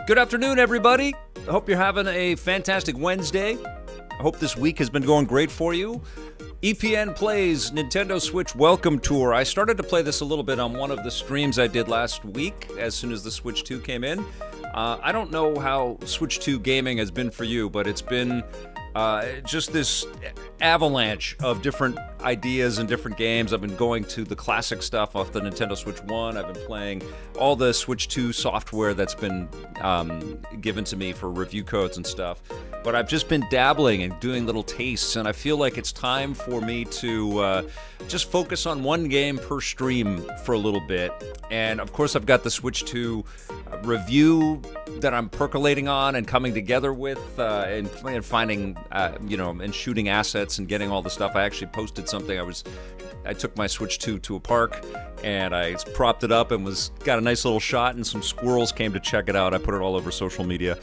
Good afternoon, everybody. I hope you're having a fantastic Wednesday. I hope this week has been going great for you. EPN plays Nintendo Switch Welcome Tour. I started to play this a little bit on one of the streams I did last week as soon as the Switch 2 came in. I don't know how Switch 2 gaming has been for you, but it's been just this avalanche of different ideas and different games. I've been going to the classic stuff off the Nintendo Switch 1. I've been playing all the Switch 2 software that's been given to me for review codes and stuff. But I've just been dabbling and doing little tastes, and I feel like it's time for me to just focus on one game per stream for a little bit. And of course, I've got the Switch 2 review that I'm percolating on and coming together with and finding, and shooting assets and getting all the stuff. I actually posted something. I took my Switch 2 to a park and I propped it up and got a nice little shot, and some squirrels came to check it out. I put it all over social media,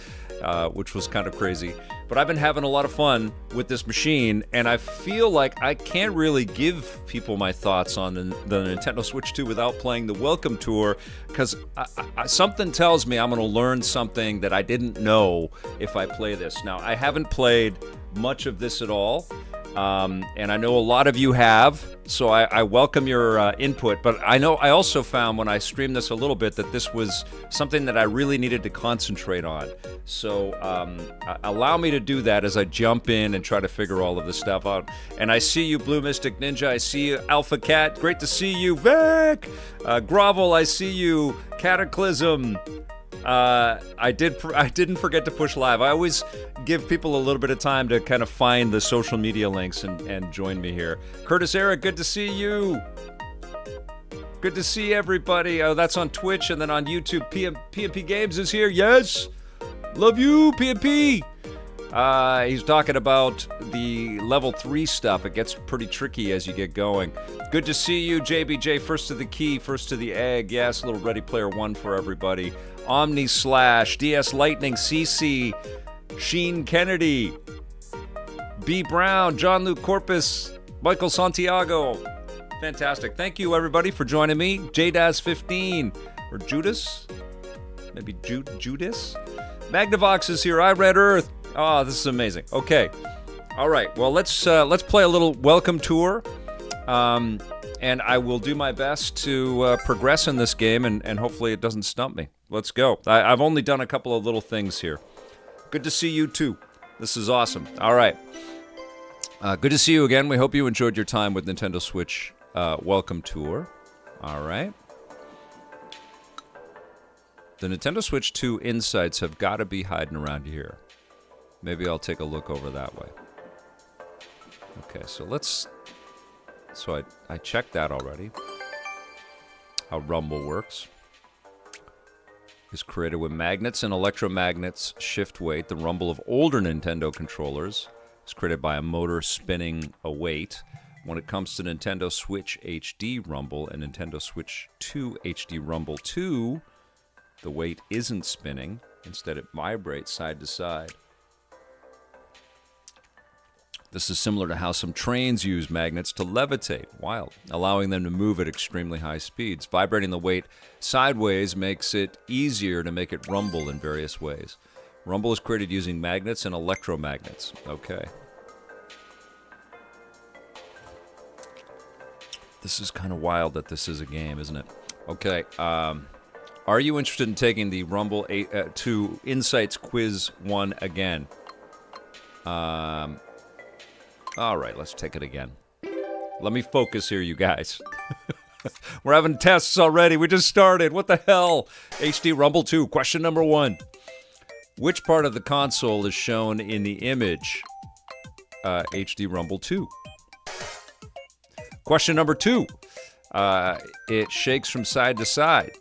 which was kind of crazy. But I've been having a lot of fun with this machine, and I feel like I can't really give people my thoughts on the Nintendo Switch 2 without playing the Welcome Tour, because something tells me I'm going to learn something that I didn't know if I play this. Now, I haven't played much of this at all, and I know a lot of you have, so I welcome your input. But I also found when I streamed this a little bit that this was something that I really needed to concentrate on. So allow me to do that as I jump in and try to figure all of this stuff out. And I see you, Blue Mystic Ninja. I see you, Alpha Cat. Great to see you, Vic. Grovel, I see you. Cataclysm. I didn't forget to push live. I always give people a little bit of time to kind of find the social media links and join me here. Curtis Eric, good to see you. Good to see everybody. Oh, that's on Twitch and then on YouTube. PMP Games is here. Yes. Love you, PMP. He's talking about the level 3 stuff. It gets pretty tricky as you get going. Good to see you, JBJ. First to the key, first to the egg. Yes, a little Ready Player One for everybody. Omni Slash, DS Lightning, CC, Sheen Kennedy, B Brown, John Luke Corpus, Michael Santiago. Fantastic. Thank you, everybody, for joining me. JDaz15, or Judas? Maybe Judas? Magnavox is here. I Red Earth. Oh, this is amazing. Okay. All right. Well, let's play a little Welcome Tour. And I will do my best to progress in this game, and hopefully it doesn't stump me. Let's go. I've only done a couple of little things here. Good to see you, too. This is awesome. All right. Good to see you again. We hope you enjoyed your time with Nintendo Switch Welcome Tour. All right. The Nintendo Switch 2 insights have got to be hiding around here. Maybe I'll take a look over that way. Okay, so I checked that already. How Rumble works. Is created with magnets and electromagnets shift weight. The rumble of older Nintendo controllers is created by a motor spinning a weight. When it comes to Nintendo Switch HD Rumble and Nintendo Switch 2 HD Rumble 2, the weight isn't spinning. Instead, it vibrates side to side. This is similar to how some trains use magnets to levitate, allowing them to move at extremely high speeds. Vibrating the weight sideways makes it easier to make it rumble in various ways. Rumble is created using magnets and electromagnets. Okay. This is kind of wild that this is a game, isn't it? Okay. Are you interested in taking the Rumble 2 Insights Quiz 1 again? All right, let's take it again. Let me focus here, you guys. We're having tests already. We just started. What the hell? HD Rumble 2, question number 1. Which part of the console is shown in the image HD Rumble 2? Question number 2. It shakes from side to side.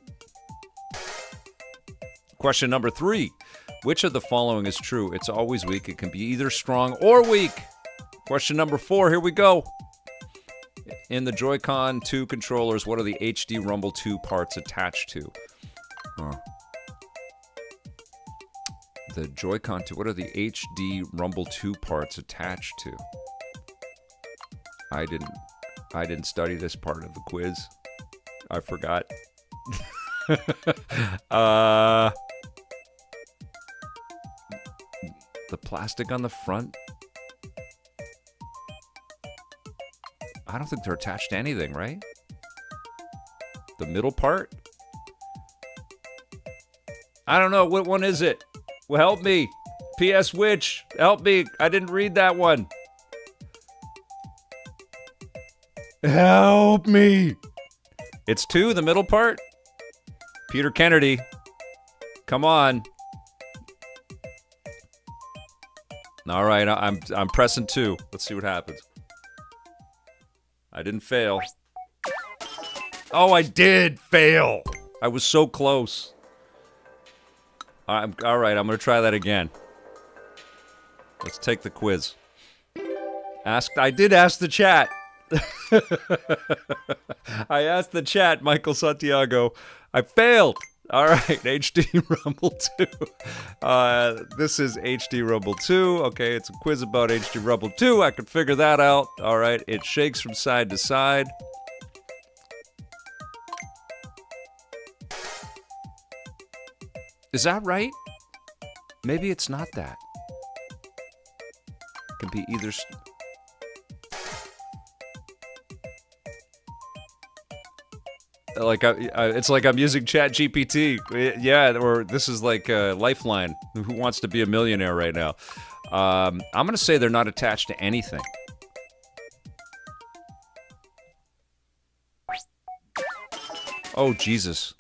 Question number 3. Which of the following is true? It's always weak. It can be either strong or weak. Question number 4, here we go. In the Joy-Con 2 controllers, what are the HD Rumble 2 parts attached to? The Joy-Con 2, what are the HD Rumble 2 parts attached to? I didn't study this part of the quiz. I forgot. The plastic on the front? I don't think they're attached to anything, right? The middle part? I don't know. What one is it? Well, help me. PS Witch. Help me. I didn't read that one. Help me. It's 2, the middle part? Peter Kennedy. Come on. All right, I'm pressing 2. Let's see what happens. I didn't fail. Oh, I did fail. I was so close. All right, I'm going to try that again. Let's take the quiz. I did ask the chat. I asked the chat, Michael Santiago. I failed. All right, HD Rumble 2. This is HD Rumble 2. Okay, it's a quiz about HD Rumble 2. I could figure that out. All right, it shakes from side to side. Is that right? Maybe it's not that. It can be either... Like it's like I'm using Chat GPT. Yeah, or this is like Lifeline. Who wants to be a millionaire right now? I'm gonna say they're not attached to anything. Oh Jesus!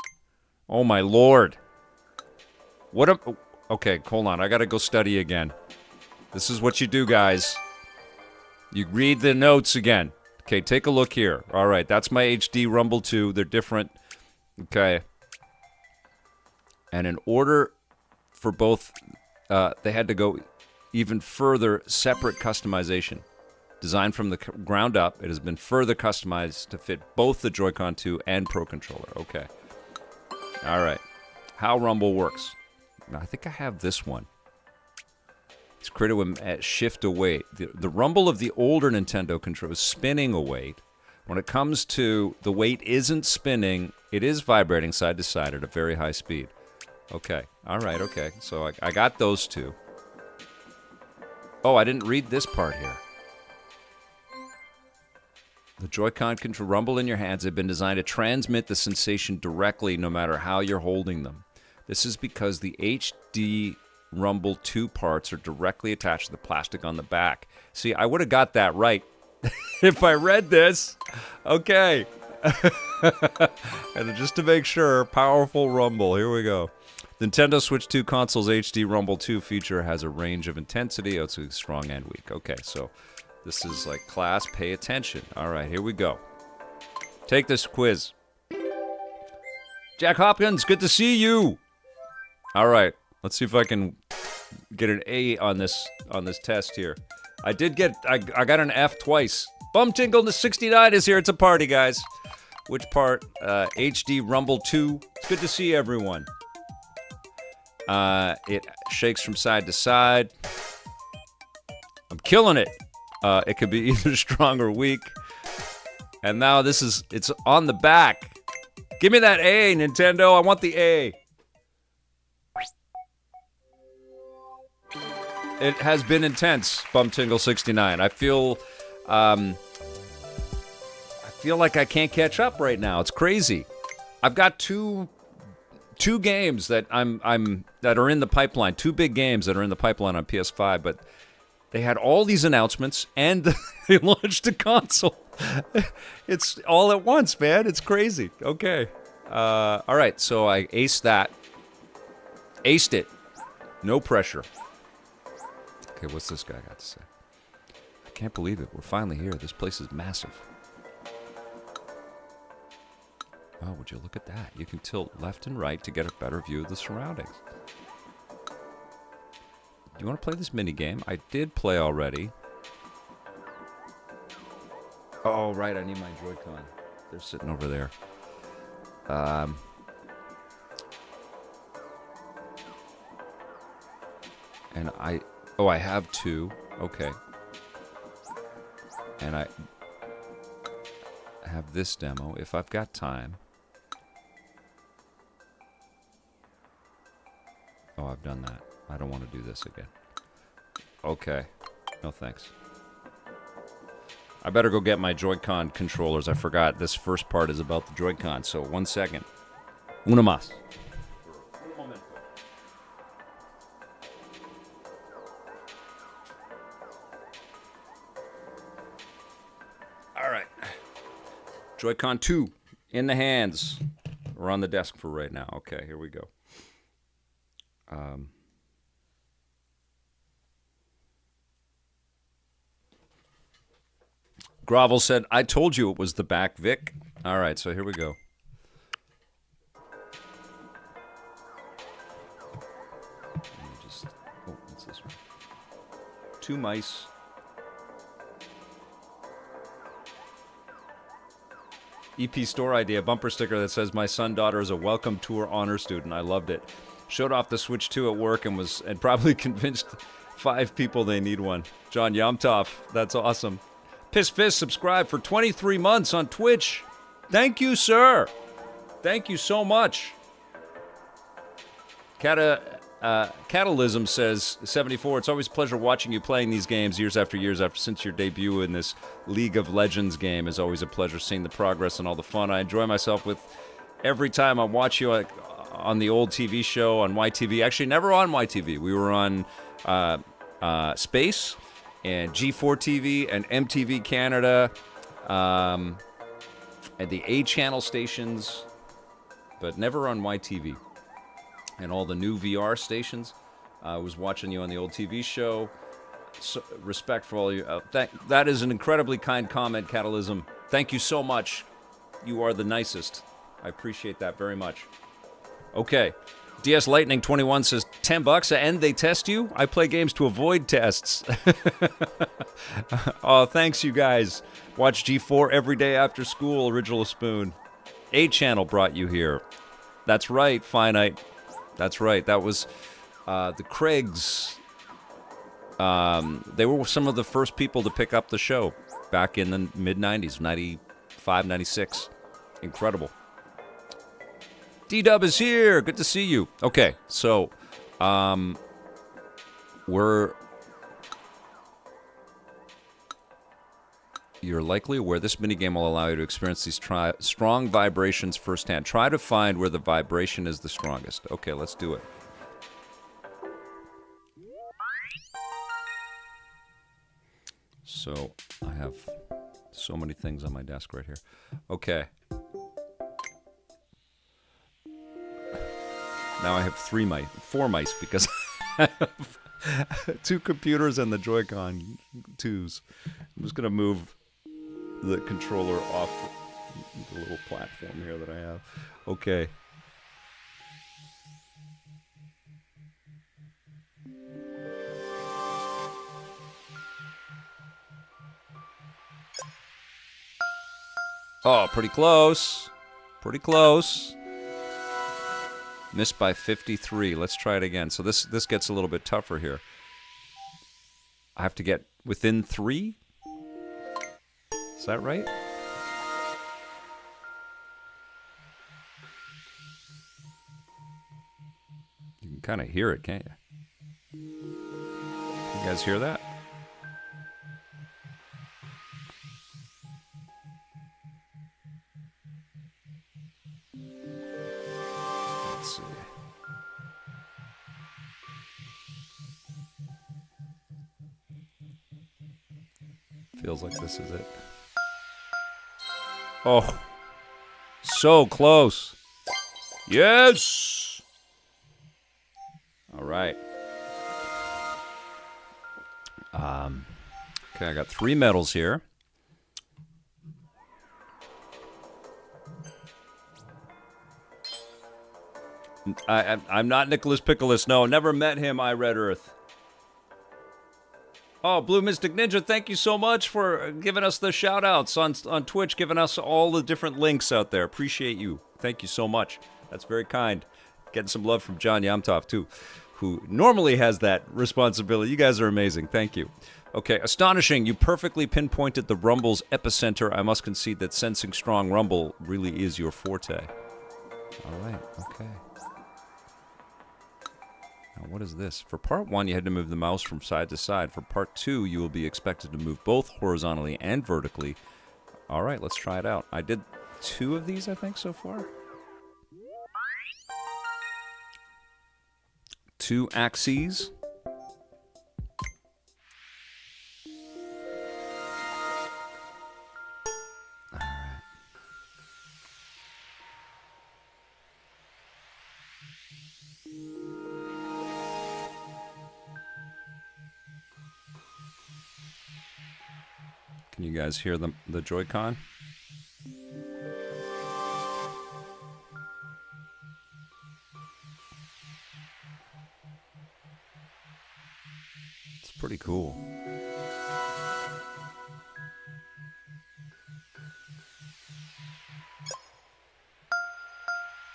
Oh my Lord! What a... Okay, hold on. I gotta go study again. This is what you do, guys. You read the notes again. Okay, take a look here. All right, that's my HD Rumble 2. They're different. Okay. And in order for both, they had to go even further, separate customization. Designed from the ground up, it has been further customized to fit both the Joy-Con 2 and Pro Controller. Okay. All right. How Rumble works. Now, I think I have this one. It's created at shift await. The rumble of the older Nintendo controller is spinning await. When it comes to the weight isn't spinning, it is vibrating side to side at a very high speed. Okay. All right. Okay. So I got those two. Oh, I didn't read this part here. The Joy-Con control rumble in your hands have been designed to transmit the sensation directly no matter how you're holding them. This is because the HD Rumble 2 parts are directly attached to the plastic on the back. See, I would have got that right if I read this. Okay. And just to make sure, powerful rumble. Here we go. Nintendo Switch 2 console's HD Rumble 2 feature has a range of intensity. Oh, it's strong and weak. Okay, so this is like class, pay attention. All right, here we go. Take this quiz. Jack Hopkins, good to see you. All right. Let's see if I can get an A on this test here. I got an F twice. Bum Tingle the 69 is here. It's a party, guys. Which part? HD Rumble 2. It's good to see everyone. It shakes from side to side. I'm killing it. It could be either strong or weak. And now it's on the back. Give me that A, Nintendo. I want the A. It has been intense, Bum Tingle 69. I feel like I can't catch up right now. It's crazy. I've got two games that that are in the pipeline. 2 big games that are in the pipeline on PS5, but they had all these announcements and they launched a console. It's all at once, man. It's crazy. Okay. All right, so I aced that. Aced it. No pressure. Okay, what's this guy got to say? I can't believe it. We're finally here. This place is massive. Oh, would you look at that? You can tilt left and right to get a better view of the surroundings. Do you want to play this mini game? I did play already. Oh, right. I need my Joy-Con. They're sitting over there. And I have 2. Okay. And I have this demo if I've got time. Oh, I've done that. I don't want to do this again. Okay. No thanks. I better go get my Joy-Con controllers. I forgot this first part is about the Joy-Con. So 1 second. Una más. All right. Joy-Con 2 in the hands. We're on the desk for right now. Okay, here we go. Grovel said, I told you it was the back, Vic. All right, so here we go. What's this one? 2 mice. EP store idea, bumper sticker that says, my son, daughter is a welcome tour honor student. I loved it. Showed off the Switch 2 at work and probably convinced 5 people they need one. John Yomtov, that's awesome. Piss Fist subscribed for 23 months on Twitch. Thank you, sir. Thank you so much. Catalysm says, 74, it's always a pleasure watching you playing these games years after since your debut in this League of Legends game. Is always a pleasure seeing the progress and all the fun. I enjoy myself with every time I watch you on the old TV show on YTV. Actually, never on YTV. We were on Space and G4 TV and MTV Canada and the A channel stations, but never on YTV. And all the new VR stations. I was watching you on the old TV show. So, respect for all you. That is an incredibly kind comment, Catalysm. Thank you so much. You are the nicest. I appreciate that very much. Okay. DS Lightning 21 says, $10 and they test you? I play games to avoid tests. Oh, thanks, you guys. Watch G4 every day after school, Original Spoon. A-Channel brought you here. That's right, Finite. That's right. That was the Craigs. They were some of the first people to pick up the show back in the mid-90s, 95, 96. Incredible. D-Dub is here. Good to see you. Okay, so you're likely aware this minigame will allow you to experience these strong vibrations firsthand. Try to find where the vibration is the strongest. Okay, let's do it. So, I have so many things on my desk right here. Okay. Now I have 4 mice because I have 2 computers and the Joy-Con 2s. I'm just going to move the controller off the little platform here that I have. Okay. Oh, pretty close. Pretty close. Missed by 53. Let's try it again. So this gets a little bit tougher here. I have to get within 3? Is that right? You can kind of hear it, can't you? You guys hear that? Let's see. Feels like this is it. Oh, so close. Yes. All right. Okay, I got 3 medals here. I'm not Nicholas Pickles. No, never met him. I Red Earth. Oh, Blue Mystic Ninja, thank you so much for giving us the shout-outs on Twitch, giving us all the different links out there. Appreciate you. Thank you so much. That's very kind. Getting some love from John Yomtov, too, who normally has that responsibility. You guys are amazing. Thank you. Okay, astonishing. You perfectly pinpointed the rumble's epicenter. I must concede that sensing strong rumble really is your forte. All right, okay. Now, what is this? For part 1, you had to move the mouse from side to side. For part 2, you will be expected to move both horizontally and vertically. All right, let's try it out. I did 2 of these, I think, so far. 2 axes. Can you guys hear the Joy-Con? It's pretty cool.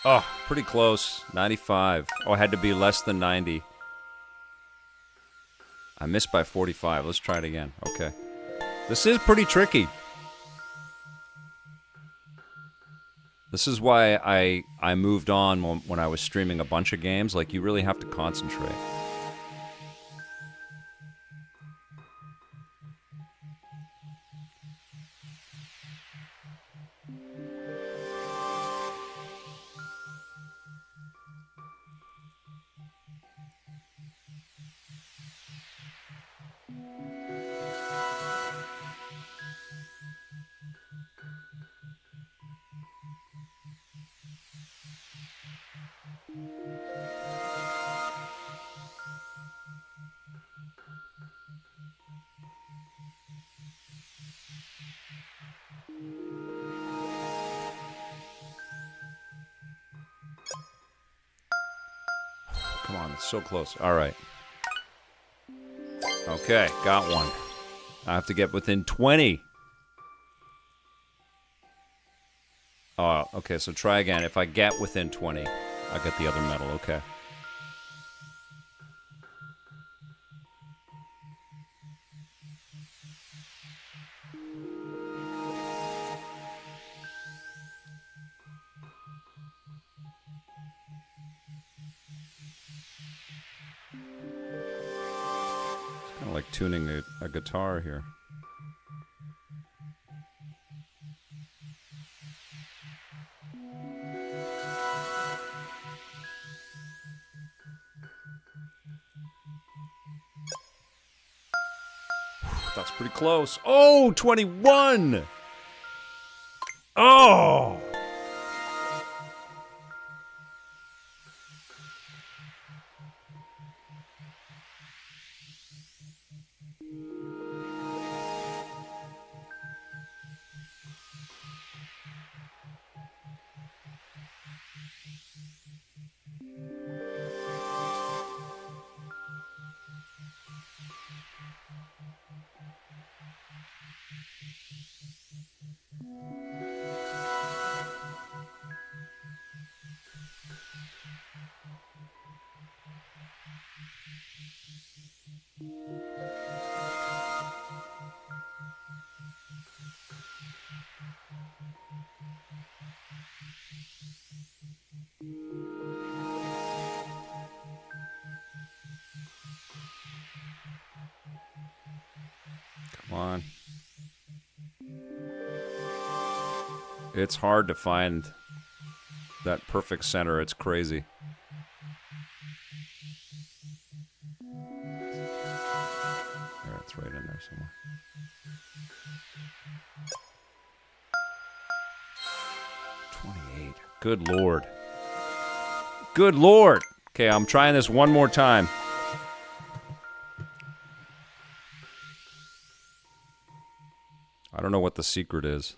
Oh, pretty close. 95. Oh, it had to be less than 90. I missed by 45. Let's try it again. Okay. This is pretty tricky. This is why I moved on when I was streaming a bunch of games. Like, you really have to concentrate. Come on, it's so close. All right. Okay, got one. I have to get within 20. Oh, okay, so try again. If I get within 20, I get the other medal. Okay. Kind of like tuning a guitar here. That's pretty close. Oh, 21! Oh! Come on. It's hard to find that perfect center. It's crazy. There, it's right in there somewhere. Good Lord. Good Lord. Okay, I'm trying this one more time. I don't know what the secret is.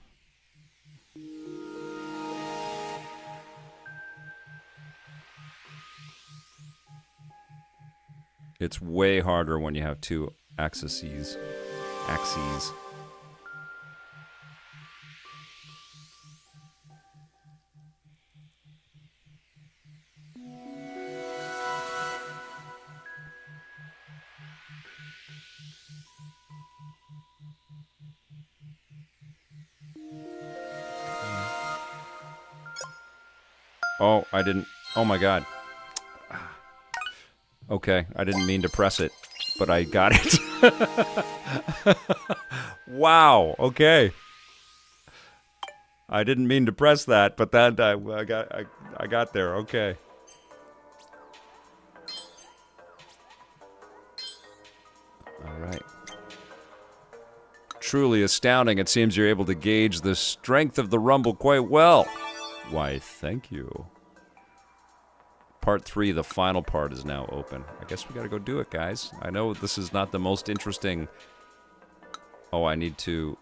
It's way harder when you have 2 axes. Oh, I didn't. Oh my God. Okay, I didn't mean to press it, but I got it. Wow, okay. I didn't mean to press that, but that I got there. Okay. All right. Truly astounding. It seems you're able to gauge the strength of the rumble quite well. Why, thank you. Part 3, the final part, is now open. I guess we gotta go do it, guys. I know this is not the most interesting. Oh, I need to...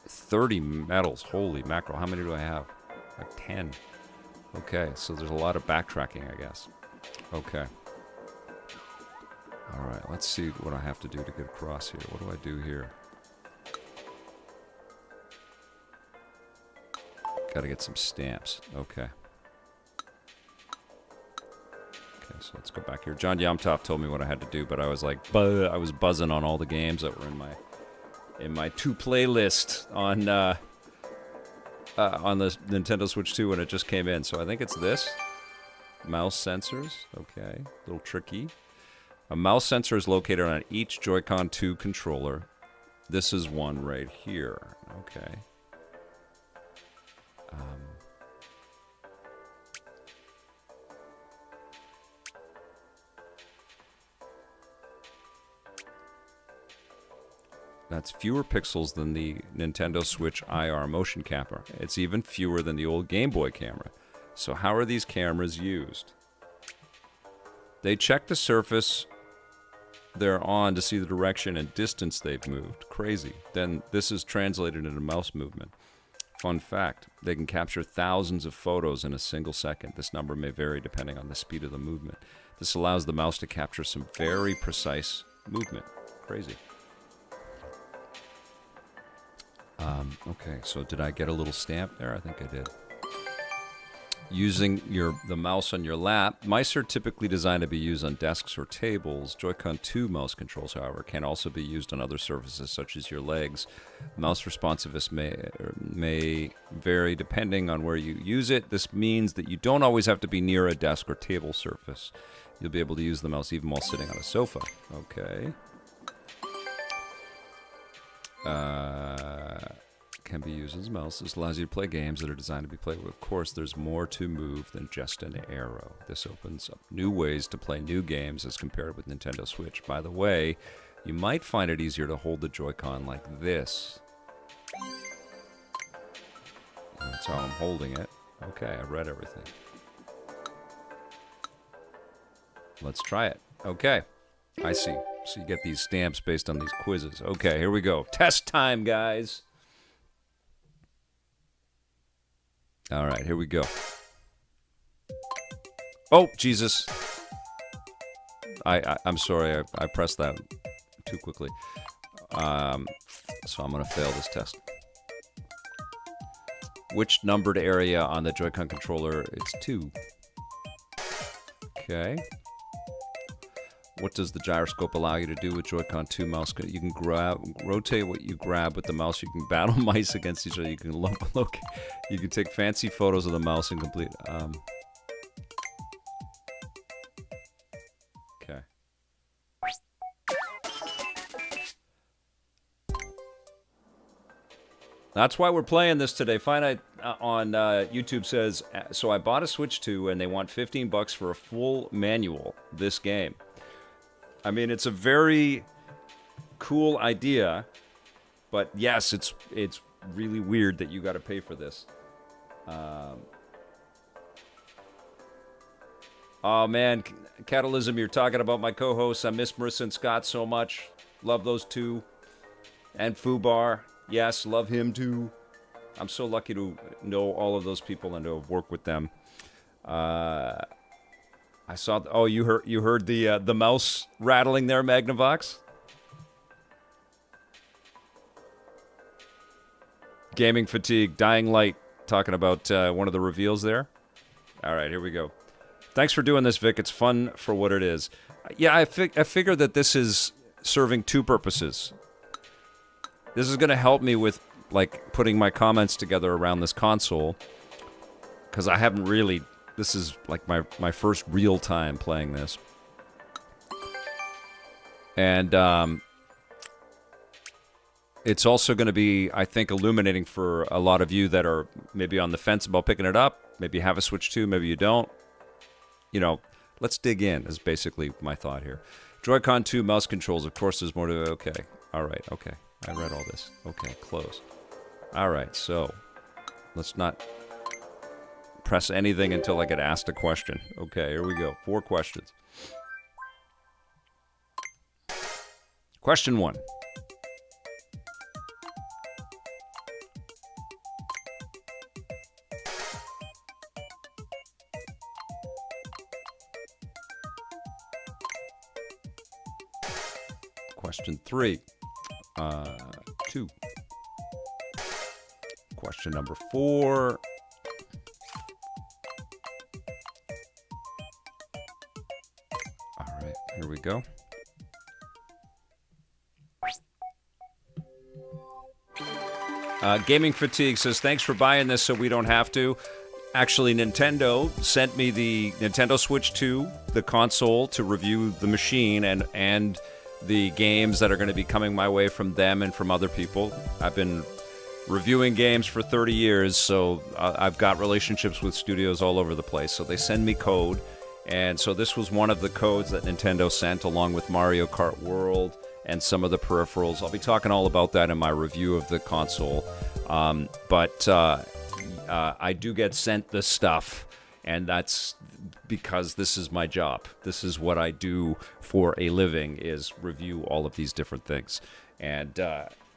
30 medals. Holy mackerel. How many do I have? Like 10. Okay, so there's a lot of backtracking, I guess. Okay. Alright, let's see what I have to do to get across here. What do I do here? Gotta get some stamps. Okay. Okay, so let's go back here. John Yamtov told me what I had to do, but I was like, I was buzzing on all the games that were in my playlist on the Nintendo Switch 2 when it just came in. So I think it's this. Mouse sensors. Okay, a little tricky. A mouse sensor is located on each Joy-Con 2 controller. This is one right here. Okay. That's fewer pixels than the Nintendo Switch IR motion camera. It's even fewer than the old Game Boy camera. So how are these cameras used? They check the surface they're on to see the direction and distance they've moved. Crazy. Then this is translated into mouse movement. Fun fact, they can capture thousands of photos in a single second. This number may vary depending on the speed of the movement. This allows the mouse to capture some very precise movement. Crazy. Okay, so did I get a little stamp there? I think I did. Using the mouse on your lap. Mice are typically designed to be used on desks or tables. Joy-Con 2 mouse controls, however, can also be used on other surfaces such as your legs. Mouse responsiveness may vary depending on where you use it. This means that you don't always have to be near a desk or table surface. You'll be able to use the mouse even while sitting on a sofa. Okay. Can be used as a mouse. This allows you to play games that are designed to be played with. Of course, there's more to move than just an arrow. This opens up new ways to play new games as compared with Nintendo Switch. By the way, you might find it easier to hold the Joy-Con like this. That's how I'm holding it. Okay, I read everything. Let's try it. Okay, I see. So you get these stamps based on these quizzes. Okay, here we go. Test time, guys. All right, here we go. Oh, Jesus. I'm sorry, I pressed that too quickly. So I'm going to fail this test. Which numbered area on the Joy-Con controller? It's 2. Okay. What does the gyroscope allow you to do with Joy-Con 2 mouse? You can rotate what you grab with the mouse. You can battle mice against each other. You can look. You can take fancy photos of the mouse and complete. Okay. That's why we're playing this today. Finite on YouTube says, so I bought a Switch 2 and they want $15 for a full manual. This game. I mean, it's a very cool idea, but yes, it's really weird that you got to pay for this. Oh man, Catalysm, you're talking about my co-hosts. I miss Marissa and Scott so much. Love those two. And Fubar, yes, love him too. I'm so lucky to know all of those people and to have worked with them. I saw. Oh, you heard the mouse rattling there, Magnavox. Gaming fatigue, dying light. Talking about one of the reveals there. All right, here we go. Thanks for doing this, Vic. It's fun for what it is. Yeah, I figure that this is serving two purposes. This is going to help me with like putting my comments together around this console, because I haven't really This is like my first real time playing this. And it's also going to be, I think, illuminating for a lot of you that are maybe on the fence about picking it up. Maybe you have a Switch 2, maybe you don't. You know, let's dig in is basically my thought here. Joy-Con 2 mouse controls. Of course, there's more to it. Okay. All right. Okay. I read all this. Okay. Close. All right. So let's not press anything until I get asked a question. Okay. Here we go. 4 questions. Question 1. Question 3. 2. Question number 4. All right, here we go. Gaming Fatigue says, thanks for buying this so we don't have to. Actually, Nintendo sent me the Nintendo Switch 2, the console, to review the machine and the games that are going to be coming my way from them and from other people. I've been reviewing games for 30 years, so I've got relationships with studios all over the place. So they send me code, and so this was one of the codes that Nintendo sent, along with Mario Kart World and some of the peripherals. I'll be talking all about that in my review of the console. But I do get sent this stuff, and that's because this is my job. This is what I do for a living, is review all of these different things. And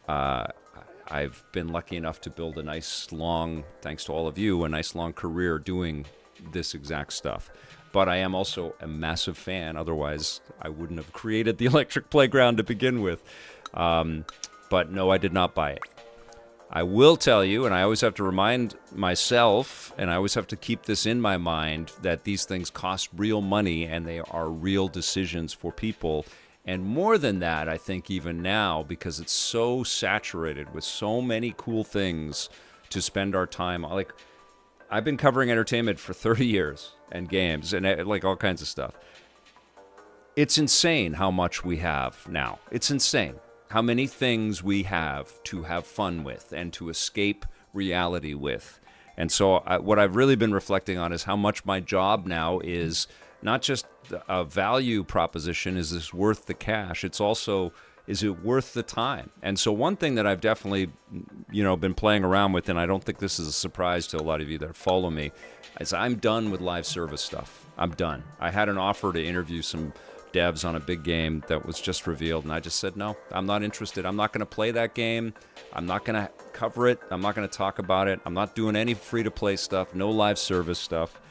I've been lucky enough to build a nice long, thanks to all of you, a nice long career doing this exact stuff. But I am also a massive fan. Otherwise, I wouldn't have created the Electric Playground to begin with. But no, I did not buy it. I will tell you, and I always have to remind myself, and I always have to keep this in my mind, that these things cost real money and they are real decisions for people. And more than that, I think even now, because it's so saturated with so many cool things to spend our time on. Like, I've been covering entertainment for 30 years and games and like all kinds of stuff. It's insane how much we have now. It's insane how many things we have to have fun with and to escape reality with. And so what I've really been reflecting on is how much my job now is not just a value proposition, is this worth the cash? It's also, is it worth the time? And so one thing that I've definitely, been playing around with, and I don't think this is a surprise to a lot of you that follow me, is I'm done with live service stuff. I'm done. I had an offer to interview some devs on a big game that was just revealed, and I just said, no, I'm not interested. I'm not going to play that game. I'm not going to cover it. I'm not going to talk about it. I'm not doing any free-to-play stuff, no live service stuff.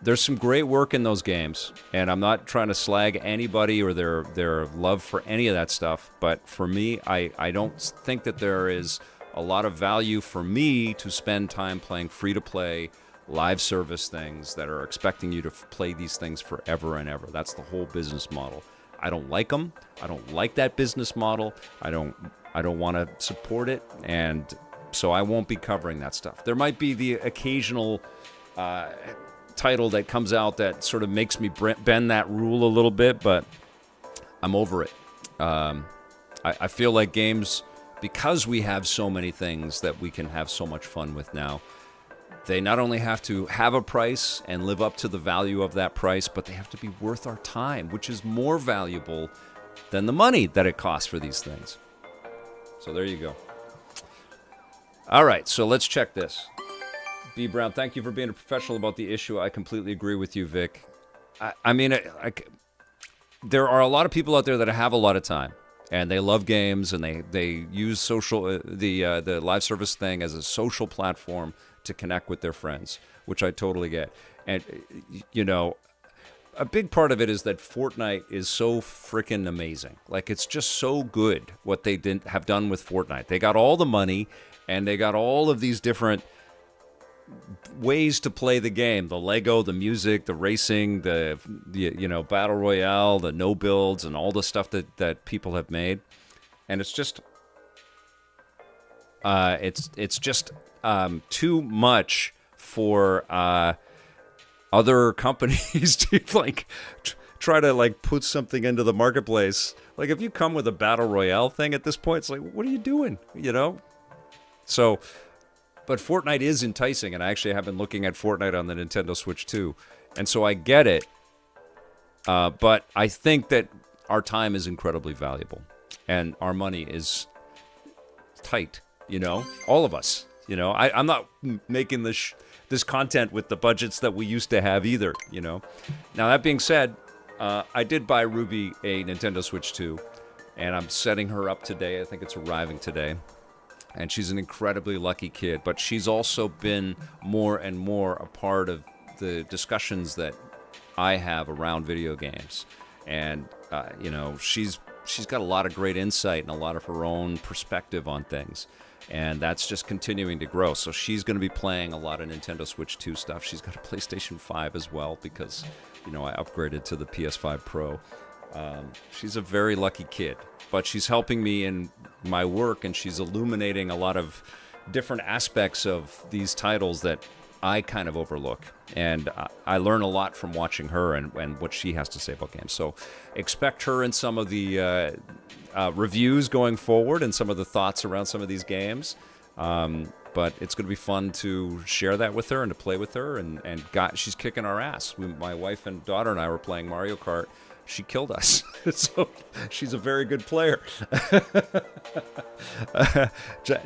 There's some great work in those games, and I'm not trying to slag anybody or their love for any of that stuff, but for me, I don't think that there is a lot of value for me to spend time playing free-to-play live service things that are expecting you to play these things forever and ever. That's the whole business model. I don't like them. I don't like that business model. I don't want to support it, and so I won't be covering that stuff. There might be the occasional title that comes out that sort of makes me bend that rule a little bit, but I'm over it. I feel like games, because we have so many things that we can have so much fun with now, they not only have to have a price and live up to the value of that price, but they have to be worth our time, which is more valuable than the money that it costs for these things. So there you go. All right, so let's check this. B. Brown, thank you for being a professional about the issue. I completely agree with you, Vic. I mean, there are a lot of people out there that have a lot of time, and they love games, and they use the live service thing as a social platform to connect with their friends, which I totally get. And, a big part of it is that Fortnite is so freaking amazing. Like, it's just so good what they have done with Fortnite. They got all the money, and they got all of these different ways to play the game: the Lego, the music, the racing, the battle royale, the no builds, and all the stuff that people have made. And it's just too much for other companies to like try to like put something into the marketplace. Like if you come with a battle royale thing at this point, it's like, what are you doing? You know? So, but Fortnite is enticing, and I actually have been looking at Fortnite on the Nintendo Switch too. And so I get it. But I think that our time is incredibly valuable, and our money is tight, you know, all of us. You know, I'm not making this content with the budgets that we used to have either, you know. Now, that being said, I did buy Ruby a Nintendo Switch 2, and I'm setting her up today. I think it's arriving today. And she's an incredibly lucky kid, but she's also been more and more a part of the discussions that I have around video games. And, you know, she's got a lot of great insight and a lot of her own perspective on things. And that's just continuing to grow. So she's going to be playing a lot of Nintendo Switch 2 stuff. She's got a PlayStation 5 as well because, you know, I upgraded to the PS5 Pro. She's a very lucky kid, but she's helping me in my work, and she's illuminating a lot of different aspects of these titles that I kind of overlook. And I learn a lot from watching her and what she has to say about games. So expect her in some of the reviews going forward and some of the thoughts around some of these games. But it's going to be fun to share that with her and to play with her. And she's kicking our ass. My wife and daughter and I were playing Mario Kart. She killed us. So she's a very good player.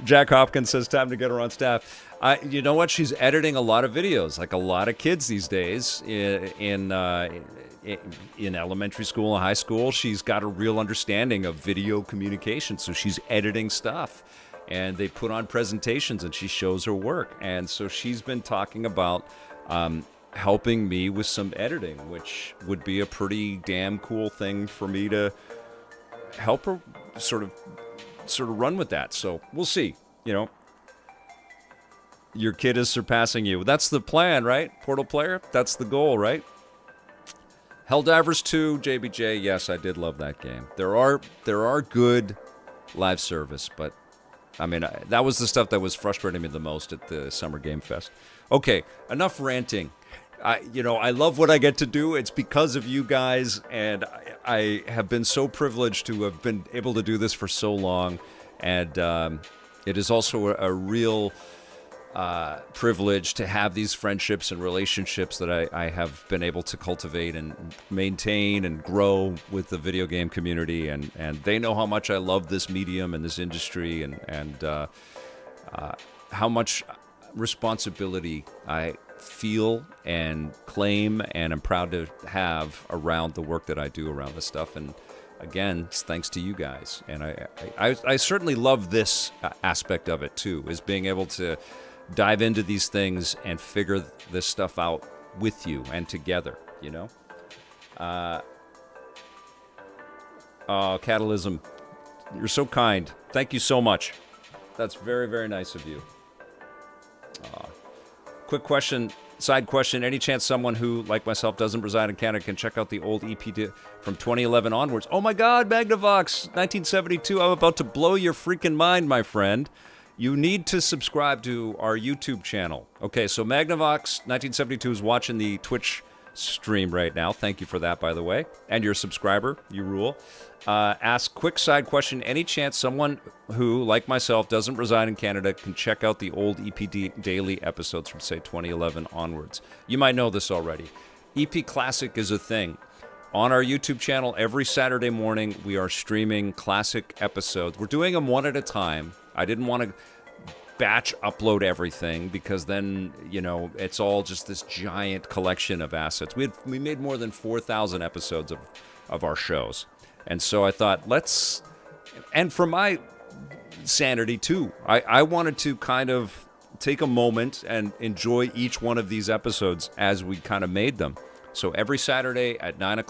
Jack Hopkins says, time to get her on staff. You know what? She's editing a lot of videos, like a lot of kids these days in elementary school and high school. She's got a real understanding of video communication, so she's editing stuff. And they put on presentations, and she shows her work. And so she's been talking about helping me with some editing, which would be a pretty damn cool thing for me to help her sort of run with that. So we'll see. You know, your kid is surpassing you. That's the plan, right? Portal player, that's the goal, right? Helldivers 2, JBJ, yes, I did love that game. There are good live service, but I mean, that was the stuff that was frustrating me the most at the Summer Game Fest. Okay, enough ranting. I love what I get to do. It's because of you guys, and I have been so privileged to have been able to do this for so long. And it is also a real privilege to have these friendships and relationships that I have been able to cultivate and maintain and grow with the video game community. And they know how much I love this medium and this industry, and how much responsibility I feel and claim and I'm proud to have around the work that I do around this stuff. And again, it's thanks to you guys. And I certainly love this aspect of it too, is being able to dive into these things and figure this stuff out with you and together, you know? Catalysm, you're so kind. Thank you so much. That's very, very nice of you. Quick question, side question. Any chance someone who, like myself, doesn't reside in Canada can check out the old EP from 2011 onwards? Oh my God, Magnavox, 1972. I'm about to blow your freaking mind, my friend. You need to subscribe to our YouTube channel. Okay, so Magnavox 1972 is watching the Twitch stream right now. Thank you for that, by the way. And you're a subscriber. You rule. Ask quick side question. Any chance someone who, like myself, doesn't reside in Canada can check out the old EP Daily episodes from, say, 2011 onwards? You might know this already. EP Classic is a thing. On our YouTube channel, every Saturday morning, we are streaming classic episodes. We're doing them one at a time. I didn't want to batch upload everything because then, you know, it's all just this giant collection of assets. We made more than 4,000 episodes of our shows. And so I thought, and for my sanity too, I wanted to kind of take a moment and enjoy each one of these episodes as we kind of made them. So every Saturday at 9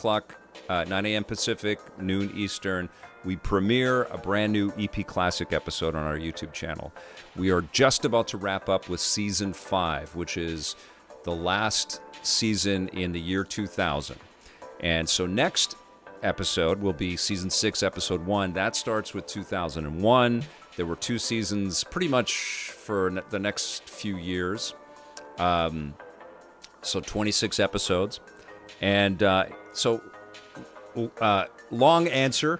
a.m. Pacific, noon Eastern, we premiere a brand new EP Classic episode on our YouTube channel. We are just about to wrap up with Season 5, which is the last season in the year 2000. And so next episode will be Season 6, Episode 1. That starts with 2001. There were 2 seasons pretty much for the next few years. So 26 episodes. And long answer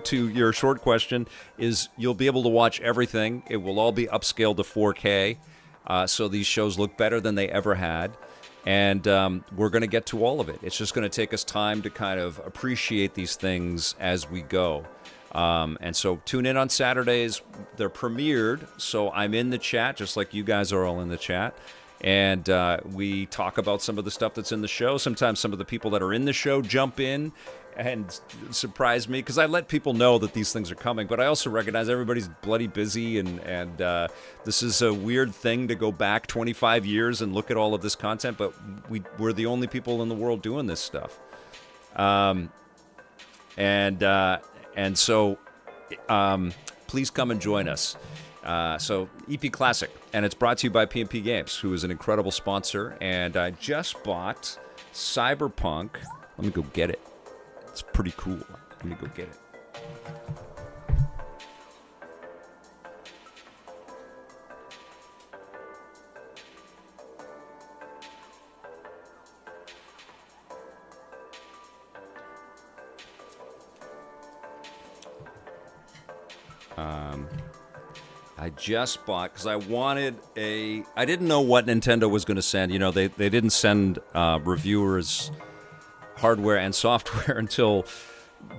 to your short question is you'll be able to watch everything. It will all be upscaled to 4K. So these shows look better than they ever had. And we're going to get to all of it. It's just going to take us time to kind of appreciate these things as we go. And so tune in on Saturdays. They're premiered, so I'm in the chat, just like you guys are all in the chat. And we talk about some of the stuff that's in the show. Sometimes some of the people that are in the show jump in and surprise me, because I let people know that these things are coming. But I also recognize everybody's bloody busy, and this is a weird thing to go back 25 years and look at all of this content. But we're the only people in the world doing this stuff. And so please come and join us. So EP Classic, and it's brought to you by PNP Games, who is an incredible sponsor. And I just bought Cyberpunk. Let me go get it. It's pretty cool. Let me go get it. I just bought, because I wanted I didn't know what Nintendo was going to send. You know, they didn't send reviewers hardware and software until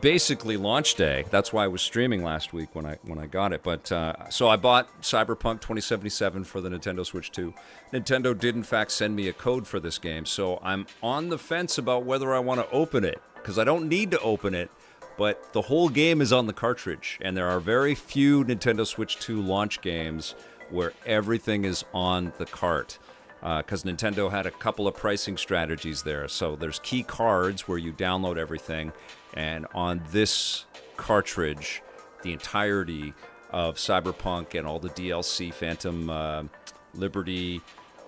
basically launch day. That's why I was streaming last week when I got it. But so I bought Cyberpunk 2077 for the Nintendo Switch 2. Nintendo did in fact send me a code for this game, so I'm on the fence about whether I want to open it, because I don't need to open it. But the whole game is on the cartridge, and there are very few Nintendo Switch 2 launch games where everything is on the cart, because Nintendo had a couple of pricing strategies there. So there's key cards where you download everything, and on this cartridge, the entirety of Cyberpunk and all the DLC, Phantom Liberty,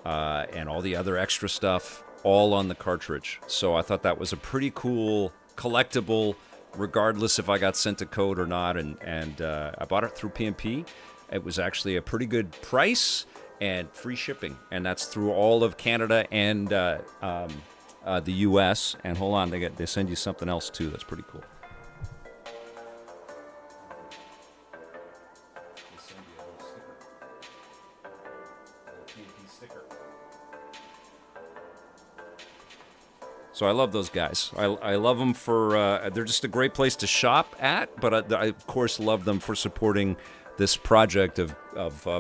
and all the other extra stuff, all on the cartridge. So I thought that was a pretty cool collectible, regardless if I got sent a code or not, and I bought it through PNP. It was actually a pretty good price and free shipping, and that's through all of Canada and the U.S. And hold on, they send you something else too that's pretty cool. They send you a little PNP sticker. So I love those guys. I love them for, they're just a great place to shop at, but I of course love them for supporting this project of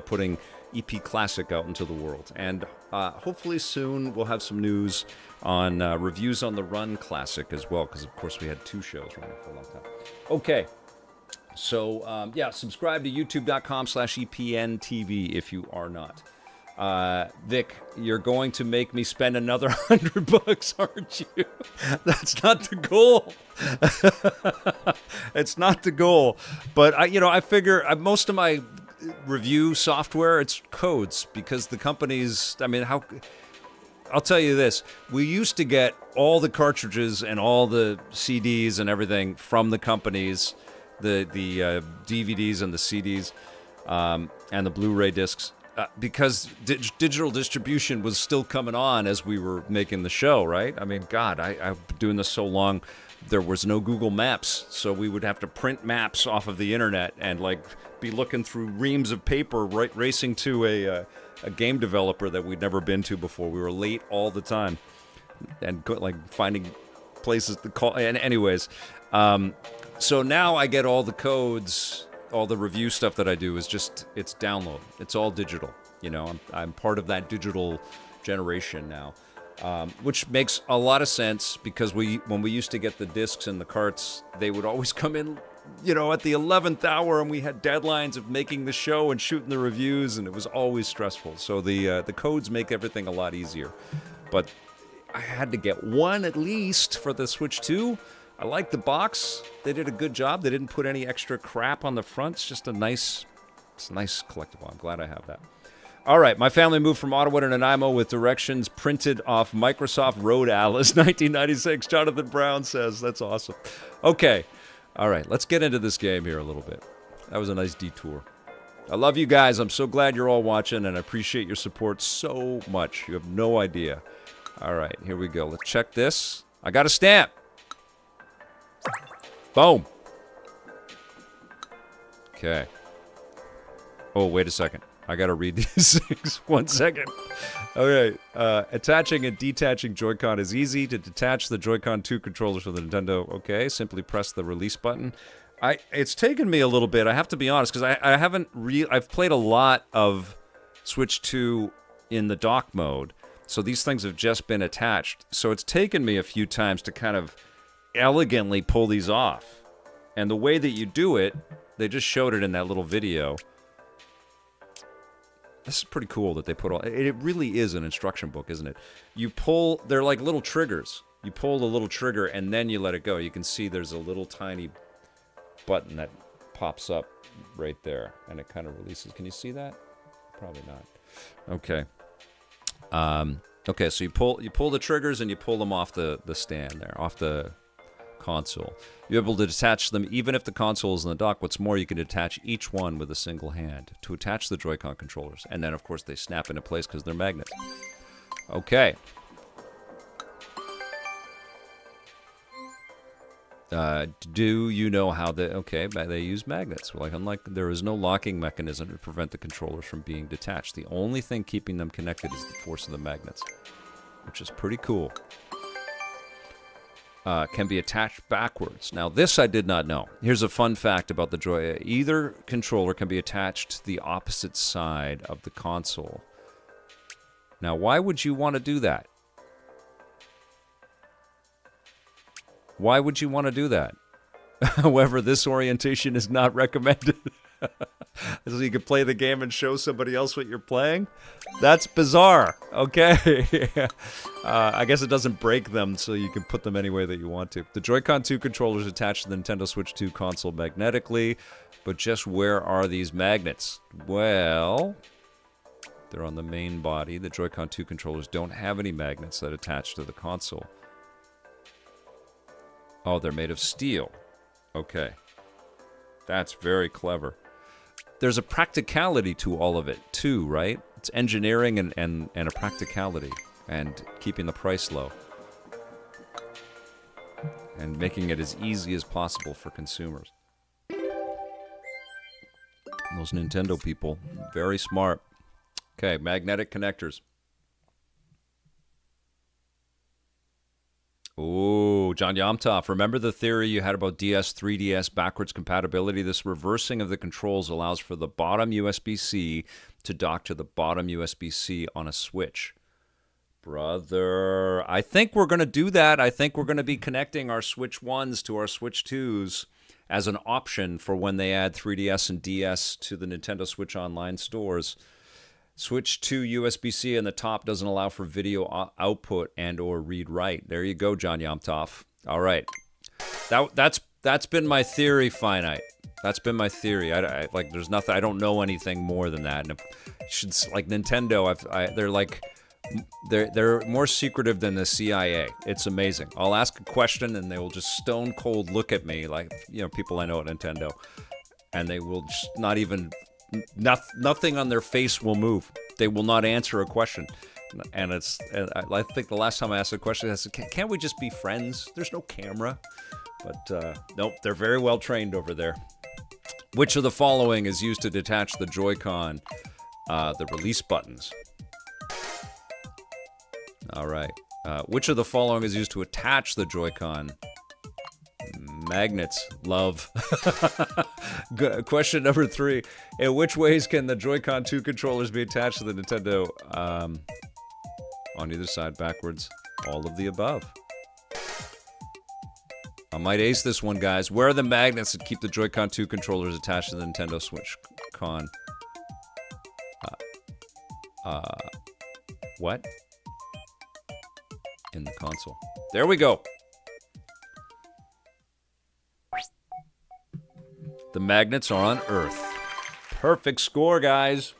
putting EP Classic out into the world. And hopefully soon we'll have some news on reviews on the Run Classic as well, because of course we had 2 shows running for a long time. Okay, so yeah, subscribe to youtube.com/EPNTV if you are not. Vic, you're going to make me spend another $100, aren't you? That's not the goal. It's not the goal. But I figure most of my review software, it's codes, because the companies, I'll tell you this. We used to get all the cartridges and all the CDs and everything from the companies, the DVDs and the CDs, and the Blu-ray discs. Because digital distribution was still coming on as we were making the show, right? I mean, God, I've been doing this so long. There was no Google Maps, so we would have to print maps off of the internet and be looking through reams of paper, racing to a game developer that we'd never been to before. We were late all the time, and finding places to call. And anyways, so now I get all the codes. All the review stuff that I do is it's download. It's all digital. I'm part of that digital generation now, which makes a lot of sense, because when we used to get the discs and the carts, they would always come in, at the 11th hour, and we had deadlines of making the show and shooting the reviews, and it was always stressful. So the codes make everything a lot easier. But I had to get one at least for the Switch 2. I like the box. They did a good job. They didn't put any extra crap on the front. It's just a nice collectible. I'm glad I have that. All right, my family moved from Ottawa to Nanaimo with directions printed off Microsoft Road Atlas, 1996. Jonathan Brown says, that's awesome. Okay, all right, let's get into this game here a little bit. That was a nice detour. I love you guys. I'm so glad you're all watching, and I appreciate your support so much. You have no idea. All right, here we go. Let's check this. I got a stamp. Boom. Okay. Oh, wait a second. I got to read these things. 1 second. Okay. Attaching and detaching Joy-Con is easy. To detach the Joy-Con 2 controllers from the Nintendo, okay, simply press the release button. It's taken me a little bit, I have to be honest, because I haven't I've played a lot of Switch 2 in the dock mode, so these things have just been attached. So it's taken me a few times to kind of elegantly pull these off. And the way that you do it, they just showed it in that little video. This is pretty cool that they put all... It really is an instruction book, isn't it? You pull... They're like little triggers. You pull the little trigger and then you let it go. You can see there's a little tiny button that pops up right there. And it kind of releases. Can you see that? Probably not. Okay. Okay, so you pull the triggers and you pull them off the stand there, off the console. You're able to detach them even if the console is in the dock. What's more, you can detach each one with a single hand to attach the Joy-Con controllers. And then, of course, they snap into place because they're magnets. Okay. Do you know how they... Okay, they use magnets. Unlike there is no locking mechanism to prevent the controllers from being detached. The only thing keeping them connected is the force of the magnets, which is pretty cool. Can be attached backwards. Now, this I did not know. Here's a fun fact about the Joy. Either controller can be attached to the opposite side of the console. Now, why would you want to do that? Why would you want to do that? However, this orientation is not recommended. So you can play the game and show somebody else what you're playing? That's bizarre, okay? I guess it doesn't break them, so you can put them any way that you want to. The Joy-Con 2 controllers attach to the Nintendo Switch 2 console magnetically, but just where are these magnets? Well, they're on the main body. The Joy-Con 2 controllers don't have any magnets that attach to the console. Oh, they're made of steel. Okay. That's very clever. There's a practicality to all of it, too, right? It's engineering and a practicality. And keeping the price low. And making it as easy as possible for consumers. Those Nintendo people, very smart. Okay, magnetic connectors. Oh, John Yomtoff, remember the theory you had about DS, 3DS backwards compatibility? This reversing of the controls allows for the bottom USB-C to dock to the bottom USB-C on a Switch. Brother, I think we're going to do that. I think we're going to be connecting our Switch 1s to our Switch 2s as an option for when they add 3DS and DS to the Nintendo Switch Online stores. Switch to USB-C and the top doesn't allow for video output and or read-write. There you go, John Yomtoff. All right. That's been my theory, Finite. That's been my theory. Like, there's nothing. I don't know anything more than that. And like Nintendo, they're more secretive than the CIA. It's amazing. I'll ask a question and they will just stone cold look at me, like, you know, people I know at Nintendo, and they will just not even. Nothing on their face will move. They will not answer a question. And I think the last time I asked a question, I said, can't we just be friends? There's no camera. But nope, they're very well trained over there. Which of the following is used to detach the Joy-Con? The release buttons. All right. Which of the following is used to attach the Joy-Con? Magnets. Love. Question number 3. In which ways can the Joy-Con 2 controllers be attached to the Nintendo? On either side, backwards. All of the above. I might ace this one, guys. Where are the magnets that keep the Joy-Con 2 controllers attached to the Nintendo Switch Con? What? In the console. There we go. The magnets are on Earth. Perfect score, guys.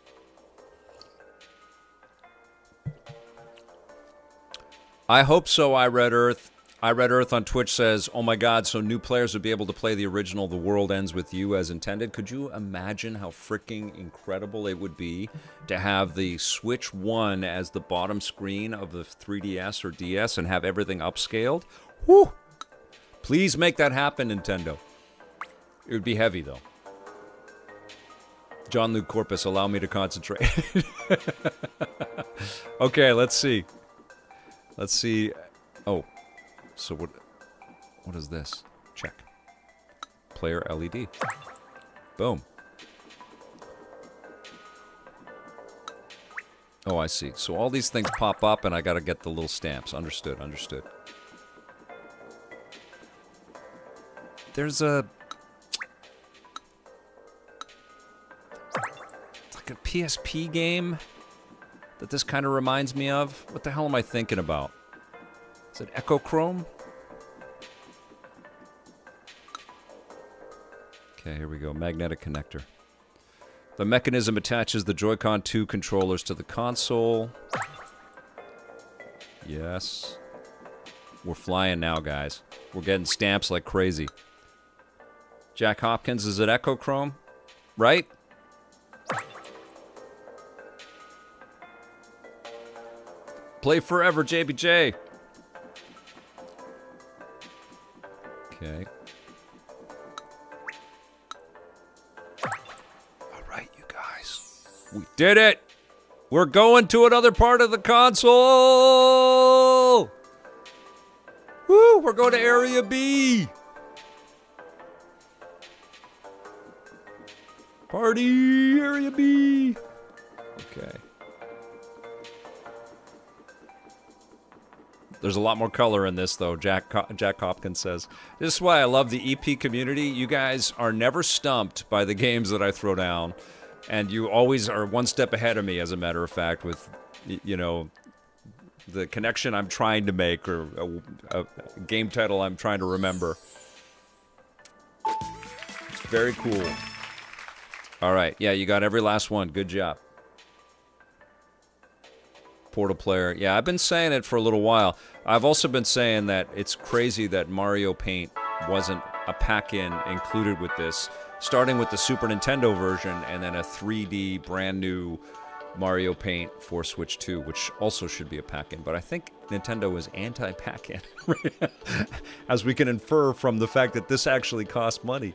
I hope so, I Read Earth. I Read Earth on Twitch says, oh my God, so new players would be able to play the original The World Ends With You as intended. Could you imagine how freaking incredible it would be to have the Switch 1 as the bottom screen of the 3DS or DS and have everything upscaled? Woo! Please make that happen, Nintendo. It would be heavy, though. John Luke Corpus, allow me to concentrate. Okay, let's see. Let's see. Oh. So what is this? Check. Player LED. Boom. Oh, I see. So all these things pop up and I gotta get the little stamps. Understood, understood. There's a... It's like a PSP game that this kind of reminds me of. What the hell am I thinking about? Is it Echochrome? Okay, here we go. Magnetic connector. The mechanism attaches the Joy-Con 2 controllers to the console. Yes. We're flying now, guys. We're getting stamps like crazy. Jack Hopkins, is it Echochrome? Right? Play forever, JBJ. Okay. All right, you guys. We did it! We're going to another part of the console! Woo! We're going to Area B! Party! Area B! Okay. There's a lot more color in this, though, Jack Hopkins says. This is why I love the EP community. You guys are never stumped by the games that I throw down. And you always are one step ahead of me, as a matter of fact, with, you know, the connection I'm trying to make or a game title I'm trying to remember. It's very cool. All right. Yeah, you got every last one. Good job. Portal player. Yeah, I've been saying it for a little while. I've also been saying that it's crazy that Mario Paint wasn't a pack-in included with this, starting with the Super Nintendo version and then a 3D brand new Mario Paint for Switch 2, which also should be a pack-in. But I think Nintendo is anti-pack-in, as we can infer from the fact that this actually costs money.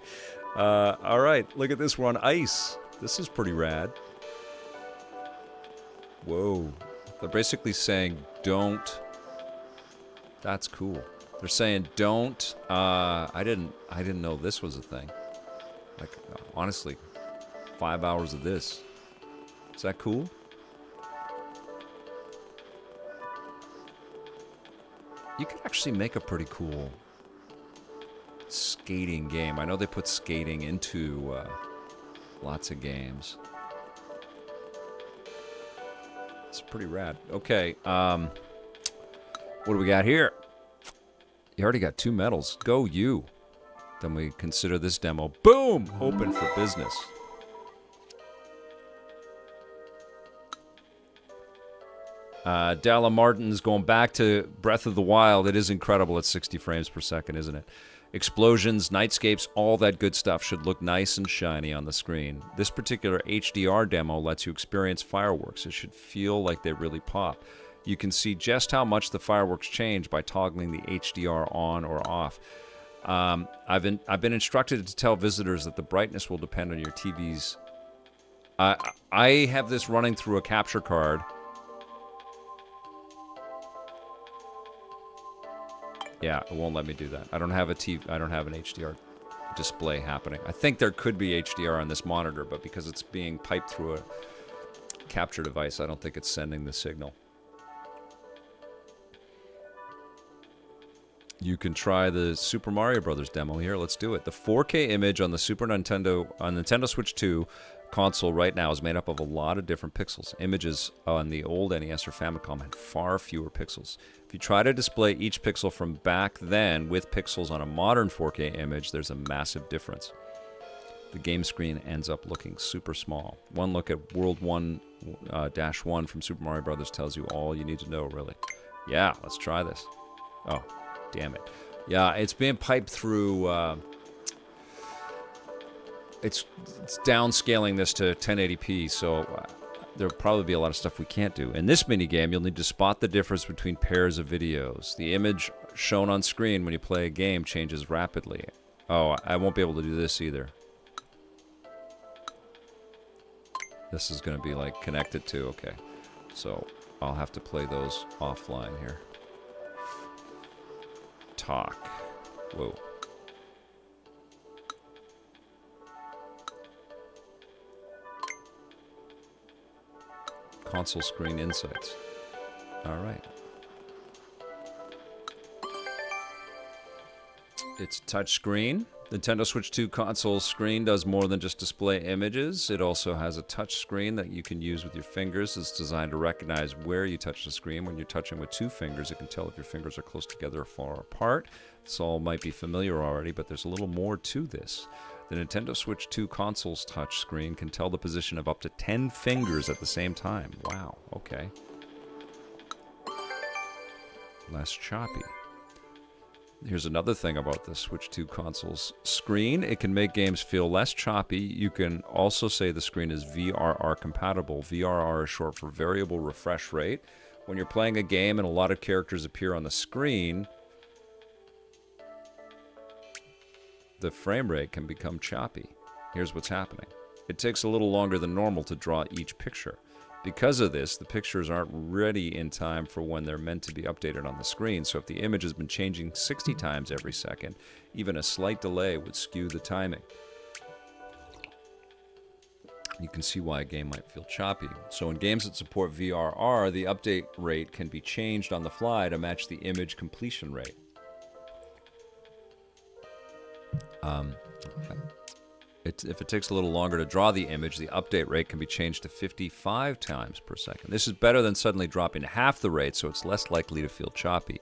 All right, look at this. We're on ice. This is pretty rad. Whoa. They're basically saying, don't. That's cool. They're saying, don't. I didn't know this was a thing. Like, honestly, 5 hours of this. Is that cool? You could actually make a pretty cool skating game. I know they put skating into lots of games. It's pretty rad. Okay, what do we got here? You already got 2 medals. Go you. Then we consider this demo. Boom! Open for business. Dalla Martin's going back to Breath of the Wild. It is incredible at 60 frames per second, isn't it? Explosions, nightscapes, all that good stuff should look nice and shiny on the screen. This particular HDR demo lets you experience fireworks. It should feel like they really pop. You can see just how much the fireworks change by toggling the HDR on or off. I've been instructed to tell visitors that the brightness will depend on your TV's. I have this running through a capture card. Yeah, it won't let me do that. I don't have a TV. I don't have an HDR display happening. I think there could be HDR on this monitor, but because it's being piped through a capture device, I don't think it's sending the signal. You can try the Super Mario Brothers demo here. Let's do it. The 4K image on the Super Nintendo, on Nintendo Switch 2 console right now is made up of a lot of different pixels. Images on the old NES or Famicom had far fewer pixels. If you try to display each pixel from back then with pixels on a modern 4K image, there's a massive difference. The game screen ends up looking super small. One look at World 1-1 from Super Mario Brothers tells you all you need to know, really. Yeah, let's try this. Oh, Damn it. Yeah, it's being piped through. It's downscaling this to 1080p, so there'll probably be a lot of stuff we can't do. In this minigame, you'll need to spot the difference between pairs of videos. The image shown on screen when you play a game changes rapidly. Oh, I won't be able to do this either. This is going to be like connected to, okay. So I'll have to play those offline here. Talk. Whoa. Console screen insights. All right. It's touch screen. Nintendo Switch 2 console screen does more than just display images. It also has a touch screen that you can use with your fingers. It's designed to recognize where you touch the screen. When you're touching with two fingers, it can tell if your fingers are close together or far apart. This all might be familiar already, but there's a little more to this. The Nintendo Switch 2 console's touch screen can tell the position of up to 10 fingers at the same time. Wow, okay. Less choppy. Here's another thing about the Switch 2 console's screen. It can make games feel less choppy. You can also say the screen is VRR compatible. VRR is short for variable refresh rate. When you're playing a game and a lot of characters appear on the screen, the frame rate can become choppy. Here's what's happening. It takes a little longer than normal to draw each picture. Because of this, the pictures aren't ready in time for when they're meant to be updated on the screen. So if the image has been changing 60 times every second, even a slight delay would skew the timing. You can see why a game might feel choppy. So in games that support VRR, the update rate can be changed on the fly to match the image completion rate. If it takes a little longer to draw the image, the update rate can be changed to 55 times per second. This is better than suddenly dropping half the rate, so it's less likely to feel choppy.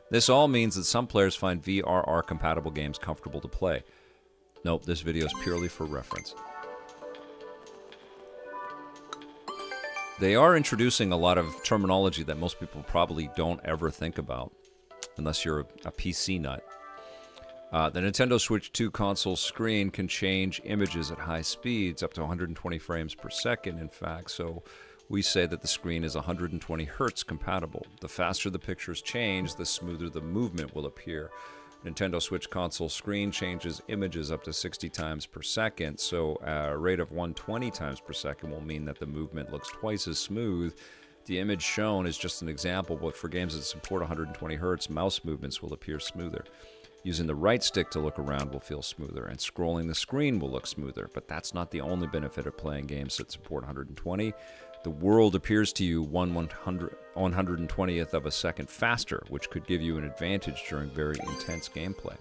This all means that some players find VRR-compatible games comfortable to play. Nope, this video is purely for reference. They are introducing a lot of terminology that most people probably don't ever think about, unless you're a PC nut. The Nintendo Switch 2 console screen can change images at high speeds, up to 120 frames per second, in fact, so we say that the screen is 120 Hz compatible. The faster the pictures change, the smoother the movement will appear. Nintendo Switch console screen changes images up to 60 times per second, so a rate of 120 times per second will mean that the movement looks twice as smooth. The image shown is just an example, but for games that support 120 Hz, mouse movements will appear smoother. Using the right stick to look around will feel smoother, and scrolling the screen will look smoother, but that's not the only benefit of playing games that support 120. The world appears to you 1/120th of a second faster, which could give you an advantage during very intense gameplay.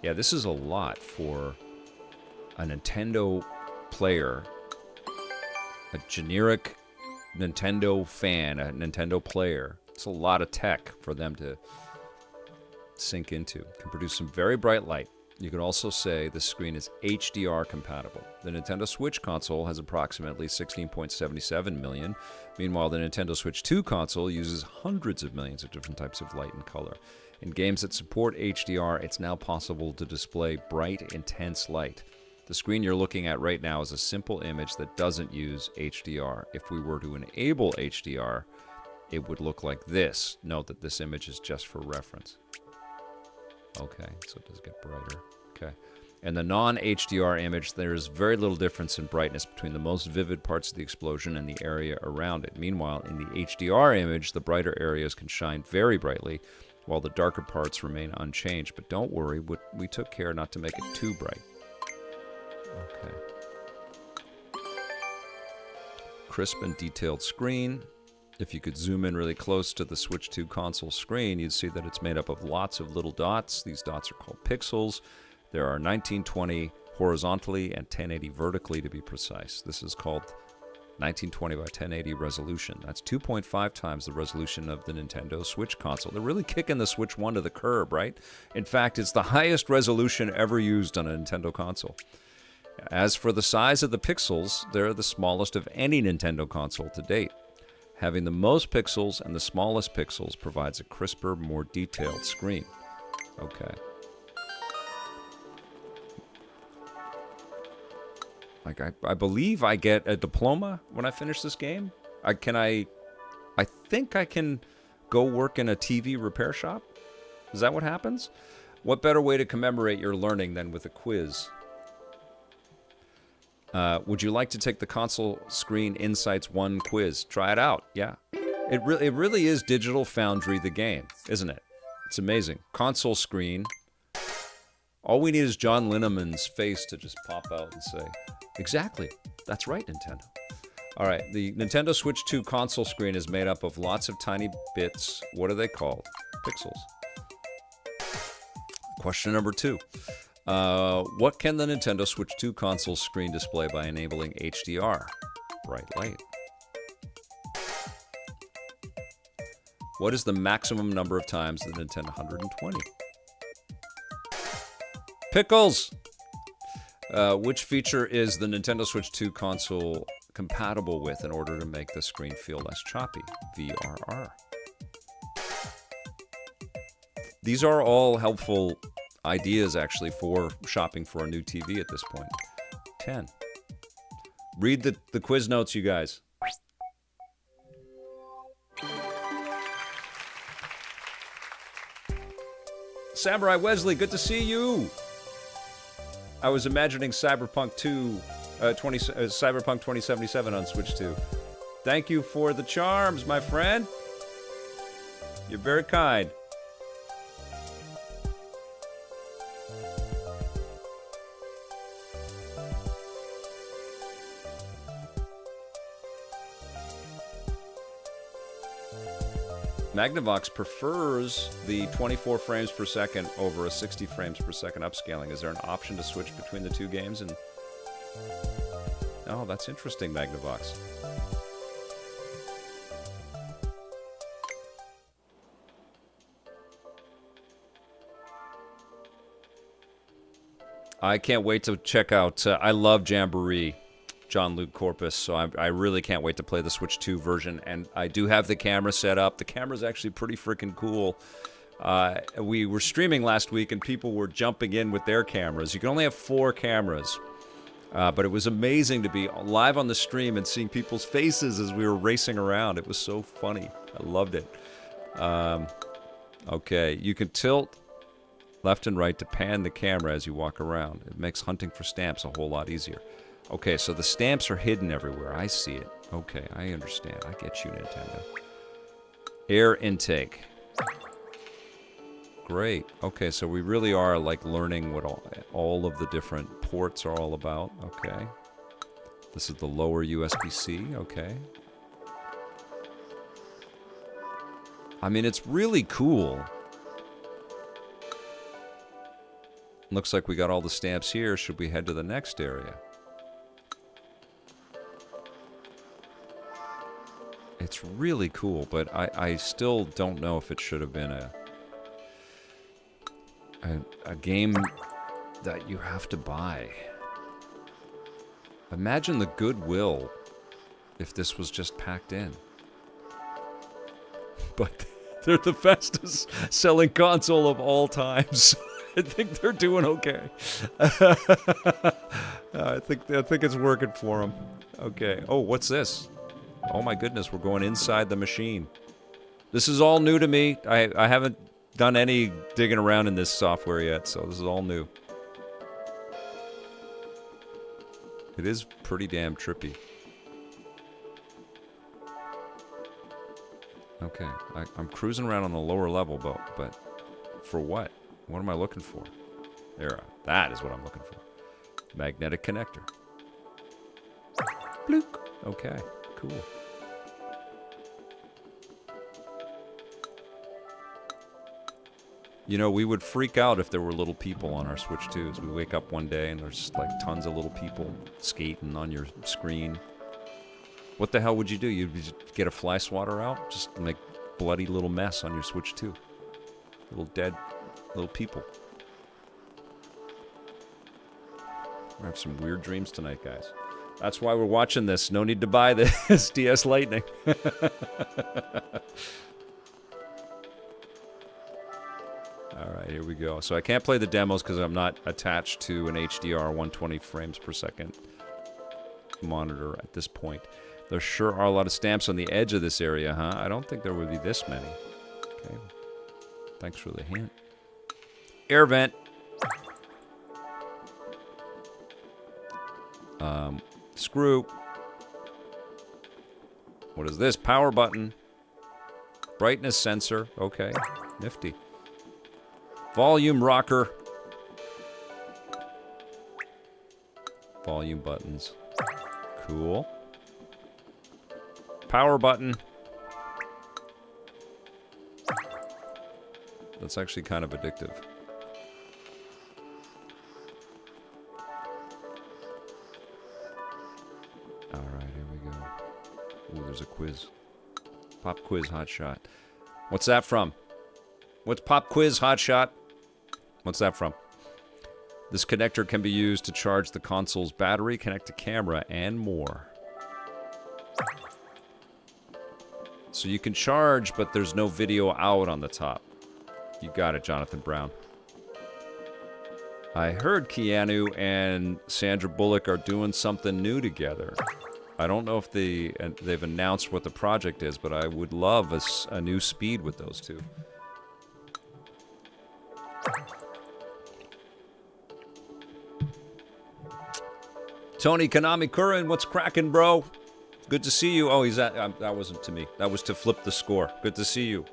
Yeah, this is a lot for a Nintendo player, a generic Nintendo fan, a Nintendo player. It's a lot of tech for them to sink into. It can produce some very bright light. You could also say the screen is HDR compatible. The Nintendo Switch console has approximately 16.77 million. Meanwhile, the Nintendo Switch 2 console uses hundreds of millions of different types of light and color. In games that support HDR, it's now possible to display bright, intense light. The screen you're looking at right now is a simple image that doesn't use HDR. If we were to enable HDR, it would look like this. Note that this image is just for reference. Okay, so it does get brighter. Okay. In the non-HDR image, there's very little difference in brightness between the most vivid parts of the explosion and the area around it. Meanwhile, in the HDR image, the brighter areas can shine very brightly, while the darker parts remain unchanged. But don't worry, we took care not to make it too bright. Okay. Crisp and detailed screen. If you could zoom in really close to the Switch 2 console screen, you'd see that it's made up of lots of little dots. These dots are called pixels. There are 1920 horizontally and 1080 vertically to be precise. This is called 1920 by 1080 resolution. That's 2.5 times the resolution of the Nintendo Switch console. They're really kicking the Switch 1 to the curb, right? In fact, it's the highest resolution ever used on a Nintendo console. As for the size of the pixels, they're the smallest of any Nintendo console to date. Having the most pixels and the smallest pixels provides a crisper, more detailed screen. Okay. Like, I believe I get a diploma when I finish this game. I think I can go work in a TV repair shop. Is that what happens? What better way to commemorate your learning than with a quiz? Would you like to take the Console Screen Insights 1 quiz? Try it out. Yeah. It really is Digital Foundry the game, isn't it? It's amazing. Console Screen. All we need is John Linneman's face to just pop out and say, exactly. That's right, Nintendo. All right. The Nintendo Switch 2 console screen is made up of lots of tiny bits. What are they called? Pixels. Question number 2. What can the Nintendo Switch 2 console screen display by enabling HDR? Bright light. What is the maximum number of times the Nintendo 120? Pickles! Which feature is the Nintendo Switch 2 console compatible with in order to make the screen feel less choppy? VRR. These are all helpful ideas, actually, for shopping for a new TV at this point. 10. Read the quiz notes, you guys. Samurai Wesley, good to see you. I was imagining Cyberpunk 2077 on Switch 2. Thank you for the charms, my friend. You're very kind. Magnavox prefers the 24 frames per second over a 60 frames per second upscaling. Is there an option to switch between the two games? And oh, that's interesting, Magnavox. I can't wait to check out. I love Jamboree. John Luke Corpus, so I really can't wait to play the Switch 2 version, and I do have the camera set up. The camera's actually pretty freaking cool. We were streaming last week, and people were jumping in with their cameras. You can only have 4 cameras, but it was amazing to be live on the stream and seeing people's faces as we were racing around. It was so funny. I loved it. Okay, you can tilt left and right to pan the camera as you walk around. It makes hunting for stamps a whole lot easier. Okay, so the stamps are hidden everywhere. I see it. Okay, I understand. I get you, Nintendo. Air intake. Great. Okay, so we really are like learning what all of the different ports are all about. Okay. This is the lower USB-C. Okay. I mean, it's really cool. Looks like we got all the stamps here. Should we head to the next area? It's really cool, but I still don't know if it should have been a game that you have to buy. Imagine the goodwill if this was just packed in. But they're the fastest selling console of all times. I think they're doing okay. I think it's working for them. Okay. Oh, what's this? Oh my goodness, we're going inside the machine. This is all new to me. I haven't done any digging around in this software yet, so this is all new. It is pretty damn trippy. Okay, I'm cruising around on the lower level, but for what? What am I looking for? There, that is what I'm looking for. Magnetic connector. Bloop. Okay. Cool. You know, we would freak out if there were little people on our Switch 2s. We wake up one day and there's just like tons of little people skating on your screen. What the hell would you do? You'd just get a fly swatter out? Just make bloody little mess on your Switch 2. Little dead little people. I have some weird dreams tonight, guys. That's why we're watching this. No need to buy this DS Lightning. All right, here we go. So I can't play the demos because I'm not attached to an HDR 120 frames per second monitor at this point. There sure are a lot of stamps on the edge of this area, huh? I don't think there would be this many. Okay. Thanks for the hint. Air vent. Screw. What is this? Power button. Brightness sensor. Okay. Nifty. Volume rocker. Volume buttons. Cool. Power button. That's actually kind of addictive. Alright, here we go. Ooh, there's a quiz. Pop quiz hotshot. What's that from? What's pop quiz hotshot? What's that from? This connector can be used to charge the console's battery, connect to camera, and more. So you can charge, but there's no video out on the top. You got it, Jonathan Brown. I heard Keanu and Sandra Bullock are doing something new together. I don't know if they've announced what the project is, but I would love a new speed with those two. Tony Konami Curran, what's cracking, bro? Good to see you. Oh, that wasn't to me. That was to flip the score. Good to see you.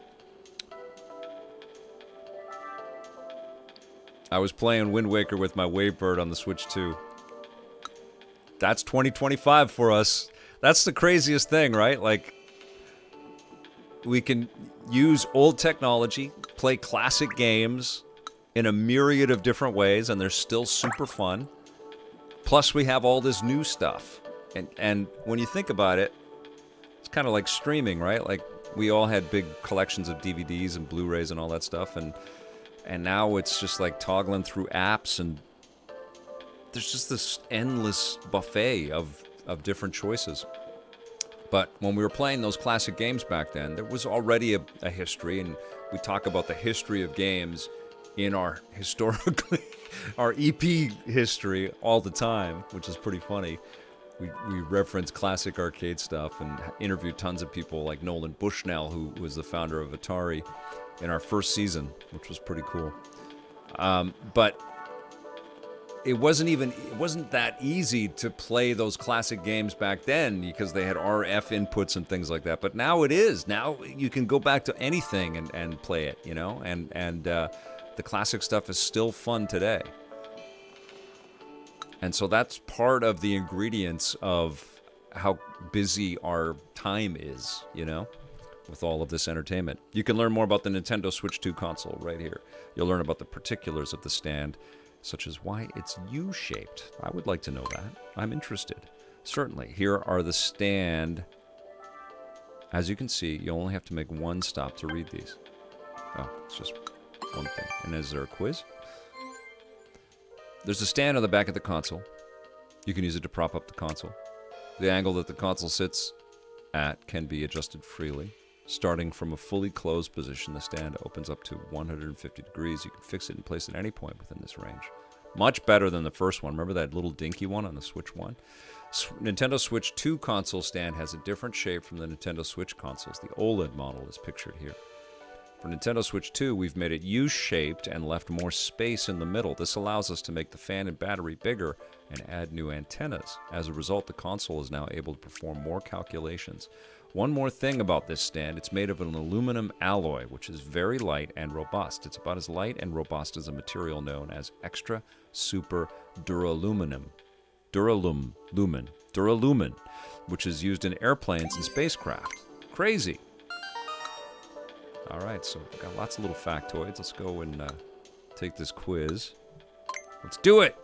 I was playing Wind Waker with my Wavebird on the Switch 2. That's 2025 for us. That's the craziest thing, right? Like, we can use old technology, play classic games in a myriad of different ways, and they're still super fun. Plus, we have all this new stuff. And when you think about it, it's kind of like streaming, right? Like, we all had big collections of DVDs and Blu-rays and all that stuff, and now it's just like toggling through apps, and there's just this endless buffet of different choices. But when we were playing those classic games back then, there was already a history, and we talk about the history of games in our historically, our EP history all the time, which is pretty funny. We reference classic arcade stuff and interviewed tons of people like Nolan Bushnell, who was the founder of Atari, in our first season, which was pretty cool. But it wasn't that easy to play those classic games back then because they had RF inputs and things like that. But now it is. Now you can go back to anything and play it, you know? And the classic stuff is still fun today. And so that's part of the ingredients of how busy our time is, you know, with all of this entertainment. You can learn more about the Nintendo Switch 2 console right here. You'll learn about the particulars of the stand, such as why it's U-shaped. I would like to know that. I'm interested. Certainly. Here are the stand. As you can see, you only have to make one stop to read these. Oh, it's just one thing. And is there a quiz? There's a stand on the back of the console. You can use it to prop up the console. The angle that the console sits at can be adjusted freely. Starting from a fully closed position, the stand opens up to 150 degrees. You can fix it and place it at any point within this range. Much better than the first one. Remember that little dinky one on the Switch 1? Nintendo Switch 2 console stand has a different shape from the Nintendo Switch consoles. The OLED model is pictured here. For Nintendo Switch 2, we've made it U-shaped and left more space in the middle. This allows us to make the fan and battery bigger and add new antennas. As a result, the console is now able to perform more calculations. One more thing about this stand, it's made of an aluminum alloy, which is very light and robust. It's about as light and robust as a material known as extra super duralumin, which is used in airplanes and spacecraft. Crazy. All right, so we've got lots of little factoids. Let's go and take this quiz. Let's do it!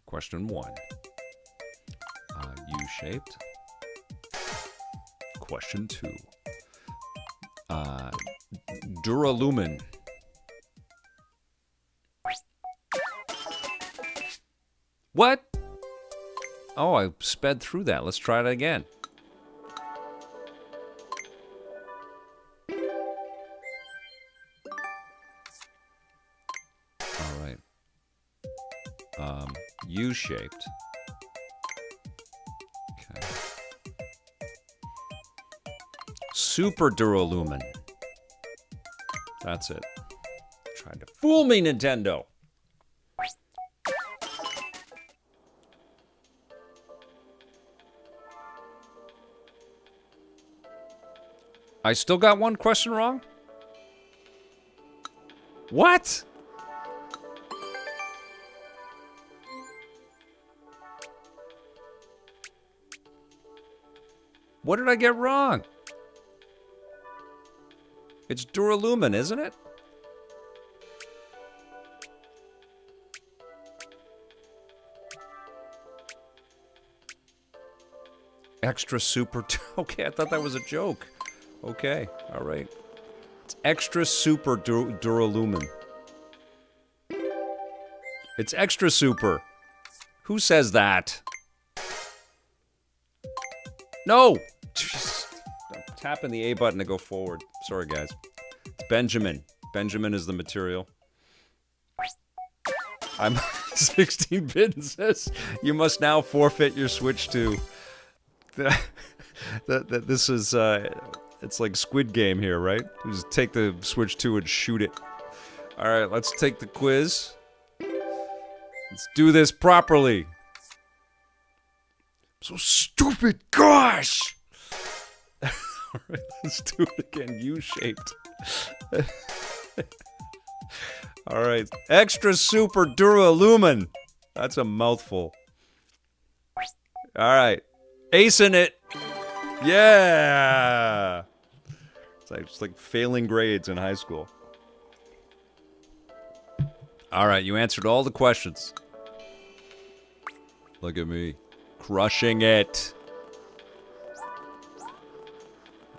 Question 1. U-shaped. Question 2. Duralumin. What? Oh, I sped through that. Let's try it again. U-shaped. Okay. Super Duralumin. That's it. Trying to fool me, Nintendo. I still got one question wrong? What? What did I get wrong? It's Duralumin, isn't it? Extra super... Okay, I thought that was a joke. Okay, all right. It's extra super Duralumin. It's extra super. Who says that? No! Jeez. I'm tapping the A button to go forward. Sorry, guys. It's Benjamin. Benjamin is the material. I'm 16-bit and says you must now forfeit your Switch 2. This is, it's like Squid Game here, right? You just take the Switch 2 and shoot it. All right, let's take the quiz. Let's do this properly. So stupid, gosh! All right, let's do it again. U-shaped. All right, extra super Duralumin. That's a mouthful. All right, acing it. Yeah. It's like failing grades in high school. All right, you answered all the questions. Look at me. Crushing it.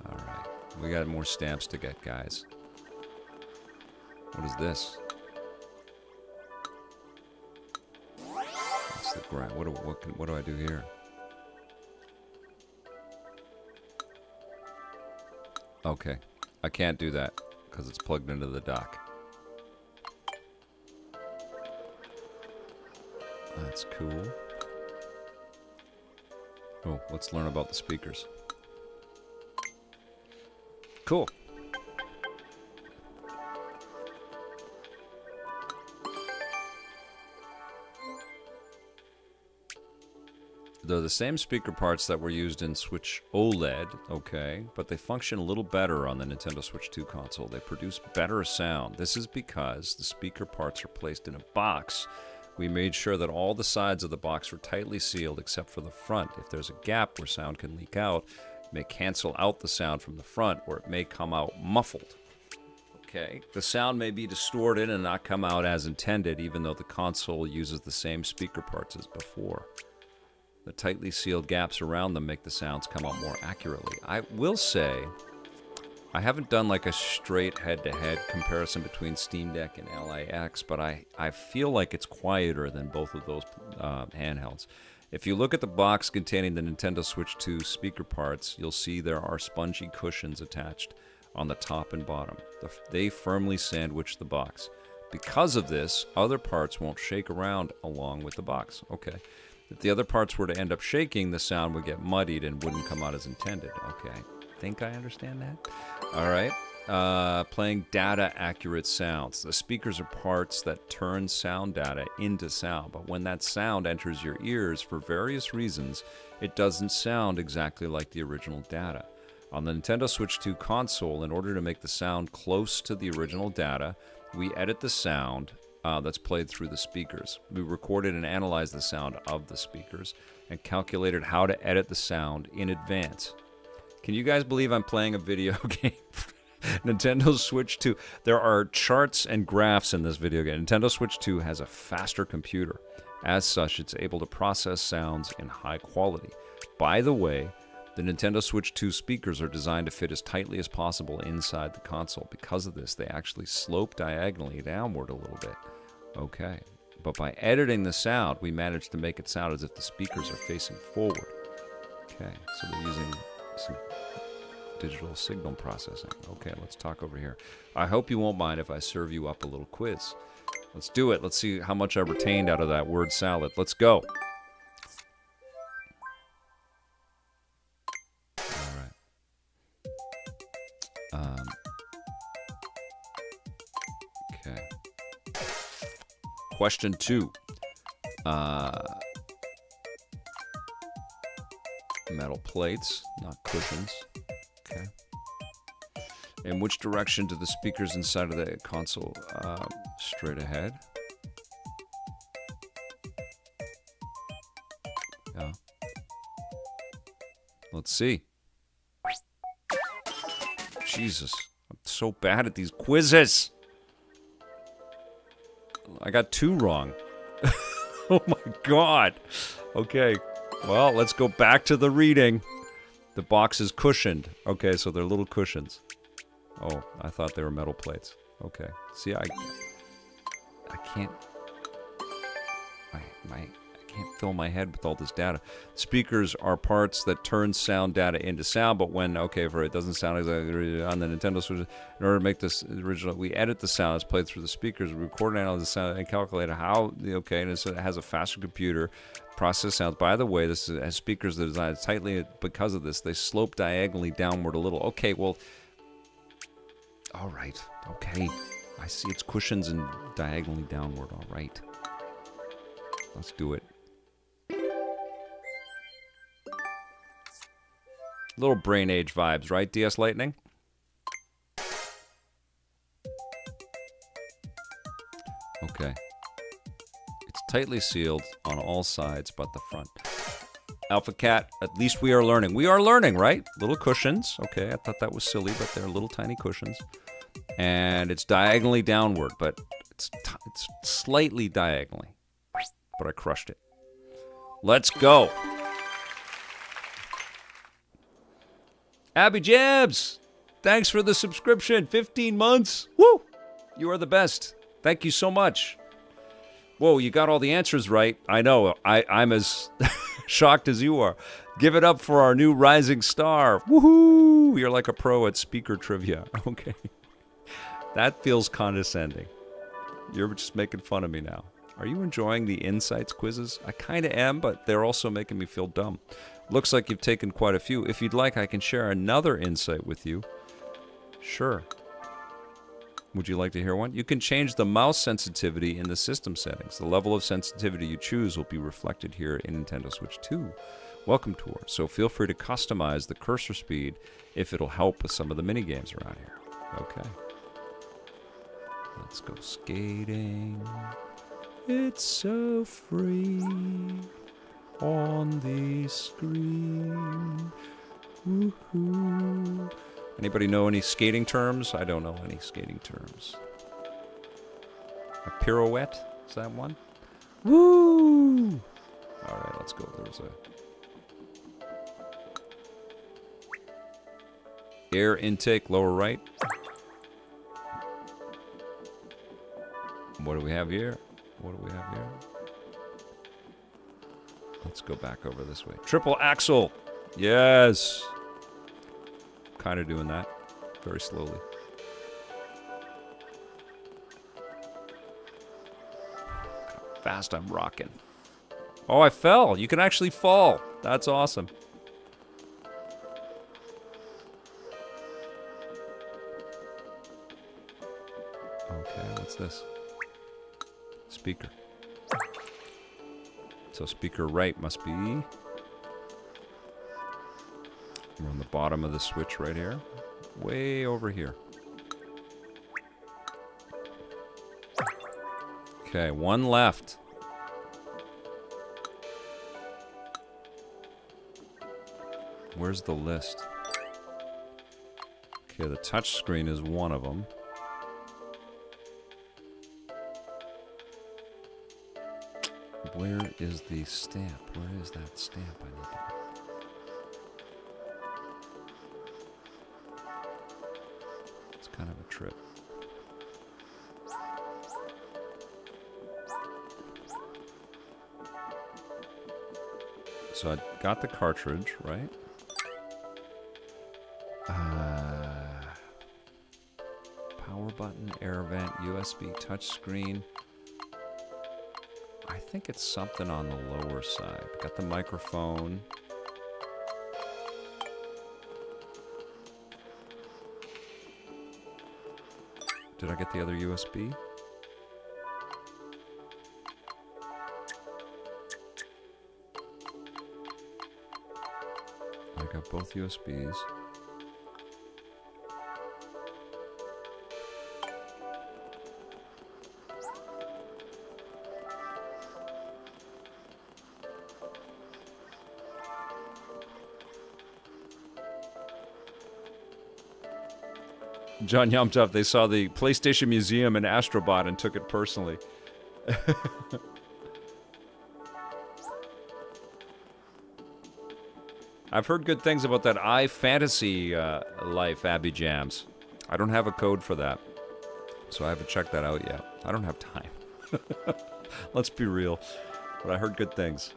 All right. We got more stamps to get, guys. What is this? What's the grant? What do I do here? Okay. I can't do that because it's plugged into the dock. That's cool. Oh, let's learn about the speakers. Cool. They're the same speaker parts that were used in Switch OLED, okay, but they function a little better on the Nintendo Switch 2 console. They produce better sound. This is because the speaker parts are placed in a box. We made sure that all the sides of the box were tightly sealed except for the front. If there's a gap where sound can leak out, it may cancel out the sound from the front, or it may come out muffled. Okay, the sound may be distorted and not come out as intended, even though the console uses the same speaker parts as before. The tightly sealed gaps around them make the sounds come out more accurately. I will say, I haven't done like a straight head-to-head comparison between Steam Deck and LAX, but I feel like it's quieter than both of those handhelds. If you look at the box containing the Nintendo Switch 2 speaker parts, you'll see there are spongy cushions attached on the top and bottom. They firmly sandwich the box. Because of this, other parts won't shake around along with the box. Okay. If the other parts were to end up shaking, the sound would get muddied and wouldn't come out as intended. Okay, I think I understand that. All right, playing data-accurate sounds. The speakers are parts that turn sound data into sound, but when that sound enters your ears, for various reasons, it doesn't sound exactly like the original data. On the Nintendo Switch 2 console, in order to make the sound close to the original data, we edit the sound that's played through the speakers. We recorded and analyzed the sound of the speakers and calculated how to edit the sound in advance. Can you guys believe I'm playing a video game? Nintendo Switch 2. There are charts and graphs in this video game. Nintendo Switch 2 has a faster computer. As such, it's able to process sounds in high quality. By the way, the Nintendo Switch 2 speakers are designed to fit as tightly as possible inside the console. Because of this, they actually slope diagonally downward a little bit. Okay, but by editing the sound, we managed to make it sound as if the speakers are facing forward. Okay, so they're using some digital signal processing. Okay, let's talk over here. I hope you won't mind if I serve you up a little quiz. Let's do it. Let's see how much I retained out of that word salad. Let's go. All right. Okay. Question 2. Metal plates, not cushions. Okay. In which direction do the speakers inside of the console? Straight ahead. Yeah. Let's see. Jesus, I'm so bad at these quizzes. I got 2 wrong. Oh my God. Okay. Well, let's go back to the reading. The box is cushioned. Okay, so they're little cushions. Oh, I thought they were metal plates. Okay. See, I can't... I can't fill my head with all this data. Speakers are parts that turn sound data into sound, but when, okay, for it doesn't sound exactly on the Nintendo Switch, in order to make this original, we edit the sound. It's played through the speakers. We record and analyze the sound and calculate how, okay, and it has a faster computer, process sounds. By the way, this has speakers that are designed tightly because of this. They slope diagonally downward a little. Okay, well, all right, okay. I see it's cushions and diagonally downward, all right. Let's do it. Little brain age vibes, right, DS Lightning? Okay. It's tightly sealed on all sides but the front. Alpha Cat, at least we are learning. We are learning, right? Little cushions. Okay, I thought that was silly, but they're little tiny cushions. And it's diagonally downward, but it's slightly diagonally. But I crushed it. Let's go. Abby Jabs, thanks for the subscription. 15 months. Woo! You are the best. Thank you so much. Whoa, you got all the answers right. I know. I'm as shocked as you are. Give it up for our new rising star. Woohoo! You're like a pro at speaker trivia. Okay. That feels condescending. You're just making fun of me now. Are you enjoying the insights quizzes? I kind of am, but they're also making me feel dumb. Looks like you've taken quite a few. If you'd like, I can share another insight with you. Sure. Would you like to hear one? You can change the mouse sensitivity in the system settings. The level of sensitivity you choose will be reflected here in Nintendo Switch 2 Welcome Tour. So feel free to customize the cursor speed if it'll help with some of the mini games around here. Okay. Let's go skating. It's so free on the screen. Woohoo. Anybody know any skating terms? I don't know any skating terms. A pirouette? Is that one? Woo! Alright, let's go. There's a... air intake, lower right. What do we have here? What do we have here? Let's go back over this way. Triple axle! Yes! Kind of doing that. Very slowly. How fast I'm rocking. Oh, I fell! You can actually fall! That's awesome. Okay, what's this? Speaker. So speaker right must be... we're on the bottom of the switch right here. Way over here. Okay, one left. Where's the list? Okay, the touch screen is one of them. Where is the stamp? Where is that stamp I need to... it's kind of a trip. So I got the cartridge, right? Power button, air vent, USB touchscreen. I think it's something on the lower side. Got the microphone. Did I get the other USB? I got both USBs. John Yomtov, they saw the PlayStation Museum in Astrobot and took it personally. I've heard good things about that iFantasy Life, Abby Jams. I don't have a code for that, so I haven't checked that out yet. I don't have time. Let's be real. But I heard good things.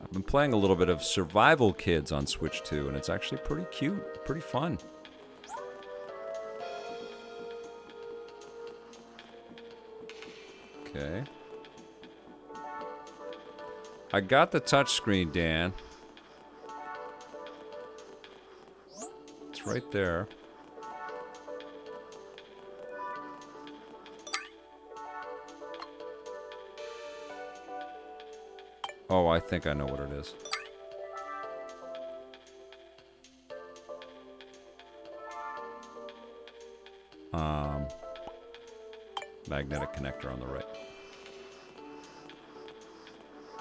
I've been playing a little bit of Survival Kids on Switch 2, and it's actually pretty cute, pretty fun. Okay. I got the touchscreen, Dan. It's right there. Oh, I think I know what it is. Magnetic connector on the right.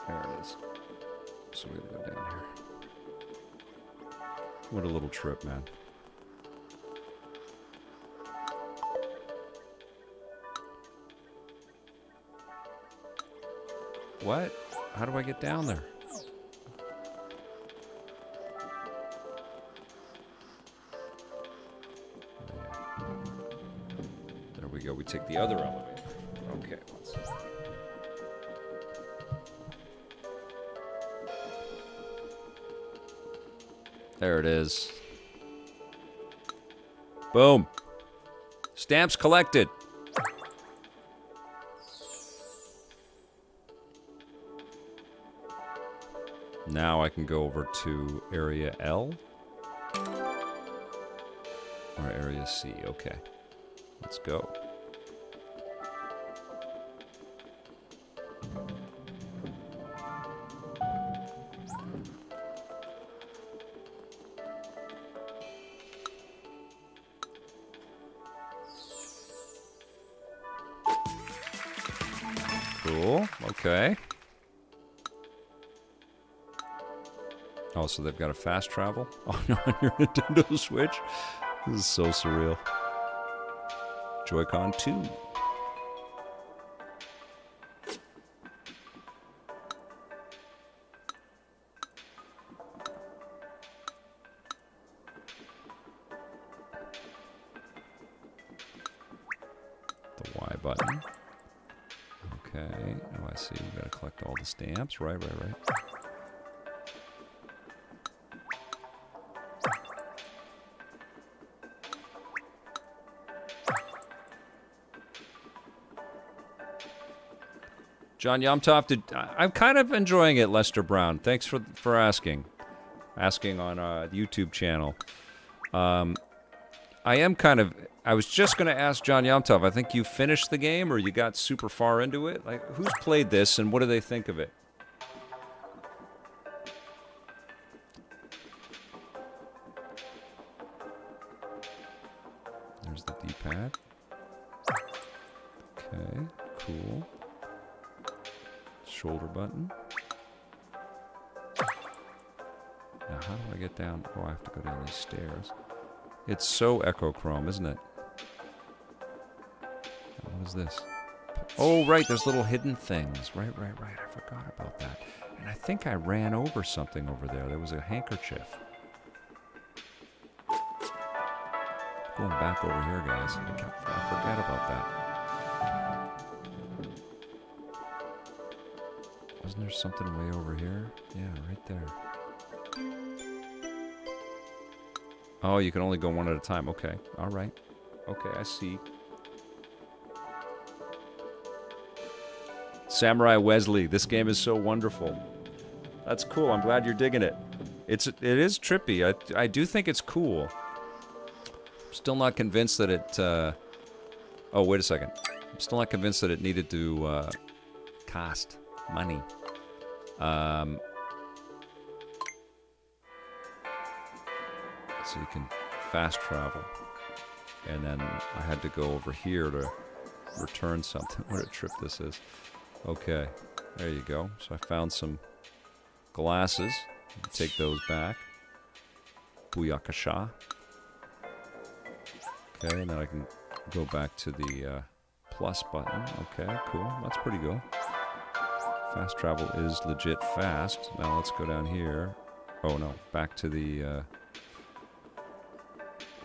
There it is. So we gotta go down here. What a little trip, man. What? How do I get down there? There we go. We take the other elevator. Okay, let's see. There it is. Boom. Stamps collected. Now I can go over to area L. Or area C. Okay. Let's go. Cool. Okay. Oh, so they've got a fast travel on your Nintendo Switch? This is so surreal. Joy-Con 2. The Y button. Okay. Oh, I see. We gotta collect all the stamps. Right. John Yomtov, I'm kind of enjoying it, Lester Brown. Thanks for asking. Asking on the YouTube channel. I was just going to ask John Yomtov, I think you finished the game or you got super far into it? Like, who's played this and what do they think of it? There's the D-pad. Okay, cool. Shoulder button. Now, how do I get down? Oh, I have to go down these stairs. It's so echochrome, isn't it? What is this? Oh, right, there's little hidden things. Right. I forgot about that. And I think I ran over something over there. There was a handkerchief. Going back over here, guys. I forget about that. Wasn't there something way over here? Yeah, right there. Oh, you can only go one at a time. Okay. All right. Okay, I see. Samurai Wesley, this game is so wonderful. That's cool. I'm glad you're digging it. It is trippy. I do think it's cool. Still not convinced that it... oh, wait a second. I'm still not convinced that it needed to cost money. So you can fast travel. And then I had to go over here to return something. What a trip this is. Okay, there you go. So I found some glasses. Take those back. Booyakasha. Okay, and then I can go back to the plus button. Okay, cool. That's pretty good. Fast travel is legit fast. Now let's go down here. Oh no, back to the...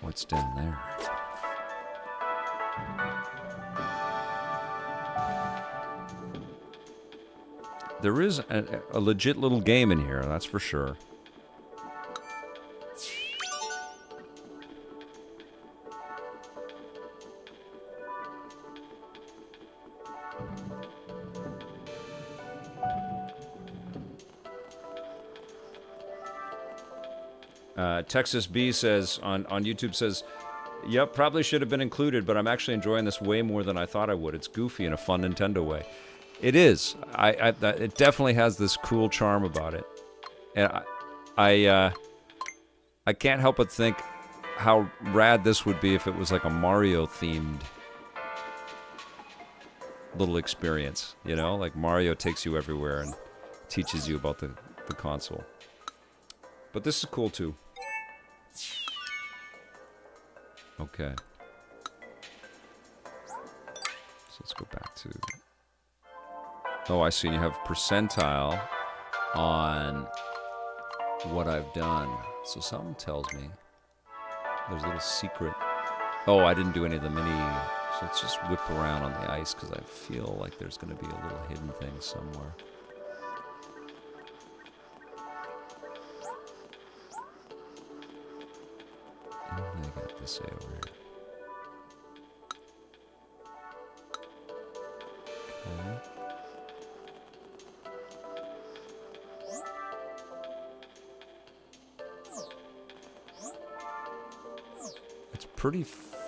what's down there? There is a legit little game in here, that's for sure. Texas B says on YouTube says, "Yep, probably should have been included, but I'm actually enjoying this way more than I thought I would. It's goofy in a fun Nintendo way." It is. It definitely has this cool charm about it, and I can't help but think how rad this would be if it was like a Mario themed little experience. You know, like Mario takes you everywhere and teaches you about the console. But this is cool too. Okay. So let's go back to... Oh, I see. You have percentile on what I've done. So something tells me there's a little secret. Oh, I didn't do any of the mini... So let's just whip around on the ice because I feel like there's going to be a little hidden thing somewhere. I got this over here. Okay. It's pretty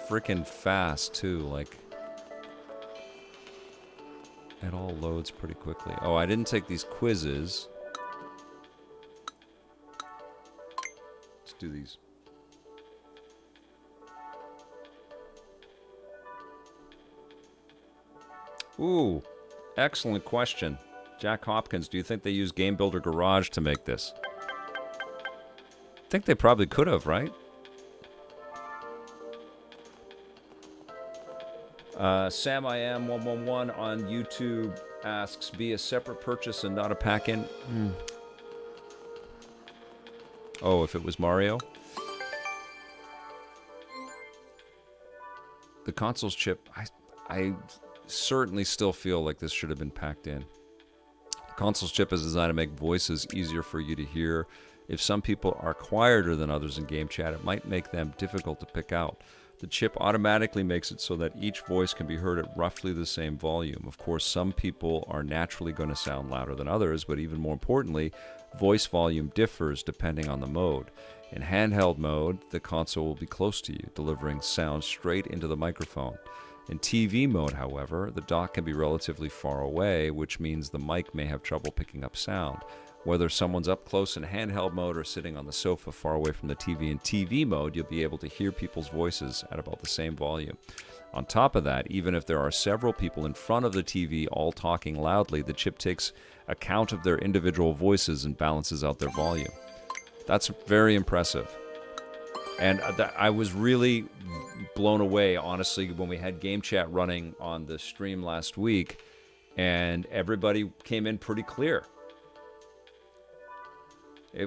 freaking fast too, like it all loads pretty quickly. Oh, I didn't take these quizzes. Let's do these. Ooh, excellent question. Jack Hopkins, do you think they used Game Builder Garage to make this? I think they probably could have, right? Sam I Am 111 on YouTube asks, be a separate purchase and not a pack-in? Oh, if it was Mario? The console's chip, I certainly still feel like this should have been packed in. The console's chip is designed to make voices easier for you to hear. If some people are quieter than others in game chat, it might make them difficult to pick out. The chip automatically makes it so that each voice can be heard at roughly the same volume. Of course, some people are naturally going to sound louder than others, but even more importantly, voice volume differs depending on the mode. In handheld mode, the console will be close to you, delivering sound straight into the microphone. In TV mode, however, the dock can be relatively far away, which means the mic may have trouble picking up sound. Whether someone's up close in handheld mode or sitting on the sofa far away from the TV in TV mode, you'll be able to hear people's voices at about the same volume. On top of that, even if there are several people in front of the TV all talking loudly, the chip takes account of their individual voices and balances out their volume. That's very impressive. And I was really blown away, honestly, when we had Game Chat running on the stream last week, and everybody came in pretty clear.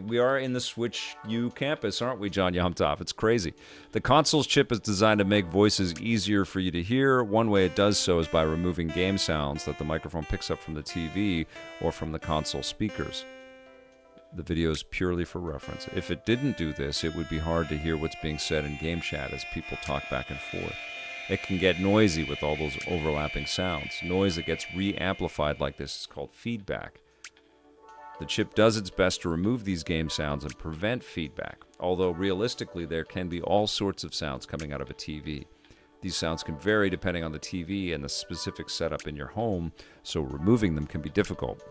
We are in the Switch U campus, aren't we, John Yomtov? It's crazy. The console's chip is designed to make voices easier for you to hear. One way it does so is by removing game sounds that the microphone picks up from the TV or from the console speakers. The video is purely for reference. If it didn't do this, it would be hard to hear what's being said in game chat as people talk back and forth. it can get noisy with all those overlapping sounds. Noise that gets re-amplified like this is called feedback. The chip does its best to remove these game sounds and prevent feedback, although realistically there can be all sorts of sounds coming out of a TV. These sounds can vary depending on the TV and the specific setup in your home, so removing them can be difficult.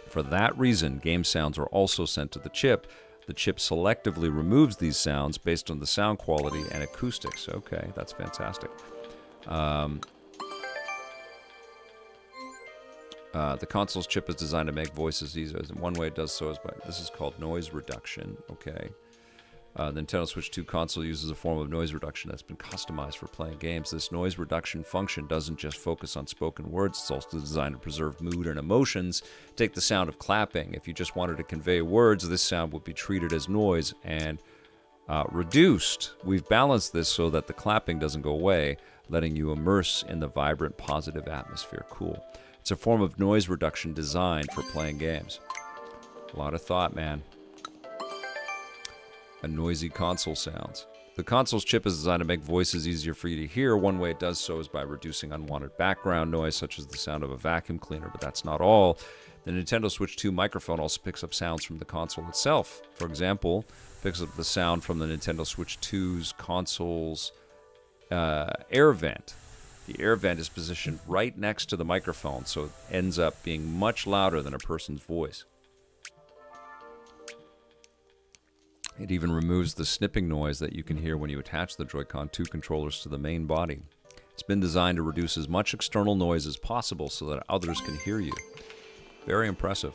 For that reason, game sounds are also sent to the chip. The chip selectively removes these sounds based on the sound quality and acoustics. Okay, that's fantastic. The console's chip is designed to make voices easier. And one way it does so is by, this is called noise reduction. Okay. The Nintendo Switch 2 console uses a form of noise reduction that's been customized for playing games. This noise reduction function doesn't just focus on spoken words, it's also designed to preserve mood and emotions. Take the sound of clapping. If you just wanted to convey words, this sound would be treated as noise and reduced. We've balanced this so that the clapping doesn't go away, letting you immerse in the vibrant, positive atmosphere. Cool. It's a form of noise reduction designed for playing games. A lot of thought, man. And noisy console sounds. The console's chip is designed to make voices easier for you to hear. One way it does so is by reducing unwanted background noise, such as the sound of a vacuum cleaner, but that's not all. The Nintendo Switch 2 microphone also picks up sounds from the console itself. For example, picks up the sound from the Nintendo Switch 2's console's air vent. The air vent is positioned right next to the microphone, so it ends up being much louder than a person's voice. It even removes the snipping noise that you can hear when you attach the Joy-Con 2 controllers to the main body. It's been designed to reduce as much external noise as possible so that others can hear you. Very impressive.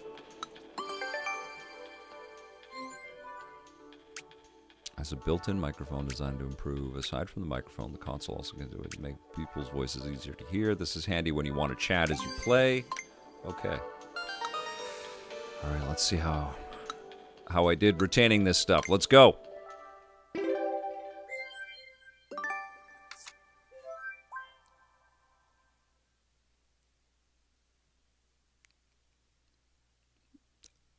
Has a built-in microphone designed to improve. Aside from the microphone, the console also can do it to make people's voices easier to hear. This is handy when you want to chat as you play. Okay. All right, let's see how I did retaining this stuff. Let's go.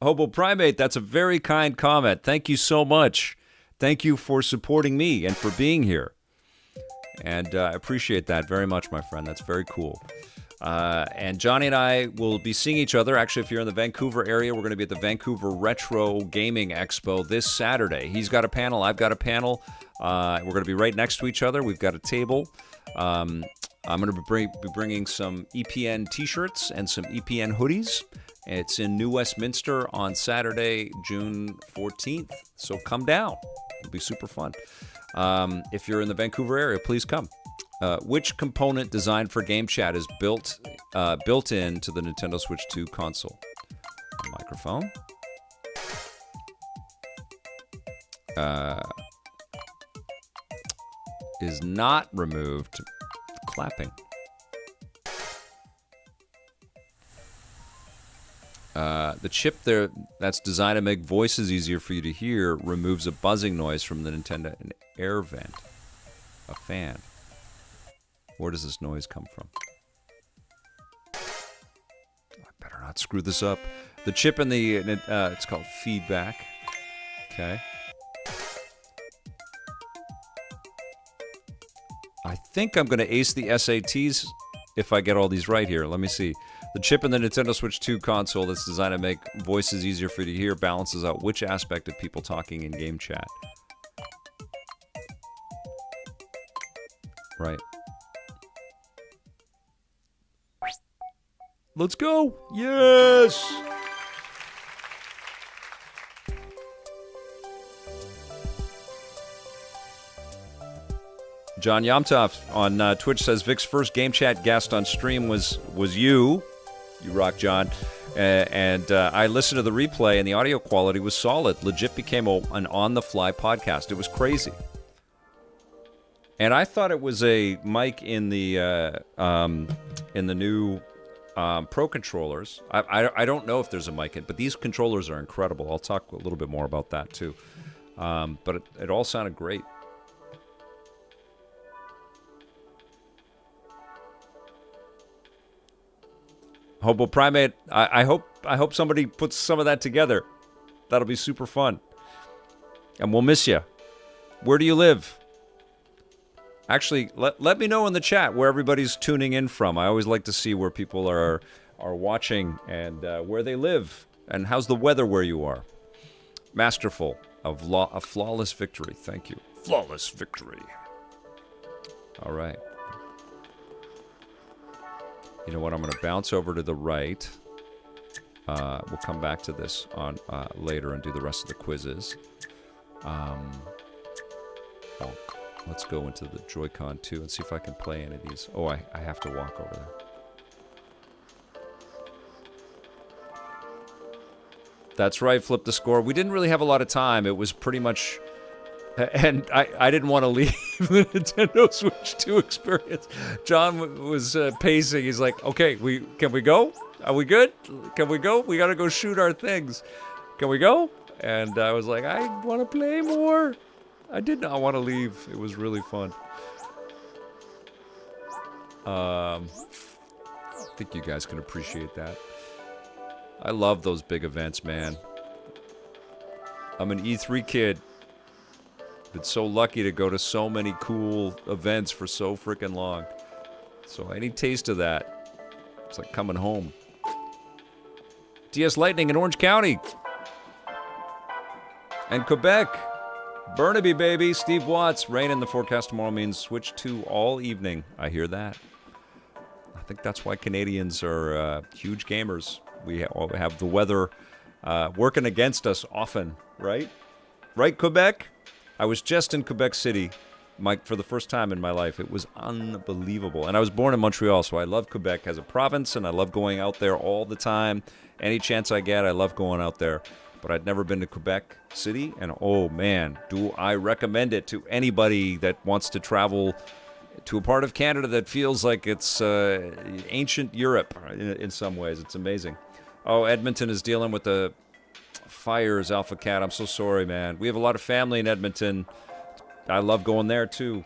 Hobo Primate, that's a very kind comment. Thank you so much. Thank you for supporting me and for being here. And I appreciate that very much, my friend. That's very cool. And Johnny and I will be seeing each other. Actually, if you're in the Vancouver area, we're going to be at the Vancouver Retro Gaming Expo this Saturday. He's got a panel. I've got a panel. We're going to be right next to each other. We've got a table. I'm going to be bringing some EPN t-shirts and some EPN hoodies. It's in New Westminster on Saturday, June 14th. So come down. It'll be super fun. If you're in the Vancouver area, please come. Which component designed for game chat is built into the Nintendo Switch 2 console? A microphone. Is not removed. Clapping. The chip there that's designed to make voices easier for you to hear removes a buzzing noise from the Nintendo air vent. A fan. Where does this noise come from? I better not screw this up. The chip in the it's called feedback. Okay. I think I'm going to ace the SATs if I get all these right here. Let me see. The chip in the Nintendo Switch 2 console that's designed to make voices easier for you to hear balances out which aspect of people talking in game chat. Right. Let's go. Yes. John Yamtov on Twitch says Vic's first game chat guest on stream was you. You rock, John. And I listened to the replay, and the audio quality was solid. Legit became an on-the-fly podcast. It was crazy. And I thought it was a mic in the new Pro controllers. I don't know if there's a mic in, but these controllers are incredible. I'll talk a little bit more about that too. But it all sounded great. Hobo Primate, I hope somebody puts some of that together. That'll be super fun. And we'll miss you. Where do you live? Actually, let me know in the chat where everybody's tuning in from. I always like to see where people are watching and where they live and how's the weather where you are. Masterful. A flawless victory. Thank you. Flawless victory. All right. You know what? I'm going to bounce over to the right. We'll come back to this on later and do the rest of the quizzes. Let's go into the Joy-Con 2 and see if I can play any of these. Oh, I have to walk over there. That's right, Flip the Score. We didn't really have a lot of time. It was pretty much... And I didn't want to leave the Nintendo Switch 2 experience. John was pacing. He's like, okay, can we go? Are we good? Can we go? We got to go shoot our things. Can we go? And I was like, I want to play more. I did not want to leave. It was really fun. I think you guys can appreciate that. I love those big events, man. I'm an E3 kid. Been so lucky to go to so many cool events for so freaking long. So any taste of that, it's like coming home. DS Lightning in Orange County. And Quebec. Burnaby, baby. Steve Watts. Rain in the forecast tomorrow means Switch 2 all evening. I hear that. I think that's why Canadians are huge gamers. We have the weather working against us often, right? Right, Quebec? I was just in Quebec City for the first time in my life. It was unbelievable. And I was born in Montreal, so I love Quebec as a province, and I love going out there all the time. Any chance I get, I love going out there. But I'd never been to Quebec City, and oh man, do I recommend it to anybody that wants to travel to a part of Canada that feels like it's ancient Europe in some ways. It's amazing. Oh, Edmonton is dealing with the fires, Alpha Cat. I'm so sorry, man. We have a lot of family in Edmonton. I love going there, too.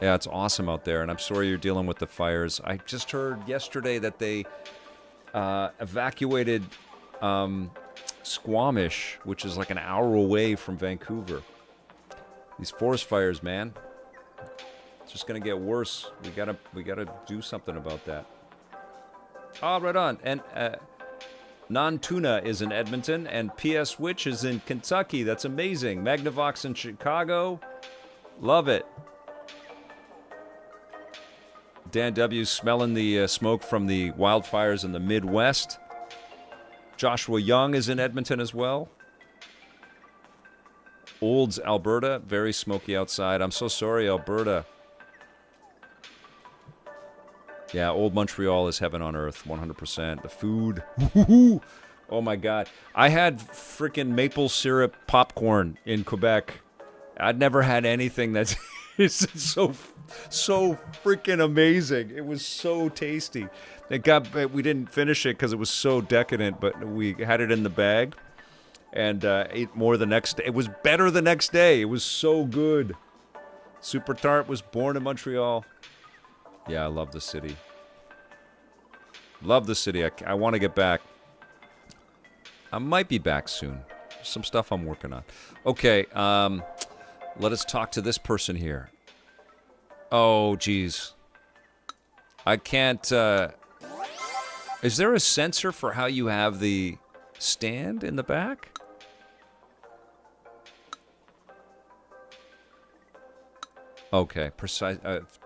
Yeah, it's awesome out there, and I'm sorry you're dealing with the fires. I just heard yesterday that they evacuated Squamish, which is like an hour away from Vancouver. These forest fires, man. It's just going to get worse. We gotta do something about that. Oh, right on. And Non-Tuna is in Edmonton, and PS Witch is in Kentucky. That's amazing. Magnavox in Chicago. Love it. Dan W. smelling the smoke from the wildfires in the Midwest. Joshua Young is in Edmonton as well. Olds, Alberta. Very smoky outside. I'm so sorry, Alberta. Yeah, old Montreal is heaven on earth, 100%. The food. Oh, my God. I had freaking maple syrup popcorn in Quebec. I'd never had anything that's so freaking amazing. It was so tasty. We didn't finish it because it was so decadent, but we had it in the bag and ate more the next day. It was better the next day. It was so good. Super Tart was born in Montreal. Yeah, I love the city. Love the city. I want to get back. I might be back soon. Some stuff I'm working on. Okay, let us talk to this person here. Oh, geez. I can't... Is there a sensor for how you have the stand in the back? Okay, precise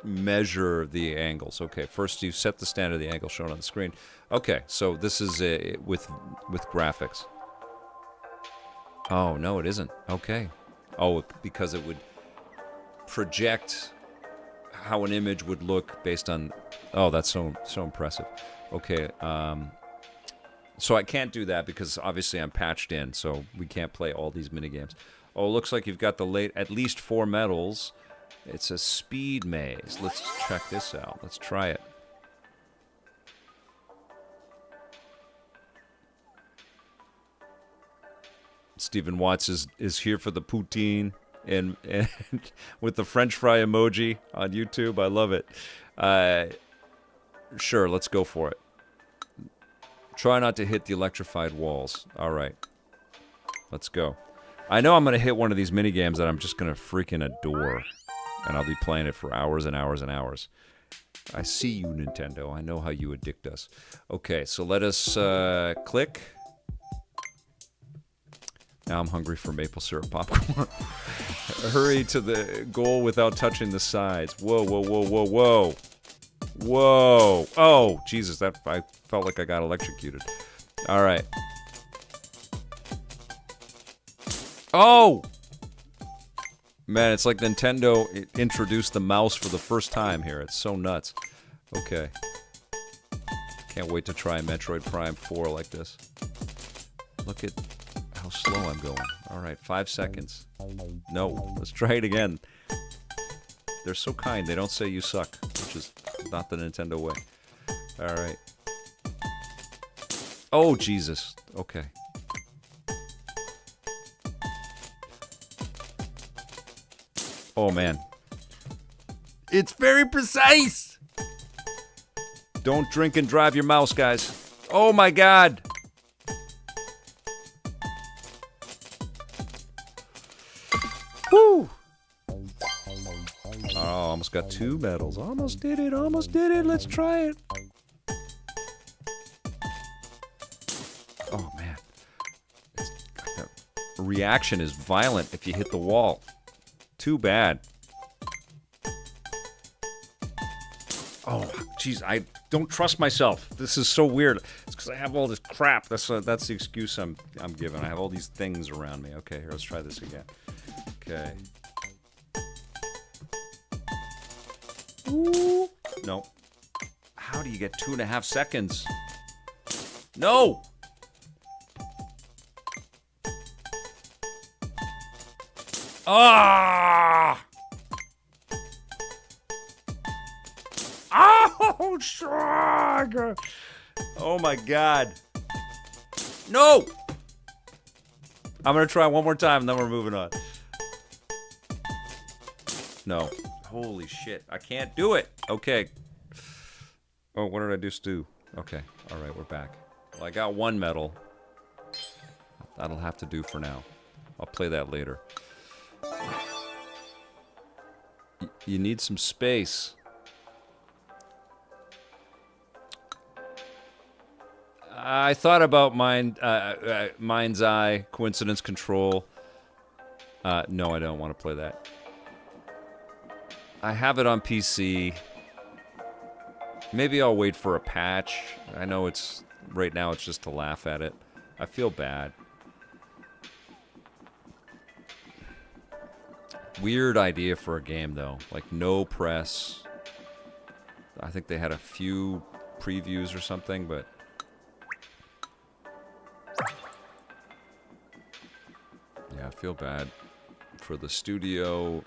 measure the angles. Okay, first you set the stand of the angle shown on the screen. Okay, so this is with graphics. Oh no, it isn't. Okay. Oh, because it would project how an image would look based on. Oh, that's so impressive. Okay, so I can't do that because obviously I'm patched in, so we can't play all these minigames. Oh, it looks like you've got at least 4 medals. It's a speed maze. Let's check this out. Let's try it. Stephen Watts is here for the poutine and with the French fry emoji on YouTube. I love it. Sure, let's go for it. Try not to hit the electrified walls. All right. Let's go. I know I'm going to hit one of these minigames that I'm just going to freaking adore. and I'll be playing it for hours and hours and hours. I see you, Nintendo. I know how you addict us. Okay, so let us click. Now I'm hungry for maple syrup popcorn. Hurry to the goal without touching the sides. Whoa, whoa, whoa, whoa, whoa. Whoa. Oh, Jesus, I felt like I got electrocuted. All right. Oh! Man, it's like Nintendo introduced the mouse for the first time here. It's so nuts. Okay. Can't wait to try Metroid Prime 4 like this. Look at how slow I'm going. All right, 5 seconds. No, let's try it again. They're so kind. They don't say you suck, which is not the Nintendo way. All right. Oh, Jesus. Okay. Oh, man. It's very precise! Don't drink and drive your mouse, guys. Oh, my God. Woo! Oh, almost got 2 medals. Almost did it. Almost did it. Let's try it. Oh, man. The reaction is violent if you hit the wall. Too bad. Oh, jeez, I don't trust myself. This is so weird. It's because I have all this crap. That's the excuse I'm given. I have all these things around me. Okay, here, let's try this again. Okay. Ooh. No. How do you get 2.5 seconds? No! Ah! Oh, shrug! Oh my God! No! I'm gonna try one more time, and then we're moving on. No. Holy shit! I can't do it. Okay. Oh, what did I just do? Okay. All right, we're back. Well, I got 1 medal. That'll have to do for now. I'll play that later. You need some space. I thought about Mind's Eye, Coincidence Control. No, I don't want to play that. I have it on PC. Maybe I'll wait for a patch. I know it's... Right now it's just to laugh at it. I feel bad. Weird idea for a game, though. Like, no press. I think they had a few previews or something, but... Yeah, I feel bad for the studio.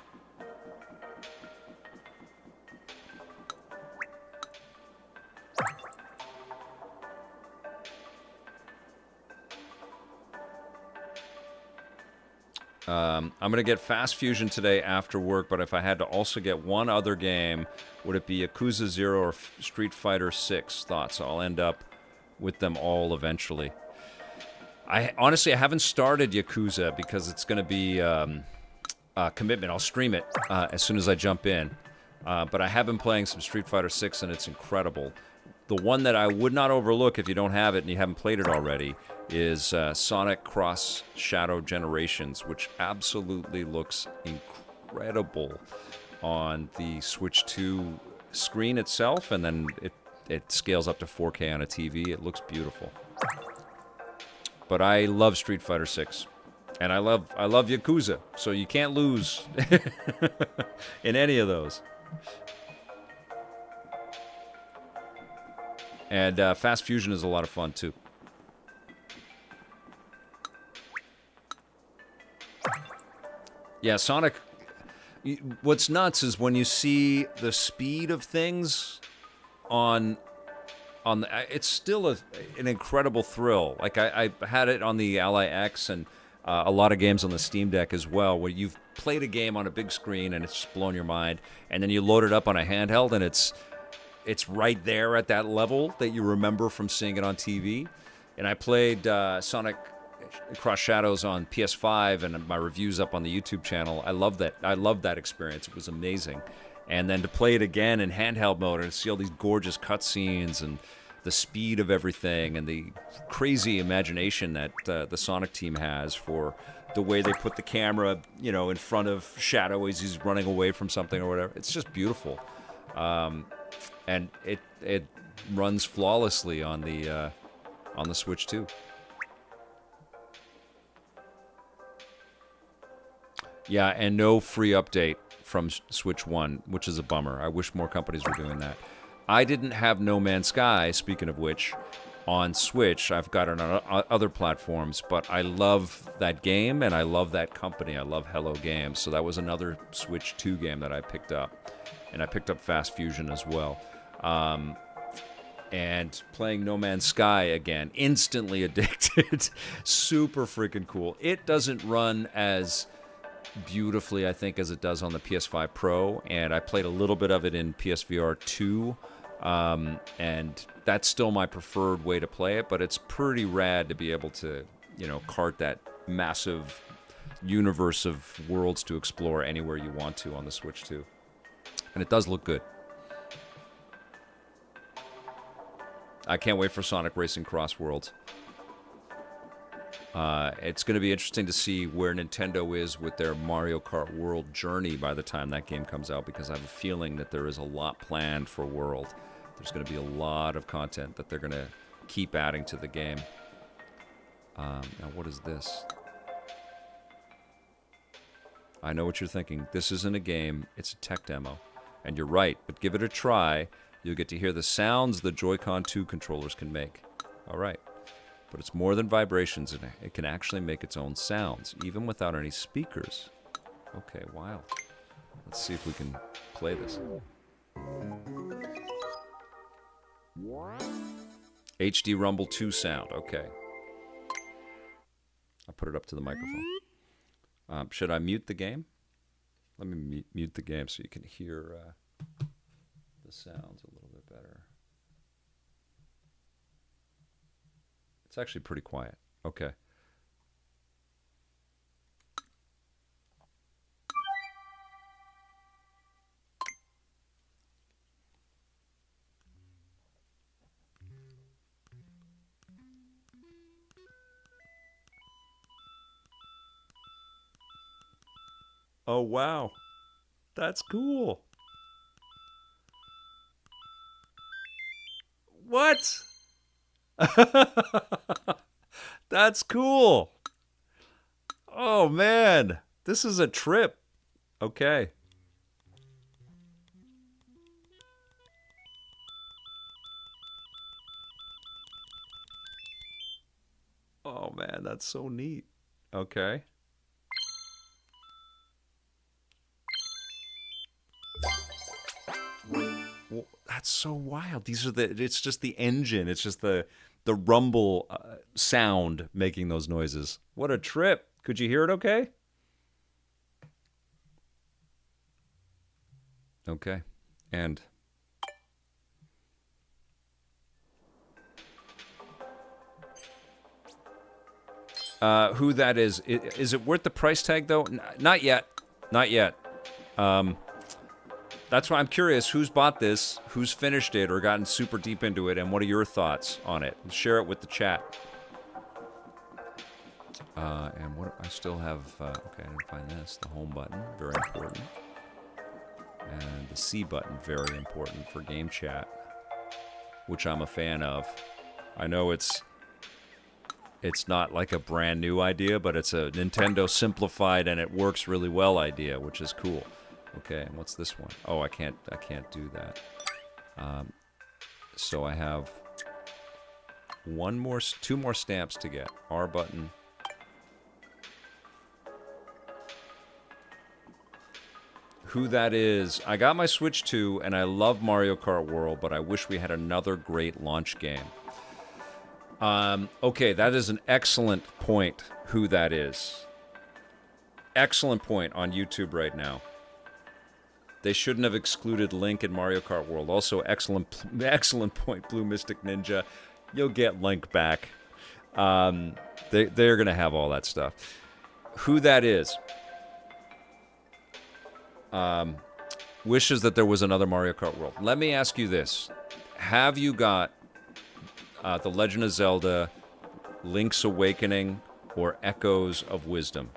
I'm going to get Fast Fusion today after work, but if I had to also get one other game, would it be Yakuza 0 or Street Fighter 6? Thoughts. I'll end up with them all eventually. Honestly, I haven't started Yakuza because it's going to be a commitment. I'll stream it as soon as I jump in. But I have been playing some Street Fighter 6, and it's incredible. The one that I would not overlook if you don't have it and you haven't played it already is Sonic Cross Shadow Generations, which absolutely looks incredible on the Switch 2 screen itself, and then it scales up to 4K on a TV. It looks beautiful. But I love Street Fighter 6, and I love Yakuza, so you can't lose in any of those. And Fast Fusion is a lot of fun, too. Yeah, Sonic... What's nuts is when you see the speed of things on the... It's still an incredible thrill. Like, I had it on the Ally X and a lot of games on the Steam Deck as well, where you've played a game on a big screen and it's just blown your mind, and then you load it up on a handheld and it's right there at that level that you remember from seeing it on TV. And I played Sonic Cross Shadows on PS5 and my reviews up on the YouTube channel. I love that. I love that experience. It was amazing. And then to play it again in handheld mode and see all these gorgeous cutscenes and the speed of everything and the crazy imagination that the Sonic team has for the way they put the camera, you know, in front of Shadow as he's running away from something or whatever. It's just beautiful. And it runs flawlessly on the Switch too. Yeah, and no free update from Switch 1, which is a bummer. I wish more companies were doing that. I didn't have No Man's Sky, speaking of which, on Switch. I've got it on other platforms, but I love that game, and I love that company. I love Hello Games, so that was another Switch 2 game that I picked up. And I picked up Fast Fusion as well. And playing No Man's Sky again, instantly addicted. Super freaking cool. It doesn't run as beautifully, I think, as it does on the PS5 Pro, and I played a little bit of it in PSVR 2, and that's still my preferred way to play it, but it's pretty rad to be able to, you know, cart that massive universe of worlds to explore anywhere you want to on the Switch 2. And it does look good. I can't wait for Sonic Racing Cross Worlds. It's going to be interesting to see where Nintendo is with their Mario Kart World journey by the time that game comes out, because I have a feeling that there is a lot planned for World. There's going to be a lot of content that they're going to keep adding to the game. Now, what is this? I know what you're thinking. This isn't a game. It's a tech demo. And you're right, but give it a try. You'll get to hear the sounds the Joy-Con 2 controllers can make. All right. But it's more than vibrations, and it can actually make its own sounds, even without any speakers. Okay, wild. Let's see if we can play this. HD Rumble 2 sound, okay. I'll put it up to the microphone. Should I mute the game? Let me mute the game so you can hear the sounds a little bit better. It's actually pretty quiet. Okay. Oh, wow. That's cool. What? That's cool. Oh, man. This is a trip. Okay. Oh, man. That's so neat. Okay. Well, that's so wild. These are it's just the engine. It's just the rumble sound making those noises. What a trip. Could you hear it okay? Okay. And who that is it worth the price tag, though? Not yet. Not yet. That's why I'm curious, who's bought this, who's finished it or gotten super deep into it, and what are your thoughts on it? Share it with the chat. And what I still have, okay, I didn't find this. The home button, very important. And the C button, very important for game chat, which I'm a fan of. I know it's not like a brand new idea, but it's a Nintendo simplified and it works really well idea, which is cool. Okay, and what's this one? Oh, I can't do that. So I have two more stamps to get. R button. Who that is? I got my Switch 2, and I love Mario Kart World, but I wish we had another great launch game. Okay, that is an excellent point, who that is. Excellent point on YouTube right now. They shouldn't have excluded Link in Mario Kart World. Also, excellent point, Blue Mystic Ninja. You'll get Link back. They're going to have all that stuff. Who that is wishes that there was another Mario Kart World. Let me ask you this. Have you got The Legend of Zelda, Link's Awakening, or Echoes of Wisdom?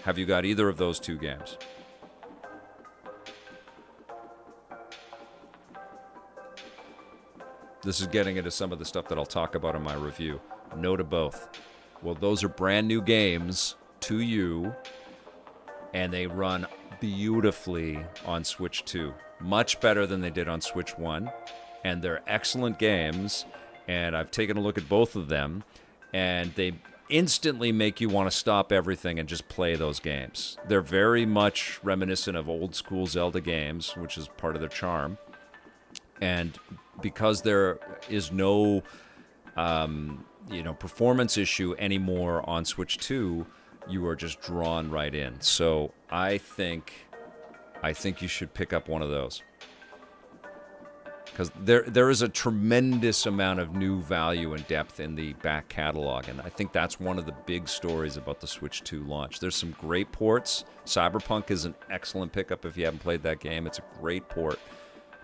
Have you got either of those two games? This is getting into some of the stuff that I'll talk about in my review. No to both. Well, those are brand new games to you, and they run beautifully on Switch 2. Much better than they did on Switch 1. And they're excellent games, and I've taken a look at both of them, and they instantly make you want to stop everything and just play those games. They're very much reminiscent of old school Zelda games, which is part of their charm. And because there is no performance issue anymore on Switch 2, you are just drawn right in. So I think you should pick up one of those, because there is a tremendous amount of new value and depth in the back catalog, and I think that's one of the big stories about the Switch 2 launch. There's some great ports. Cyberpunk is an excellent pickup if you haven't played that game. It's a great port,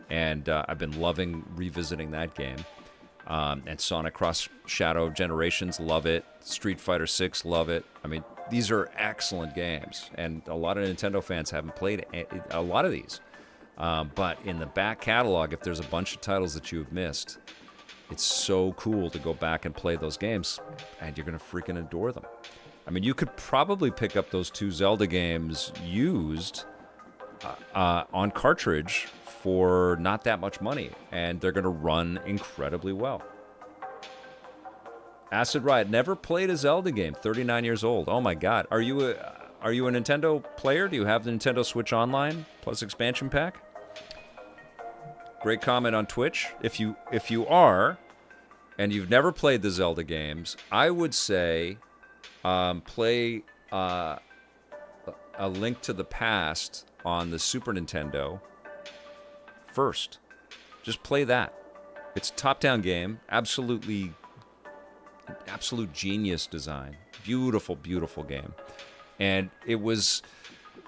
and I've been loving revisiting that game. And Sonic Cross Shadow Generations, love it. Street Fighter 6, love it. I mean, these are excellent games, and a lot of Nintendo fans haven't played a lot of these. But in the back catalog, if there's a bunch of titles that you have missed, it's so cool to go back and play those games, and you're going to freaking adore them. I mean, you could probably pick up those two Zelda games used on cartridge for not that much money, and they're going to run incredibly well. Acid Riot, never played a Zelda game, 39 years old. Oh my God. Are you a Nintendo player? Do you have the Nintendo Switch Online plus expansion pack? Great comment on Twitch. If you are, and you've never played the Zelda games, I would say play A Link to the Past on the Super Nintendo first. Just play that. It's a top-down game. Absolute genius design. Beautiful, beautiful game. And it was,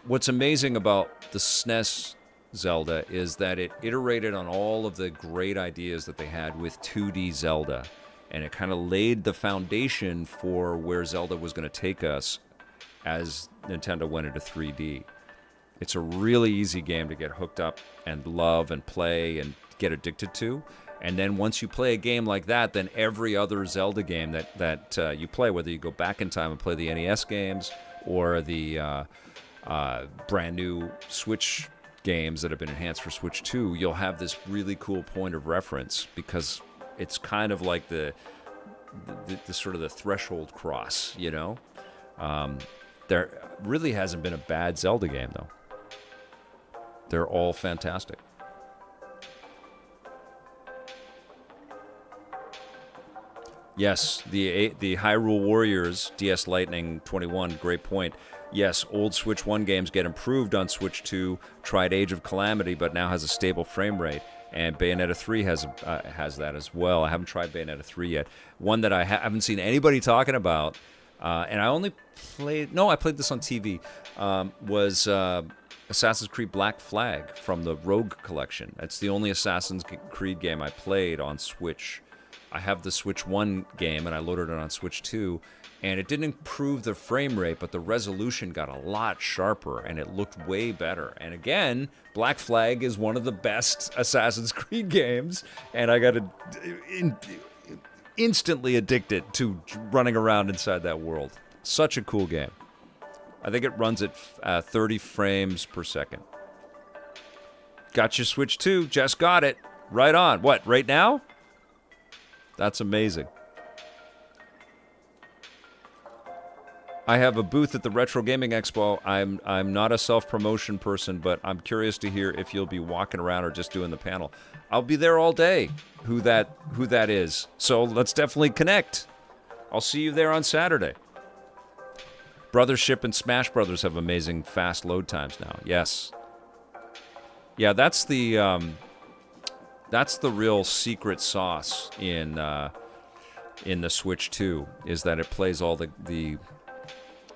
what's amazing about the SNES Zelda is that it iterated on all of the great ideas that they had with 2D Zelda. And it kind of laid the foundation for where Zelda was going to take us as Nintendo went into 3D. It's a really easy game to get hooked up and love and play and get addicted to. And then once you play a game like that, then every other Zelda game that you play, whether you go back in time and play the NES games or the brand new Switch games that have been enhanced for Switch 2, you'll have this really cool point of reference, because it's kind of like the sort of the threshold cross, you know? There really hasn't been a bad Zelda game, though. They're all fantastic. Yes, the Hyrule Warriors DS Lightning 21, great point. Yes, old Switch 1 games get improved on Switch 2, tried Age of Calamity, but now has a stable frame rate. And Bayonetta 3 has that as well. I haven't tried Bayonetta 3 yet. One that I haven't seen anybody talking about, and I only played... No, I played this on TV, was Assassin's Creed Black Flag from the Rogue Collection. That's the only Assassin's Creed game I played on Switch. I have the Switch 1 game, and I loaded it on Switch 2, and it didn't improve the frame rate, but the resolution got a lot sharper, and it looked way better. And again, Black Flag is one of the best Assassin's Creed games, and I got instantly addicted to running around inside that world. Such a cool game. I think it runs at 30 frames per second. Got your Switch 2, just got it. Right on. What, right now? That's amazing. I have a booth at the Retro Gaming Expo. I'm not a self-promotion person, but I'm curious to hear if you'll be walking around or just doing the panel. I'll be there all day, who that is. So let's definitely connect. I'll see you there on Saturday. Brothership and Smash Brothers have amazing fast load times now. Yes. Yeah, that's the real secret sauce in in the Switch 2 is that it plays all the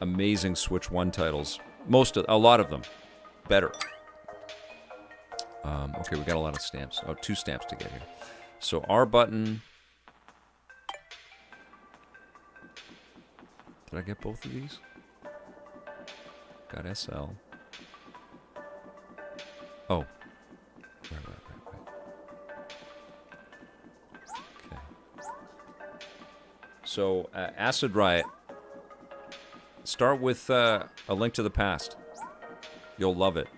amazing Switch 1 titles, a lot of them, better. Okay, we got a lot of stamps. Oh, 2 stamps to get here. So R button. Did I get both of these? Got SL. Oh. Right. Okay. So, Acid Riot. Start with A Link to the Past. You'll love it.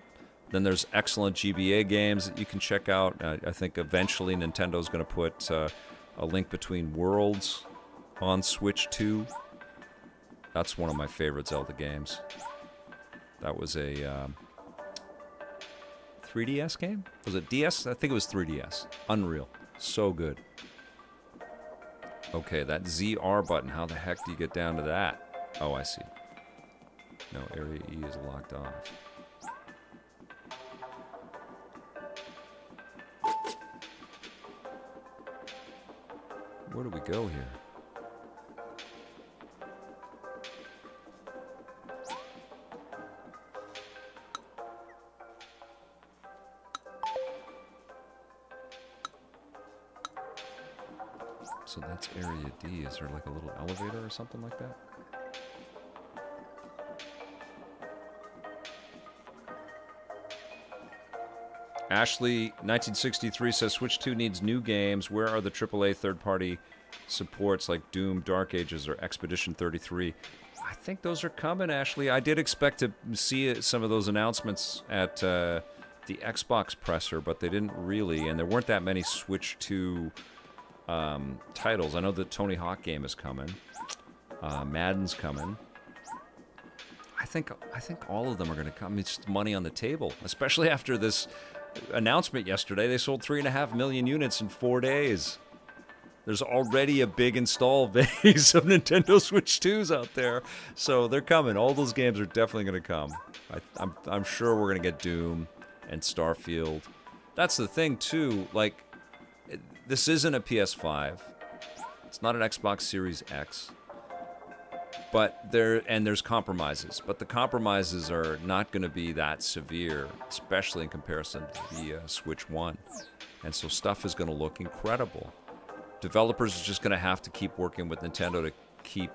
Then there's excellent GBA games that you can check out. I think eventually Nintendo's going to put A Link Between Worlds on Switch 2. That's one of my favorite Zelda games. That was a 3DS game? Was it DS? I think it was 3DS. Unreal. So good. Okay, that ZR button. How the heck do you get down to that? Oh, I see. No, Area E is locked off. Where do we go here? So that's Area D. Is there like a little elevator or something like that? Ashley, 1963 says Switch 2 needs new games. Where are the AAA third-party supports like Doom, Dark Ages, or Expedition 33? I think those are coming, Ashley. I did expect to see some of those announcements at the Xbox presser, but they didn't really, and there weren't that many Switch 2 titles. I know the Tony Hawk game is coming. Madden's coming. I think all of them are going to come. It's just money on the table, especially after this announcement yesterday. They sold 3.5 million units in 4 days. There's already a big install base of Nintendo Switch 2s out there, so they're coming. All those games are definitely going to come. I'm sure we're going to get Doom and Starfield. That's the thing too. Like, this isn't a PS5. It's not an Xbox Series X. But there's compromises. But the compromises are not going to be that severe, especially in comparison to the Switch 1. And so stuff is going to look incredible. Developers are just going to have to keep working with Nintendo to keep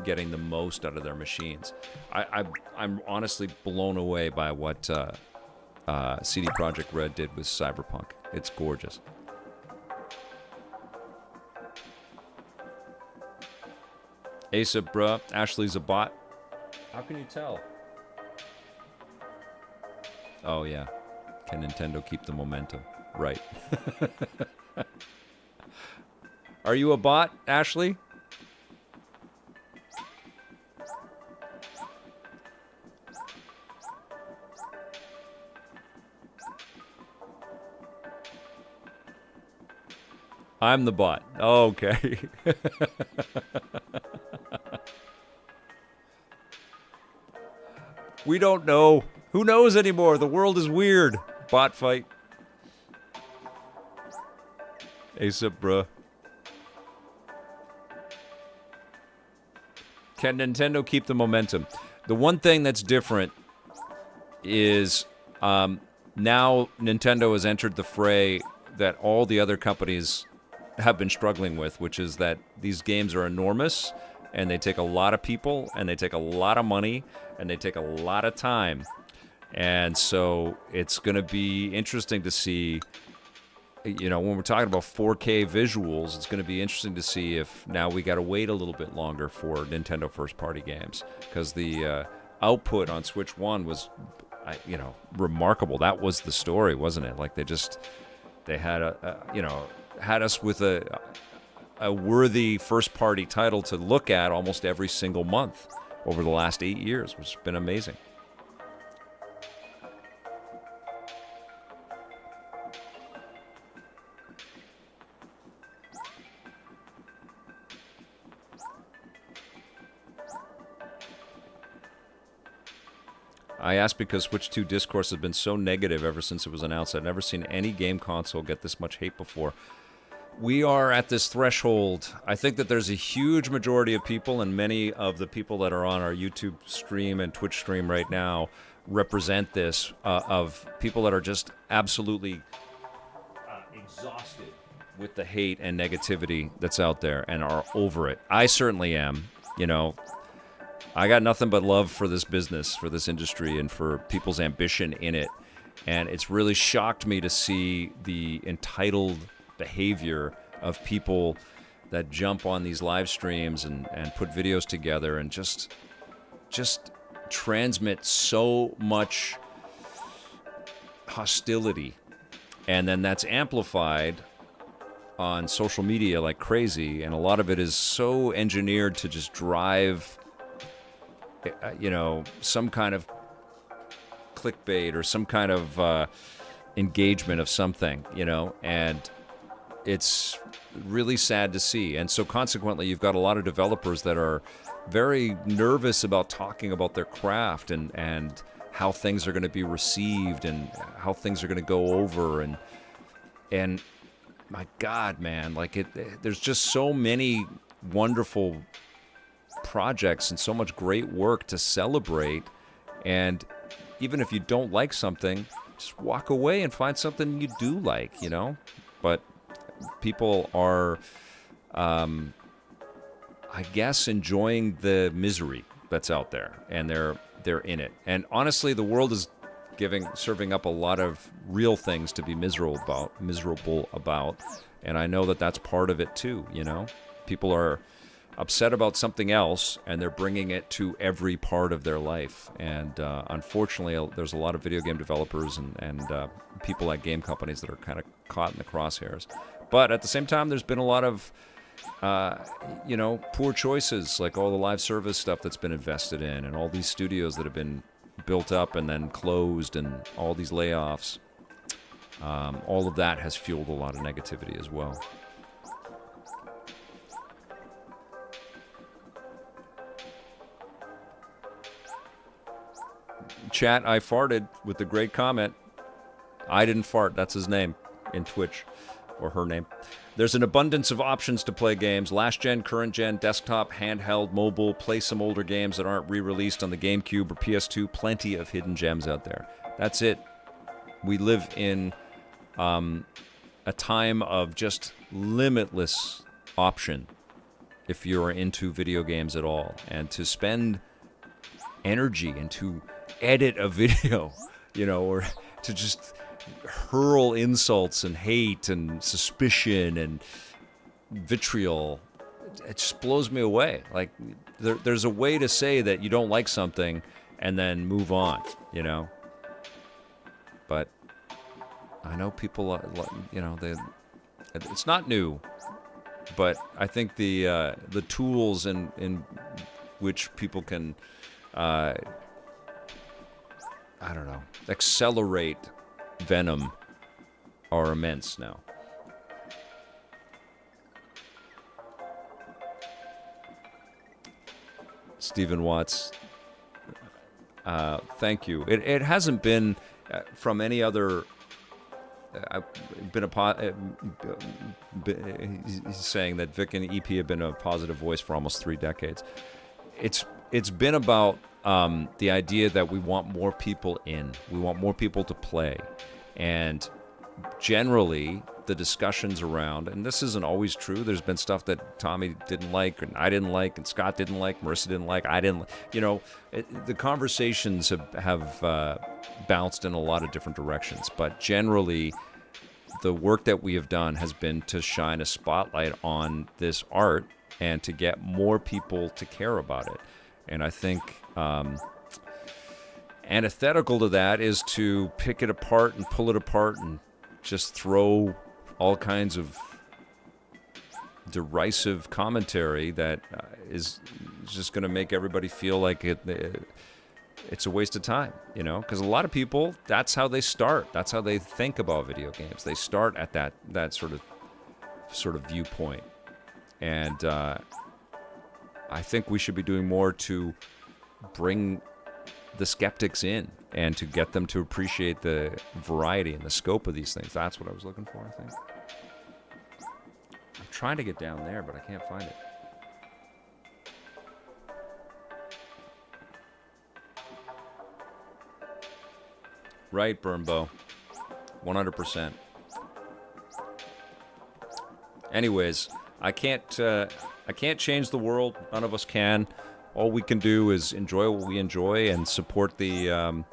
getting the most out of their machines. I'm honestly blown away by what CD Projekt Red did with Cyberpunk. It's gorgeous. Asa, bruh, Ashley's a bot. How can you tell? Oh, yeah. Can Nintendo keep the momentum? Right. Are you a bot, Ashley? I'm the bot. Okay. We don't know. Who knows anymore? The world is weird. Bot fight. ASAP, bruh. Can Nintendo keep the momentum? The one thing that's different is now Nintendo has entered the fray that all the other companies have been struggling with, which is that these games are enormous and they take a lot of people and they take a lot of money and they take a lot of time. And so it's going to be interesting to see, you know, when we're talking about 4K visuals, it's going to be interesting to see if now we got to wait a little bit longer for Nintendo first-party games, because the output on Switch 1 was, remarkable. That was the story, wasn't it? Like they had had us with a worthy first-party title to look at almost every single month over the last 8 years, which has been amazing. I asked because Switch 2 discourse has been so negative ever since it was announced. I've never seen any game console get this much hate before. We are at this threshold. I think that there's a huge majority of people, and many of the people that are on our YouTube stream and Twitch stream right now represent this, of people that are just absolutely exhausted with the hate and negativity that's out there and are over it. I certainly am. You know, I got nothing but love for this business, for this industry, and for people's ambition in it. And it's really shocked me to see the entitled behavior of people that jump on these live streams and put videos together and just transmit so much hostility. And then that's amplified on social media like crazy, and a lot of it is so engineered to just drive, some kind of clickbait or some kind of engagement of something, and it's really sad to see. And so consequently, you've got a lot of developers that are very nervous about talking about their craft and how things are going to be received and how things are going to go over. And my God, man, there's just so many wonderful projects and so much great work to celebrate. And even if you don't like something, just walk away and find something you do like, But people are, I guess, enjoying the misery that's out there, and they're in it. And honestly, the world is serving up a lot of real things to be miserable about, and I know that that's part of it too. People are upset about something else, and they're bringing it to every part of their life. And unfortunately, there's a lot of video game developers and people at game companies that are kind of caught in the crosshairs. But at the same time, there's been a lot of poor choices, like all the live service stuff that's been invested in, and all these studios that have been built up and then closed, and all these layoffs. All of that has fueled a lot of negativity as well. Chat, I farted with the great comment. I didn't fart. That's his name in Twitch, or her name. There's an abundance of options to play games. Last gen, current gen, desktop, handheld, mobile. Play some older games that aren't re-released on the GameCube or PS2. Plenty of hidden gems out there. That's it. We live in a time of just limitless option if you're into video games at all. And to spend energy and to edit a video, or to just hurl insults and hate and suspicion and vitriol, it just blows me away. Like, there's a way to say that you don't like something and then move on, But I know people, it's not new, but I think the tools in which people can, accelerate venom are immense now. Stephen Watts, thank you. It hasn't been from any other. He's saying that Vic and EP have been a positive voice for almost 3 decades. It's been about the idea that we want more people in. We want more people to play. And generally, the discussions around, and this isn't always true, there's been stuff that Tommy didn't like, and I didn't like, and Scott didn't like, Marissa didn't like, I didn't, the conversations have bounced in a lot of different directions. But generally, the work that we have done has been to shine a spotlight on this art and to get more people to care about it. And I think antithetical to that is to pick it apart and pull it apart and just throw all kinds of derisive commentary that is just going to make everybody feel like it's a waste of time, because a lot of people, that's how they start. That's how they think about video games. They start at that sort of viewpoint. And I think we should be doing more to bring the skeptics in and to get them to appreciate the variety and the scope of these things. That's what I was looking for, I think. trying to get down there, but I can't find it. Right, Burnbow. 100%. Anyways, I can't change the world. None of us can. All we can do is enjoy what we enjoy and support the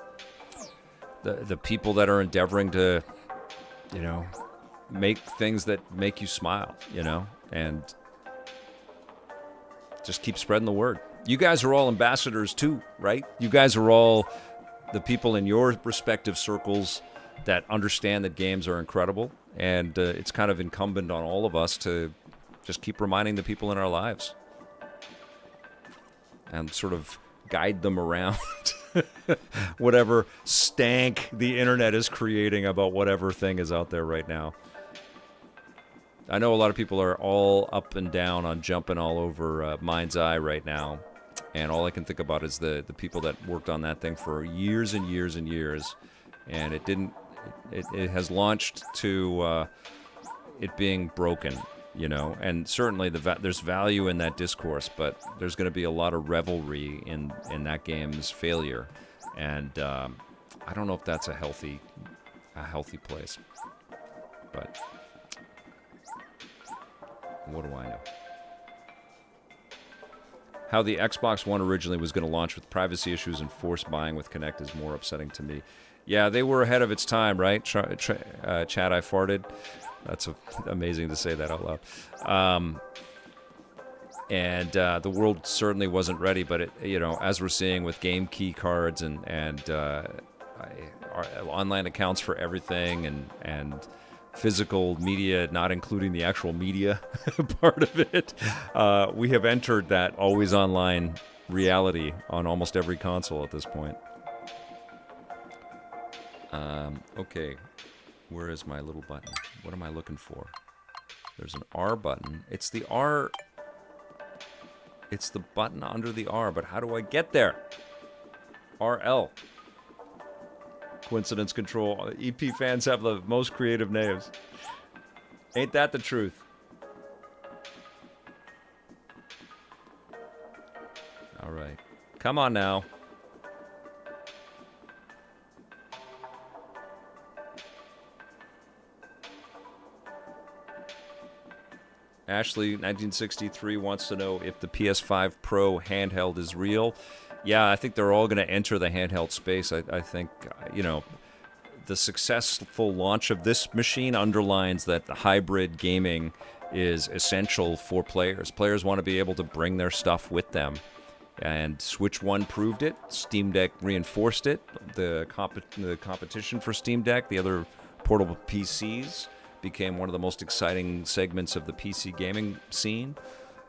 people that are endeavoring to, make things that make you smile, and just keep spreading the word. You guys are all ambassadors too, right? You guys are all the people in your respective circles that understand that games are incredible, and it's kind of incumbent on all of us to just keep reminding the people in our lives and sort of guide them around whatever stank the internet is creating about whatever thing is out there right now. I know a lot of people are all up and down on jumping all over Mind's Eye right now, and all I can think about is the people that worked on that thing for years and years and years, and it has launched to it being broken, and certainly there's value in that discourse, but there's going to be a lot of revelry in that game's failure, and I don't know if that's a healthy place, but what do I know? How the Xbox One originally was going to launch with privacy issues and forced buying with Kinect is more upsetting to me. Yeah, they were ahead of its time, right? Chad, I farted. That's amazing to say that out loud. And the world certainly wasn't ready, but as we're seeing with game key cards and online accounts for everything and physical media, not including the actual media part of it, we have entered that always online reality on almost every console at this point. Okay, where is my little button? What am I looking for? There's an R button. It's the R. It's the button under the R, but how do I get there? RL. Coincidence control. EP fans have the most creative names. Ain't that the truth? All right. Come on now. Ashley, 1963, wants to know if the PS5 Pro handheld is real. Yeah, I think they're all going to enter the handheld space. I think, the successful launch of this machine underlines that the hybrid gaming is essential for players. Players want to be able to bring their stuff with them. And Switch 1 proved it. Steam Deck reinforced it. The competition for Steam Deck, the other portable PCs, became one of the most exciting segments of the PC gaming scene.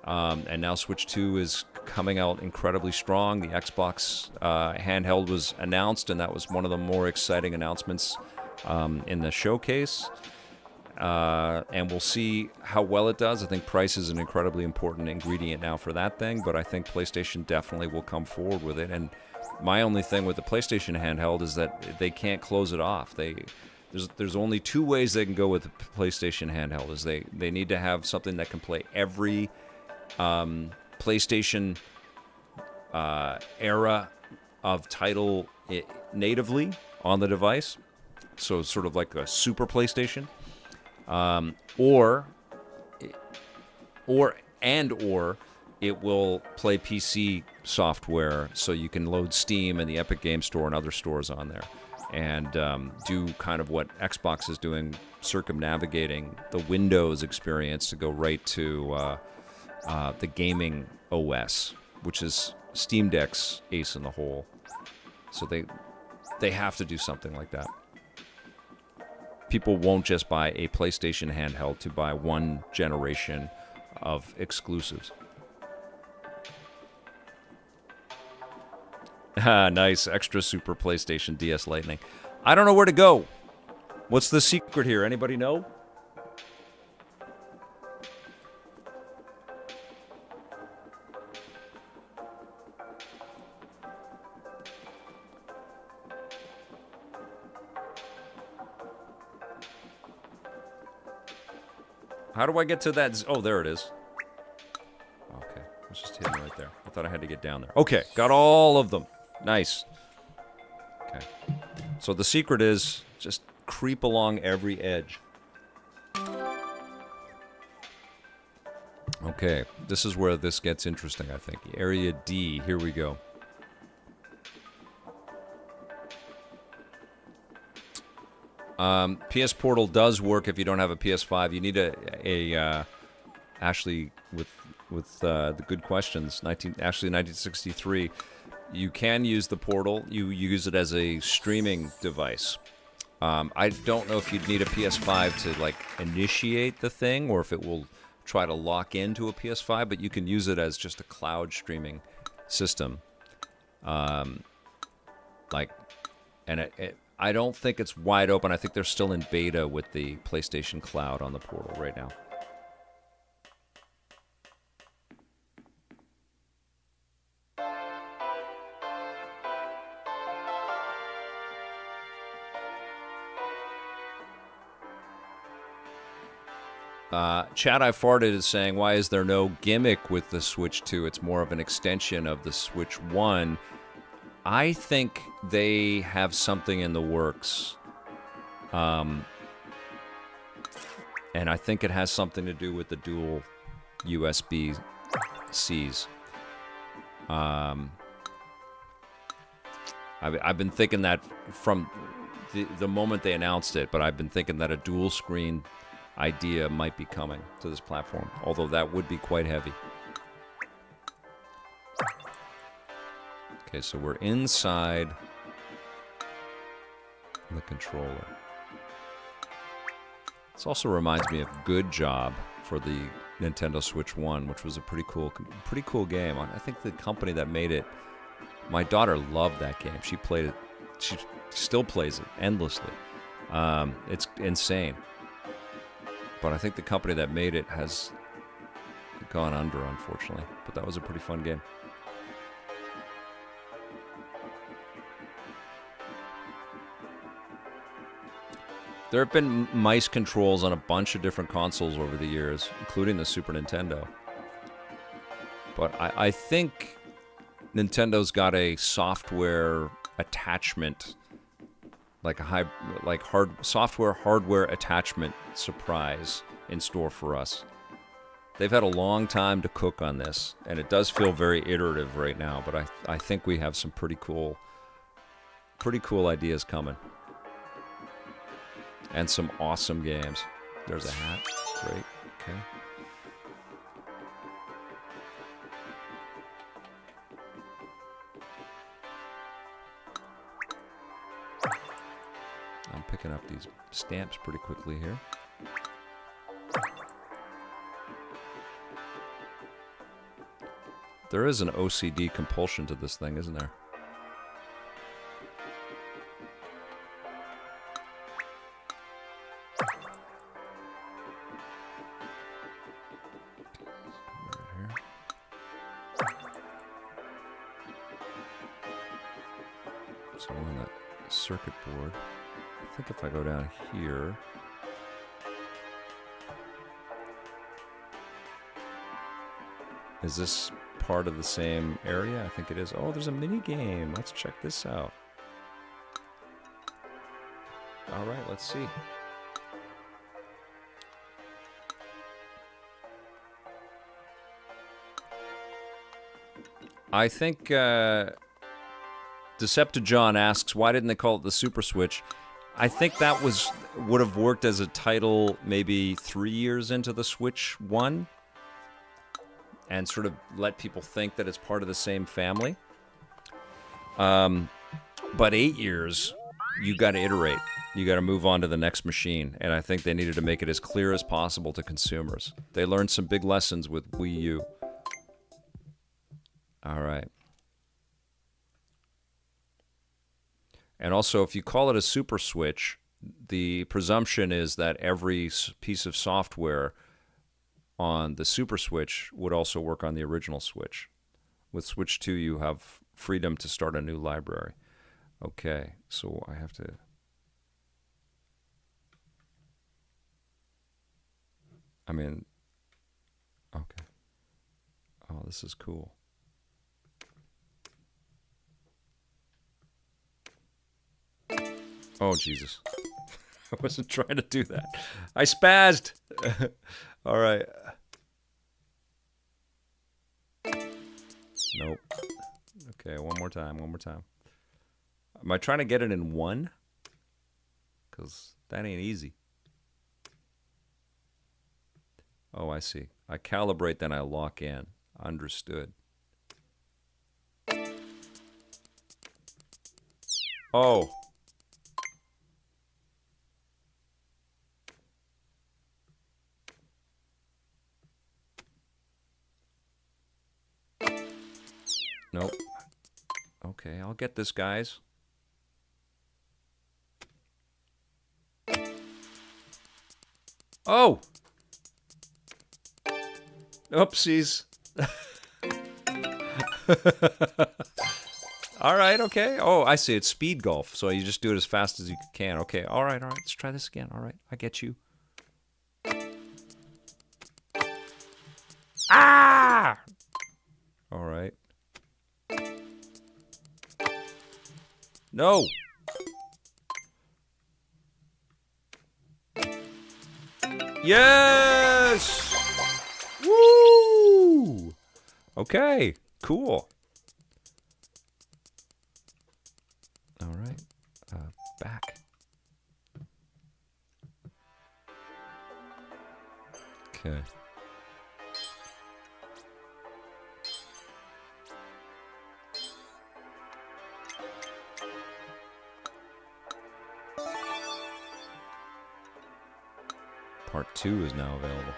And now Switch 2 is coming out incredibly strong. The Xbox handheld was announced, and that was one of the more exciting announcements in the showcase. And we'll see how well it does. I think price is an incredibly important ingredient now for that thing, but I think PlayStation definitely will come forward with it. And my only thing with the PlayStation handheld is that they can't close it off. There's only two ways they can go with the PlayStation handheld. Is they need to have something that can play every PlayStation era of title natively on the device, so sort of like a super PlayStation, or it will play PC software, so you can load Steam and the Epic Game Store and other stores on there, and do kind of what Xbox is doing, circumnavigating the Windows experience to go right to the gaming OS, which is Steam Deck's ace in the hole. So they have to do something like that. People won't just buy a PlayStation handheld to buy one generation of exclusives. Nice. Extra super PlayStation DS Lightning. I don't know where to go. What's the secret here? Anybody know? How do I get to that? Oh, there it is. Okay, it was just hidden right there. I thought I had to get down there. Okay, got all of them. Nice. Okay. So the secret is just creep along every edge. Okay, this is where this gets interesting, I think. Area D, here we go. PS Portal does work if you don't have a PS5. You need Ashley with the good questions. Ashley 1963. You can use the Portal. You use it as a streaming device. I don't know if you'd need a PS5 to like initiate the thing, or if it will try to lock into a PS5. But you can use it as just a cloud streaming system. I don't think it's wide open. I think they're still in beta with the PlayStation Cloud on the Portal right now. Chat I Farted is saying, why is there no gimmick with the Switch 2? It's more of an extension of the Switch 1. I think they have something in the works. And I think it has something to do with the dual USB-Cs. I've been thinking that from the moment they announced it, but I've been thinking that a dual screen idea might be coming to this platform, although that would be quite heavy. Okay, so we're inside the controller. This also reminds me of Good Job for the Nintendo Switch 1, which was a pretty cool game. I think the company that made it, my daughter loved that game. She played it, she still plays it endlessly. It's insane. But I think the company that made it has gone under, unfortunately. But that was a pretty fun game. There have been mice controls on a bunch of different consoles over the years, including the Super Nintendo. But I think Nintendo's got a software attachment, like a software-hardware attachment surprise in store for us. They've had a long time to cook on this, and it does feel very iterative right now. But I think we have some pretty cool ideas coming. And some awesome games. There's a hat. Great. Okay. I'm picking up these stamps pretty quickly here. There is an OCD compulsion to this thing, isn't there? So on that circuit board, I think if I go down here, is this part of the same area? I think it is. Oh, there's a mini game. Let's check this out. All right, let's see. I think Deceptijon asks, why didn't they call it the Super Switch? I think that would have worked as a title maybe 3 years into the Switch 1 and sort of let people think that it's part of the same family. But 8 years, you got to iterate. You got to move on to the next machine. And I think they needed to make it as clear as possible to consumers. They learned some big lessons with Wii U. All right. And also, if you call it a Super Switch, the presumption is that every piece of software on the Super Switch would also work on the original Switch. With Switch 2, you have freedom to start a new library. Okay, so I have to... I mean, okay. Oh, this is cool. Oh, Jesus. I wasn't trying to do that. I spazzed. All right. Nope. Okay, one more time. Am I trying to get it in one? Because that ain't easy. Oh, I see. I calibrate, then I lock in. Understood. Oh. Nope. Okay, I'll get this, guys. Oh! Oopsies. All right, okay. Oh, I see. It's speed golf, so you just do it as fast as you can. Okay, all right. Let's try this again. All right, I get you. Ah! All right. No! Yes! Woo! Okay, cool. All right, back. Okay. Part 2 is now available.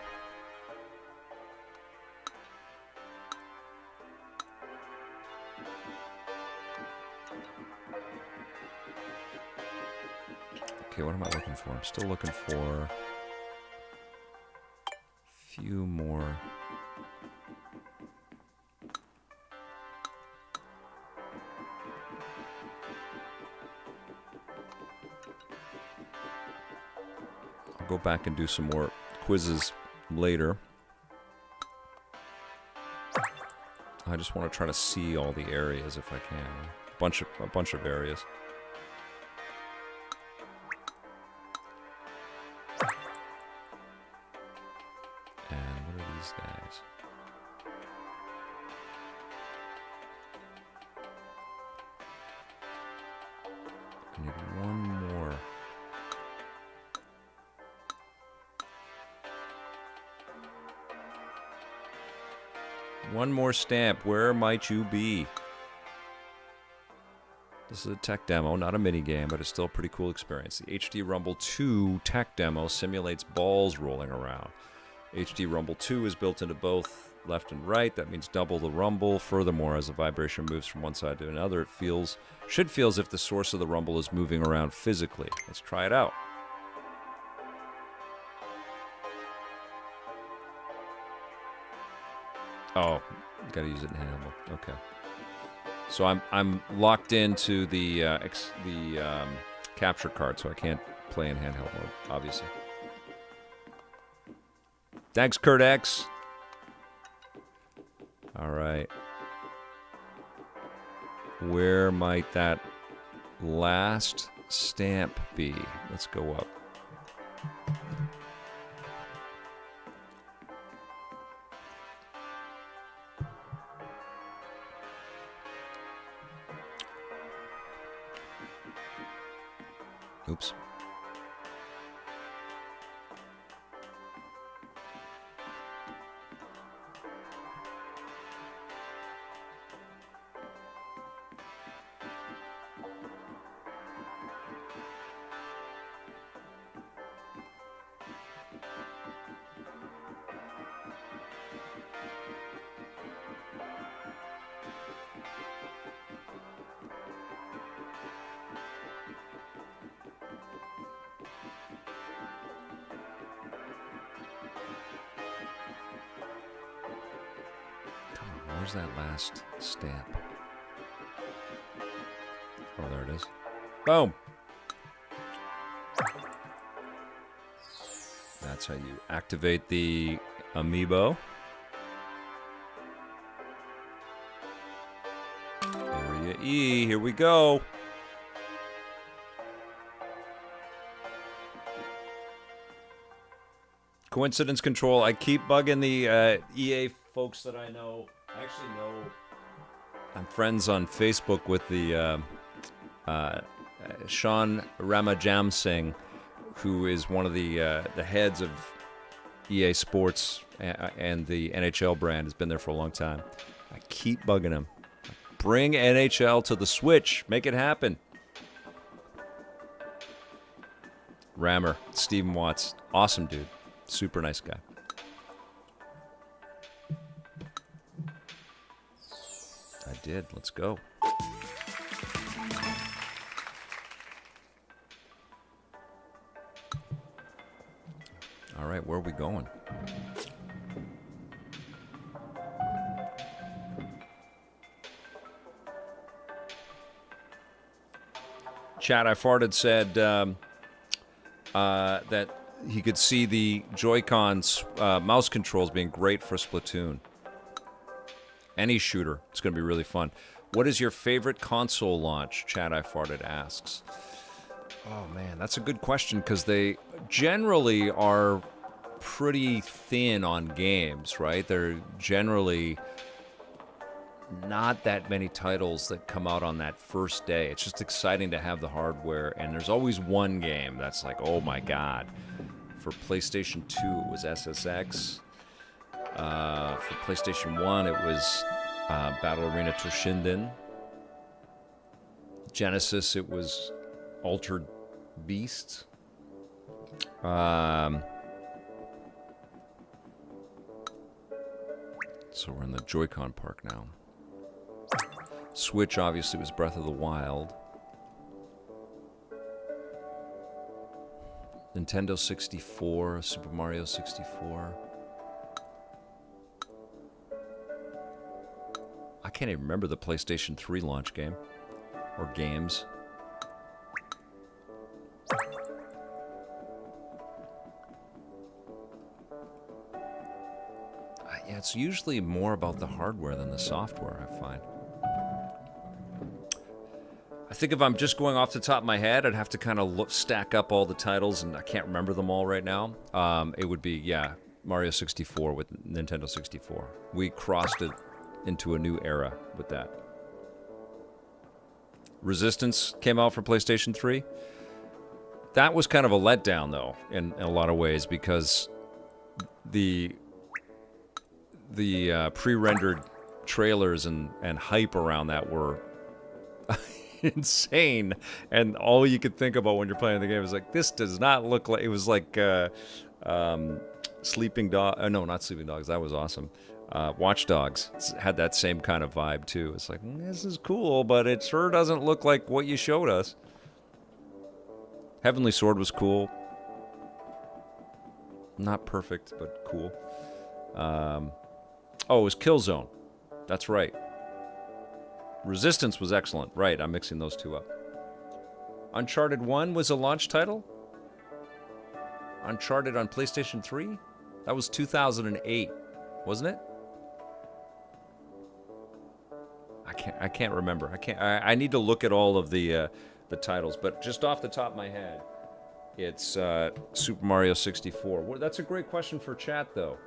Okay, what am I looking for? I'm still looking for a few more. I'll go back and do some more quizzes later. I just want to try to see all the areas if I can. A bunch of areas. And what are these guys? I need one more. One more stamp. Where might you be? This is a tech demo, not a mini game, but it's still a pretty cool experience. The HD Rumble 2 tech demo simulates balls rolling around. HD Rumble 2 is built into both left and right. That means double the rumble. Furthermore, as the vibration moves from one side to another, it should feel as if the source of the rumble is moving around physically. Let's try it out. Oh, gotta use it in handheld. Okay. So I'm locked into the capture card, so I can't play in handheld mode, obviously. Thanks, Kurt X. All right. Where might that last stamp be? Let's go up. Oops. Where's that last stamp? Oh, there it is. Boom! That That's how you activate the amiibo. Area E, here we go. Coincidence control. I keep bugging the EA folks that I know. I actually know I'm friends on Facebook with the Sean Ramajam Singh, who is one of the heads of EA Sports and the NHL brand. Has been there for a long time. I keep bugging him. Bring NHL to the Switch. Make it happen. Rammer, Stephen Watts. Awesome dude. Super nice guy. I did. Let's go. All right, where are we going? Chat, I farted said that he could see the Joy-Cons mouse controls being great for Splatoon. Any shooter. It's going to be really fun. What is your favorite console launch? Chat, I farted asks. Oh, man, that's a good question because they generally are pretty thin on games, right? They're generally not that many titles that come out on that first day. It's just exciting to have the hardware, and there's always one game that's like, oh my god. For PlayStation 2, it was SSX. For PlayStation 1, it was Battle Arena Toshinden. Genesis, it was Altered Beast. So we're in the Joy-Con park now. Switch, obviously, was Breath of the Wild. Nintendo 64, Super Mario 64. I can't even remember the PlayStation 3 launch game. Or games. Yeah, it's usually more about the hardware than the software, I find. I think if I'm just going off the top of my head, I'd have to kind of stack up all the titles, and I can't remember them all right now. It would be, yeah, Mario 64 with Nintendo 64. We crossed it into a new era with that. Resistance came out for PlayStation 3. That was kind of a letdown, though, in a lot of ways, because the pre-rendered trailers and hype around that were insane, and all you could think about when you're playing the game is like, this does not look like. It was like Sleeping Dog. No, not Sleeping Dogs. That was awesome. Watch Dogs had that same kind of vibe too. It's like, this is cool, but it sure doesn't look like what you showed us. Heavenly Sword was cool. Not perfect, but cool. Oh, it was Killzone. That's right. Resistance was excellent. Right, I'm mixing those two up. Uncharted 1 was a launch title? Uncharted on PlayStation 3? That was 2008, wasn't it? I can't remember. I need to look at all of the titles, but just off the top of my head, it's Super Mario 64. Well, that's a great question for chat, though.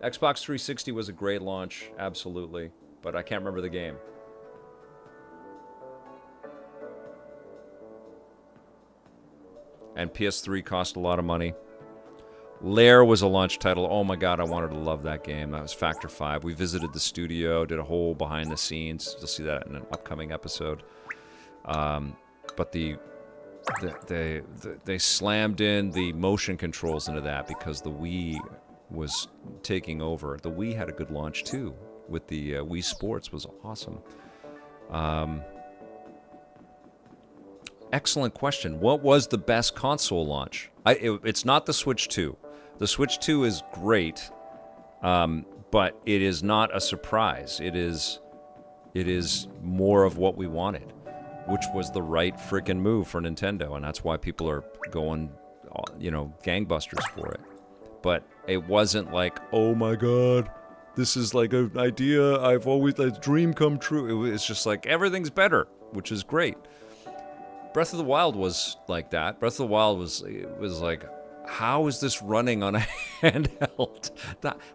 Xbox 360 was a great launch, absolutely, but I can't remember the game. And PS3 cost a lot of money. Lair was a launch title. Oh my god, I wanted to love that game. That was Factor 5. We visited the studio, did a whole behind the scenes. You'll see that in an upcoming episode. But they slammed in the motion controls into that because the Wii was taking over. The Wii had a good launch too, with the Wii Sports was awesome. Excellent question. What was the best console launch? It's not the Switch 2. The Switch 2 is great, but it is not a surprise. It is more of what we wanted, which was the right freaking move for Nintendo, and that's why people are going gangbusters for it. But it wasn't like, oh my god, this is like an idea I've always, a dream come true. It's just like, everything's better, which is great. Breath of the Wild was like that. Breath of the Wild was like, how is this running on a handheld?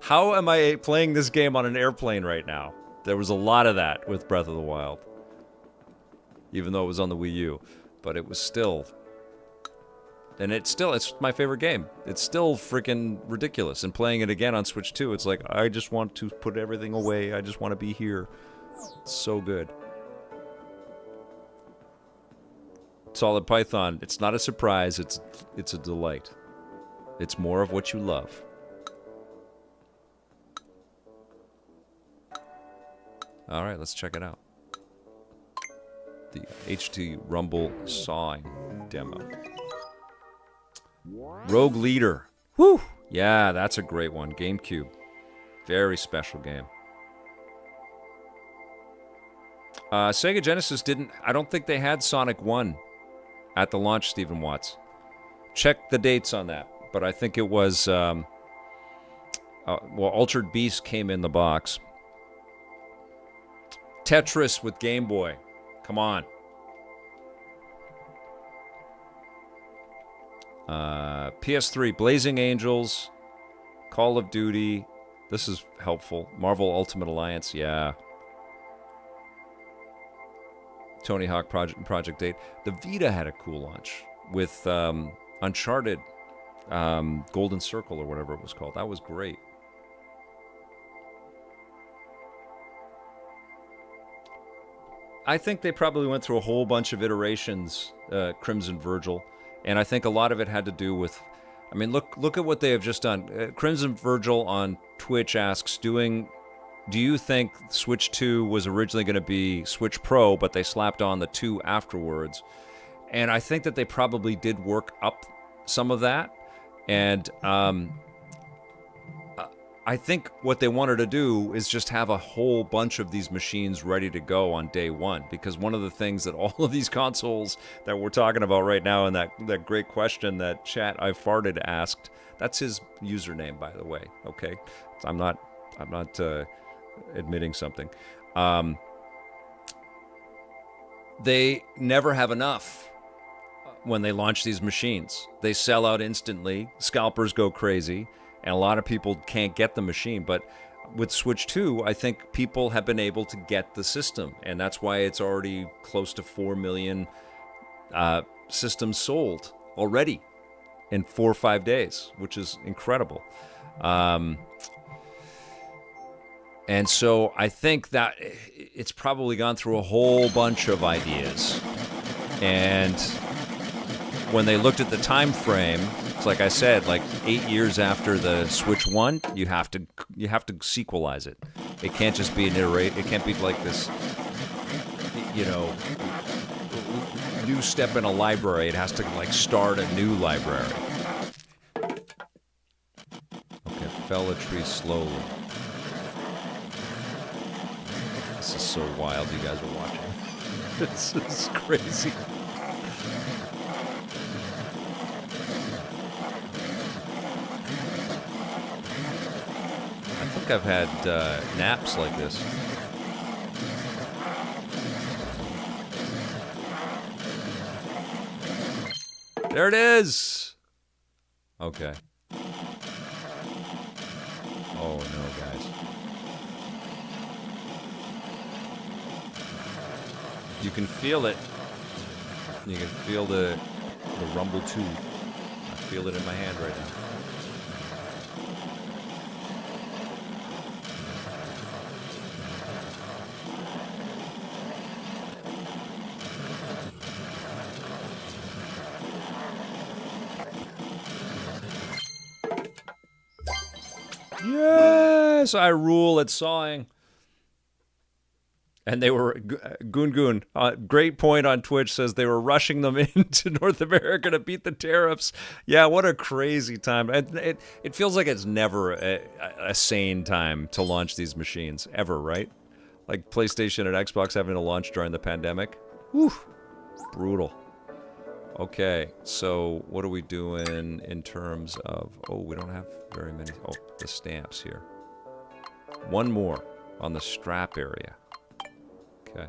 How am I playing this game on an airplane right now? There was a lot of that with Breath of the Wild. Even though it was on the Wii U. But it was still... And it's my favorite game. It's still freaking ridiculous. And playing it again on Switch 2, it's like, I just want to put everything away. I just want to be here. It's so good. Solid Python, it's not a surprise. It's a delight. It's more of what you love. All right, let's check it out. The HT Rumble Sawing demo. Rogue Leader. Whew! Yeah, that's a great one. GameCube. Very special game. Sega Genesis didn't... I don't think they had Sonic 1 at the launch, Stephen Watts. Check the dates on that. But I think it was... Altered Beast came in the box. Tetris with Game Boy. Come on. PS3, Blazing Angels, Call of Duty. This is helpful. Marvel Ultimate Alliance, yeah. Tony Hawk Project 8. The Vita had a cool launch with Uncharted, Golden Circle or whatever it was called. That was great. I think they probably went through a whole bunch of iterations, Crimson Virgil, and I think a lot of it had to do with, I mean, look at what they have just done. Crimson Virgil on Twitch asks, do you think Switch 2 was originally going to be Switch Pro, but they slapped on the 2 afterwards? And I think that they probably did work up some of that, and I think what they wanted to do is just have a whole bunch of these machines ready to go on day one, because one of the things that all of these consoles that we're talking about right now, and that great question that Chat I Farted asked, that's his username, by the way, okay? I'm not admitting something. They never have enough when they launch these machines. They sell out instantly, scalpers go crazy, and a lot of people can't get the machine. But with Switch 2, I think people have been able to get the system, and that's why it's already close to 4 million systems sold already in 4 or 5 days, which is incredible. And so I think that it's probably gone through a whole bunch of ideas. And when they looked at the time frame, it's like I said, like 8 years after the Switch 1, you have to sequelize it. It can't just be an iterate. It can't be like this, new step in a library. It has to like start a new library. Okay, fell a tree slowly. This is so wild, you guys are watching. This is crazy. I think I've had naps like this. There it is! Okay. Oh no, guys. You can feel it. You can feel the rumble too. I feel it in my hand right now. Yes, I rule at sawing. And they were, Goon, great point on Twitch, says they were rushing them into North America to beat the tariffs. Yeah, what a crazy time. It feels like it's never a sane time to launch these machines, ever, right? Like PlayStation and Xbox having to launch during the pandemic. Whew, brutal. Okay, so what are we doing in terms of... Oh, we don't have very many... Oh, the stamps here. One more on the strap area. Okay.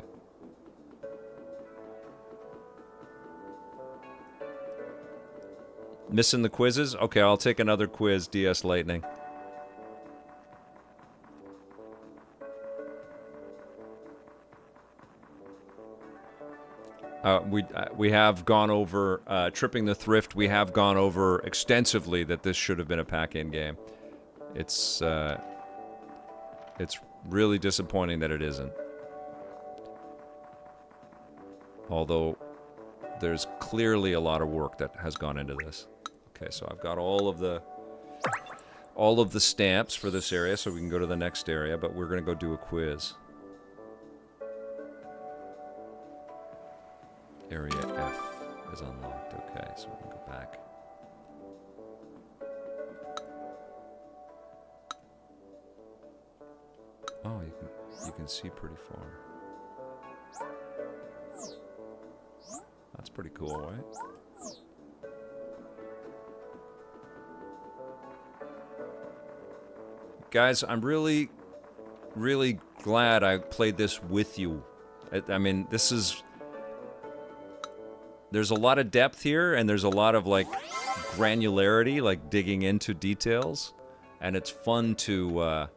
Missing the quizzes? Okay, I'll take another quiz, DS Lightning. We have gone over Tripping the Thrift. We have gone over extensively that this should have been a pack-in game. It's really disappointing that it isn't. Although there's clearly a lot of work that has gone into this. Okay, so I've got all of the stamps for this area, so we can go to the next area. But we're gonna go do a quiz. Area F is unlocked. Okay, so we can go back. Oh, you can see pretty far. That's pretty cool, right? Guys, I'm really, really glad I played this with you. I mean, this is... There's a lot of depth here, and there's a lot of, like, granularity, like, digging into details. And it's fun to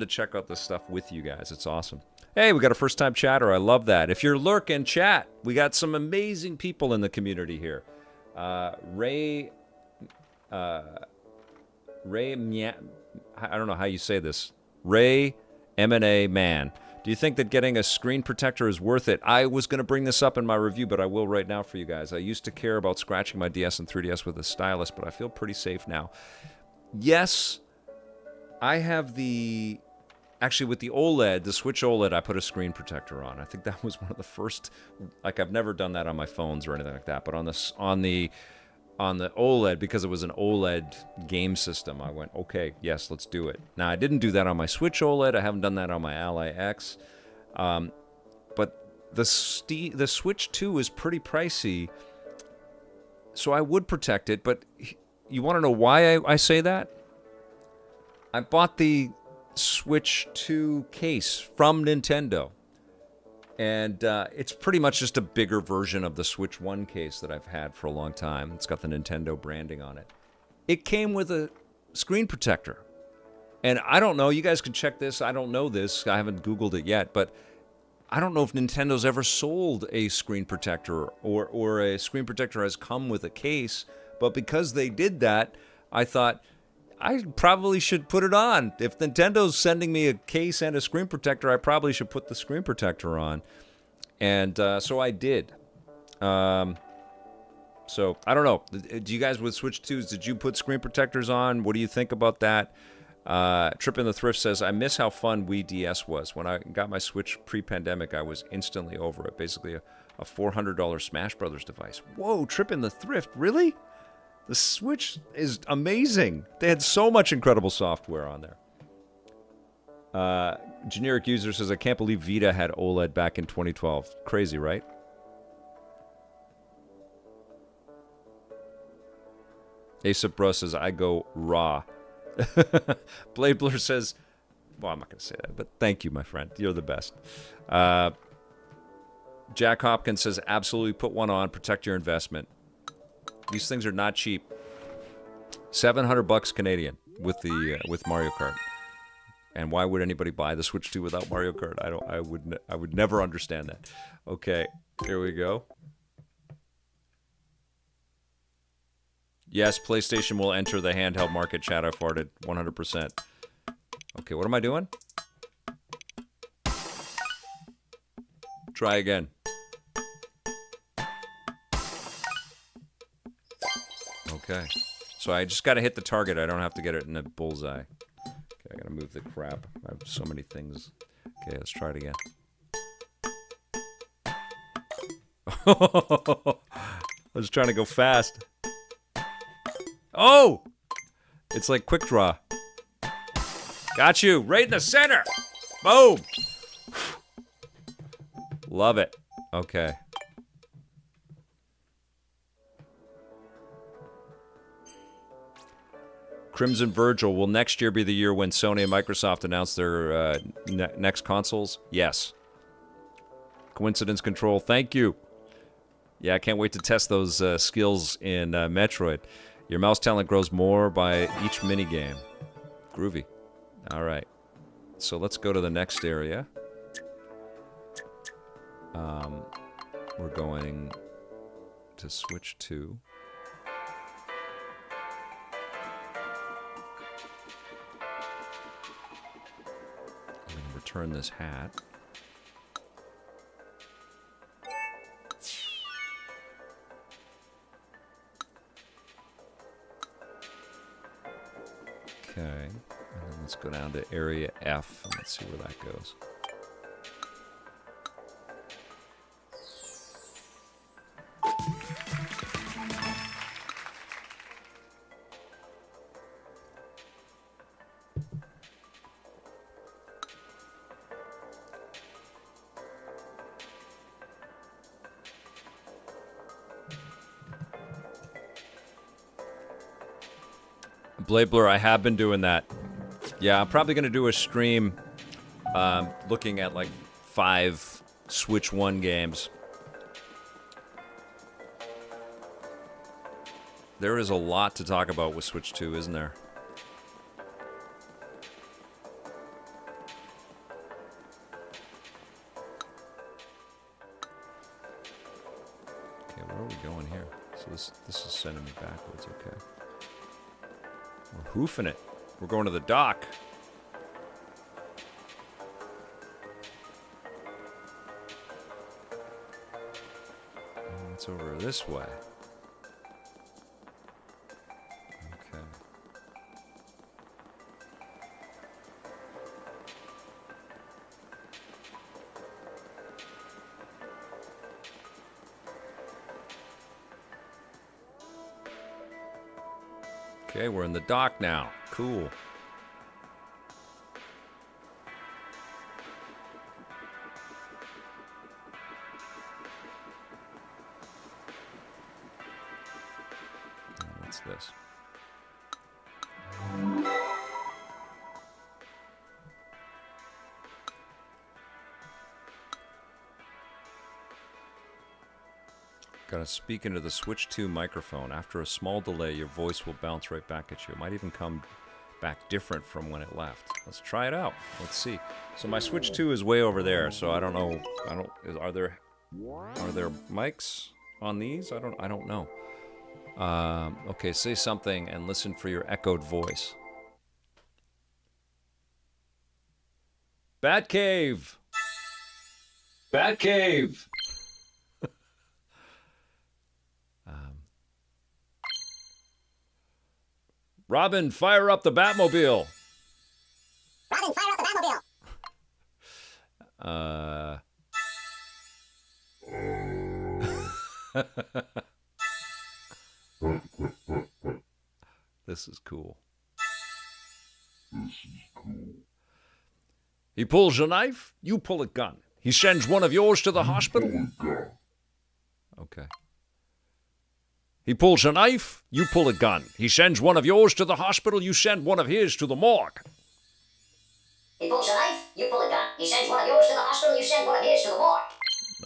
check out this stuff with you guys. It's awesome. Hey, we got a first-time chatter. I love that. If you're lurking, chat. We got some amazing people in the community here. Ray, I don't know how you say this. Ray M&A Man. Do you think that getting a screen protector is worth it? I was going to bring this up in my review, but I will right now for you guys. I used to care about scratching my DS and 3DS with a stylus, but I feel pretty safe now. Yes, I have the... Actually, with the OLED, the Switch OLED, I put a screen protector on. I think that was one of the first... Like, I've never done that on my phones or anything like that, but on the OLED, because it was an OLED game system, I went, okay, yes, let's do it. Now, I didn't do that on my Switch OLED. I haven't done that on my Ally X. But the Switch 2 is pretty pricey, so I would protect it. But you want to know why I say that? I bought the Switch 2 case from Nintendo. And it's pretty much just a bigger version of the Switch 1 case that I've had for a long time. It's got the Nintendo branding on it. It came with a screen protector. And I don't know, you guys can check this. I don't know this. I haven't Googled it yet. But I don't know if Nintendo's ever sold a screen protector or a screen protector has come with a case. But because they did that, I thought... I probably should put it on. If Nintendo's sending me a case and a screen protector, I probably should put the screen protector on. And so I did. So, I don't know. Do you guys with Switch 2s, did you put screen protectors on? What do you think about that? Trippin' the Thrift says, I miss how fun Wii DS was. When I got my Switch pre-pandemic, I was instantly over it. Basically a $400 Smash Brothers device. Whoa, Trippin' the Thrift, really? The Switch is amazing. They had so much incredible software on there. Generic User says, I can't believe Vita had OLED back in 2012. Crazy, right? Aesop Bro says, I go raw. Blade Blur says, well, I'm not going to say that, but thank you, my friend. You're the best. Jack Hopkins says, absolutely put one on. Protect your investment. These things are not cheap. $700 Canadian with Mario Kart. And why would anybody buy the Switch 2 without Mario Kart? I would never understand that. Okay, here we go. Yes, PlayStation will enter the handheld market. Chat, I farted 100%. Okay, what am I doing? Try again. Okay. So I just got to hit the target. I don't have to get it in a bullseye. Okay, I got to move the crap. I have so many things. Okay, let's try it again. I was trying to go fast. Oh! It's like quick draw. Got you. Right in the center. Boom. Love it. Okay. Crimson Virgil, will next year be the year when Sony and Microsoft announce their next consoles? Yes. Coincidence Control, thank you. Yeah, I can't wait to test those skills in Metroid. Your mouse talent grows more by each minigame. Groovy. All right. So let's go to the next area. We're going to Switch 2. I'm going to return this hat. Okay, and then let's go down to Area F and let's see where that goes. Blade Blur, I have been doing that. Yeah, I'm probably going to do a stream looking at like 5 Switch 1 games. There is a lot to talk about with Switch 2, isn't there? Okay, where are we going here? So this is sending me backwards, okay. We're hoofing it. We're going to the dock. And it's over this way. Okay. Okay, we're in the dock now. Cool. What's this? Gotta speak into the Switch 2 microphone. After a small delay, your voice will bounce right back at you. It might even come back different from when it left. Let's try it out. Let's see. So my Switch 2 is way over there, so I don't know. Are there mics on these? I don't know. Okay, say something and listen for your echoed voice. Batcave. Batcave. Robin, fire up the Batmobile. Robin, fire up the Batmobile. This is cool. He pulls a knife, you pull a gun. He sends one of yours to the hospital. Okay. He pulls a knife, you pull a gun. He sends one of yours to the hospital, you send one of his to the morgue. He pulls a knife, you pull a gun. He sends one of yours to the hospital, you send one of his to the morgue.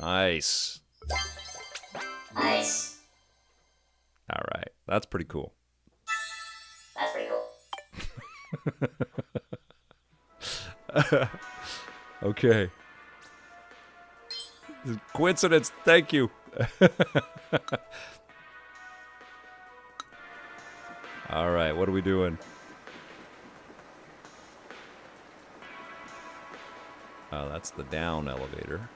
Nice. Nice. All right, that's pretty cool. That's pretty cool. Okay. Coincidence, thank you. All right, what are we doing? Oh, that's the down elevator.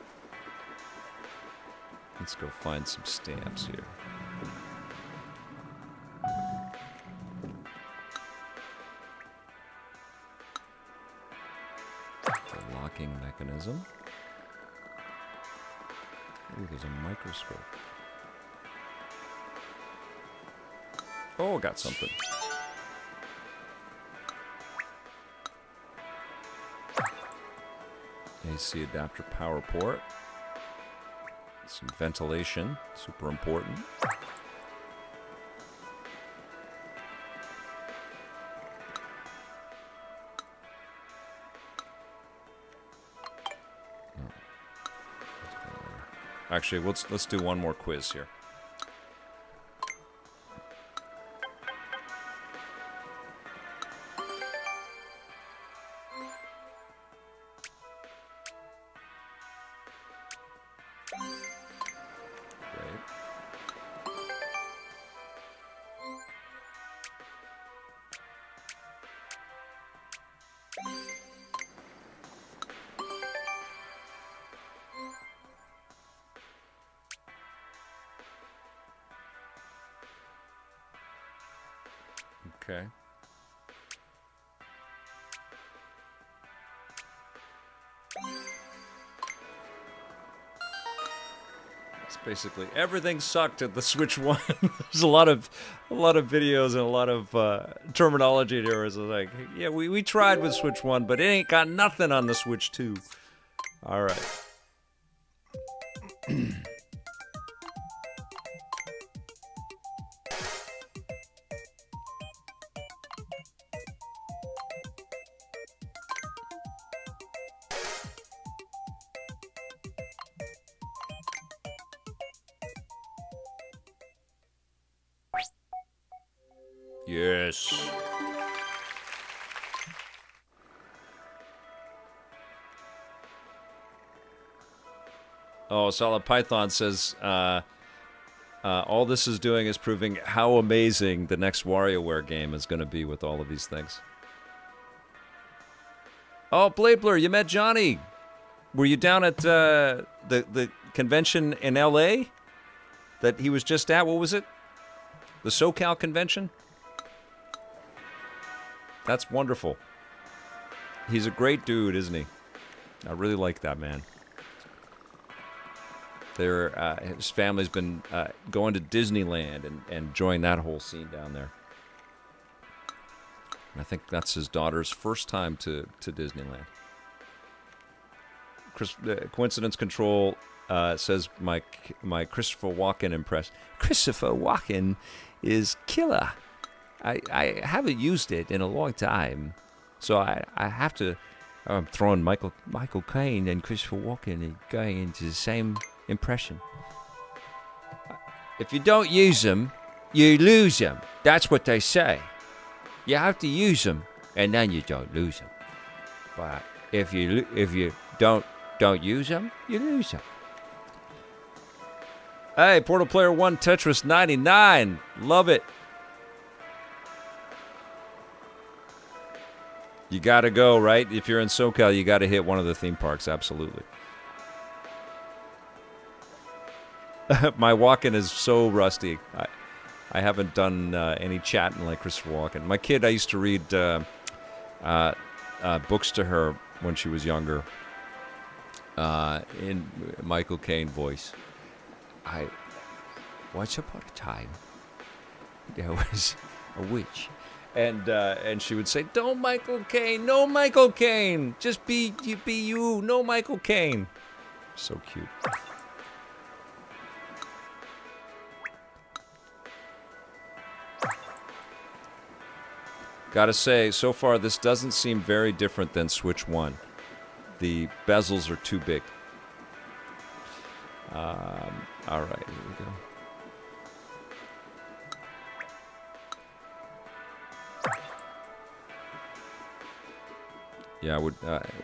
Let's go find some stamps here. The locking mechanism. Ooh, there's a microscope. Oh, got something. AC adapter power port. Some ventilation, super important. Actually, let's do one more quiz here. Okay. It's basically everything sucked at the Switch 1. There's a lot of videos and a lot of terminology there. It's like, yeah, we tried with Switch 1, but it ain't got nothing on the Switch 2. All right. Yes. Oh, Solid Python says, all this is doing is proving how amazing the next WarioWare game is going to be with all of these things. Oh, Blabler, you met Johnny. Were you down at the convention in L.A. that he was just at? What was it? The SoCal convention? That's wonderful. He's a great dude, isn't he? I really like that man. His family's been going to Disneyland and enjoying that whole scene down there. And I think that's his daughter's first time to Disneyland. Coincidence Control says my Christopher Walken impressed. Christopher Walken is killer. I haven't used it in a long time, so I have to. I'm throwing Michael Caine and Christopher Walken and going into the same impression. If you don't use them, you lose them. That's what they say. You have to use them, and then you don't lose them. But if you don't use them, you lose them. Hey, Portal Player 1 Tetris 99. Love it. You got to go, right? If you're in SoCal, you got to hit one of the theme parks. Absolutely. My Walken is so rusty. I haven't done any chatting like Christopher Walken. My kid, I used to read books to her when she was younger in Michael Caine voice. Once upon a time, there was a witch. And she would say, "Don't Michael Caine, no Michael Caine, just be you, no Michael Caine." So cute. Gotta say, so far this doesn't seem very different than Switch 1. The bezels are too big. All right, here we go. Yeah, I would.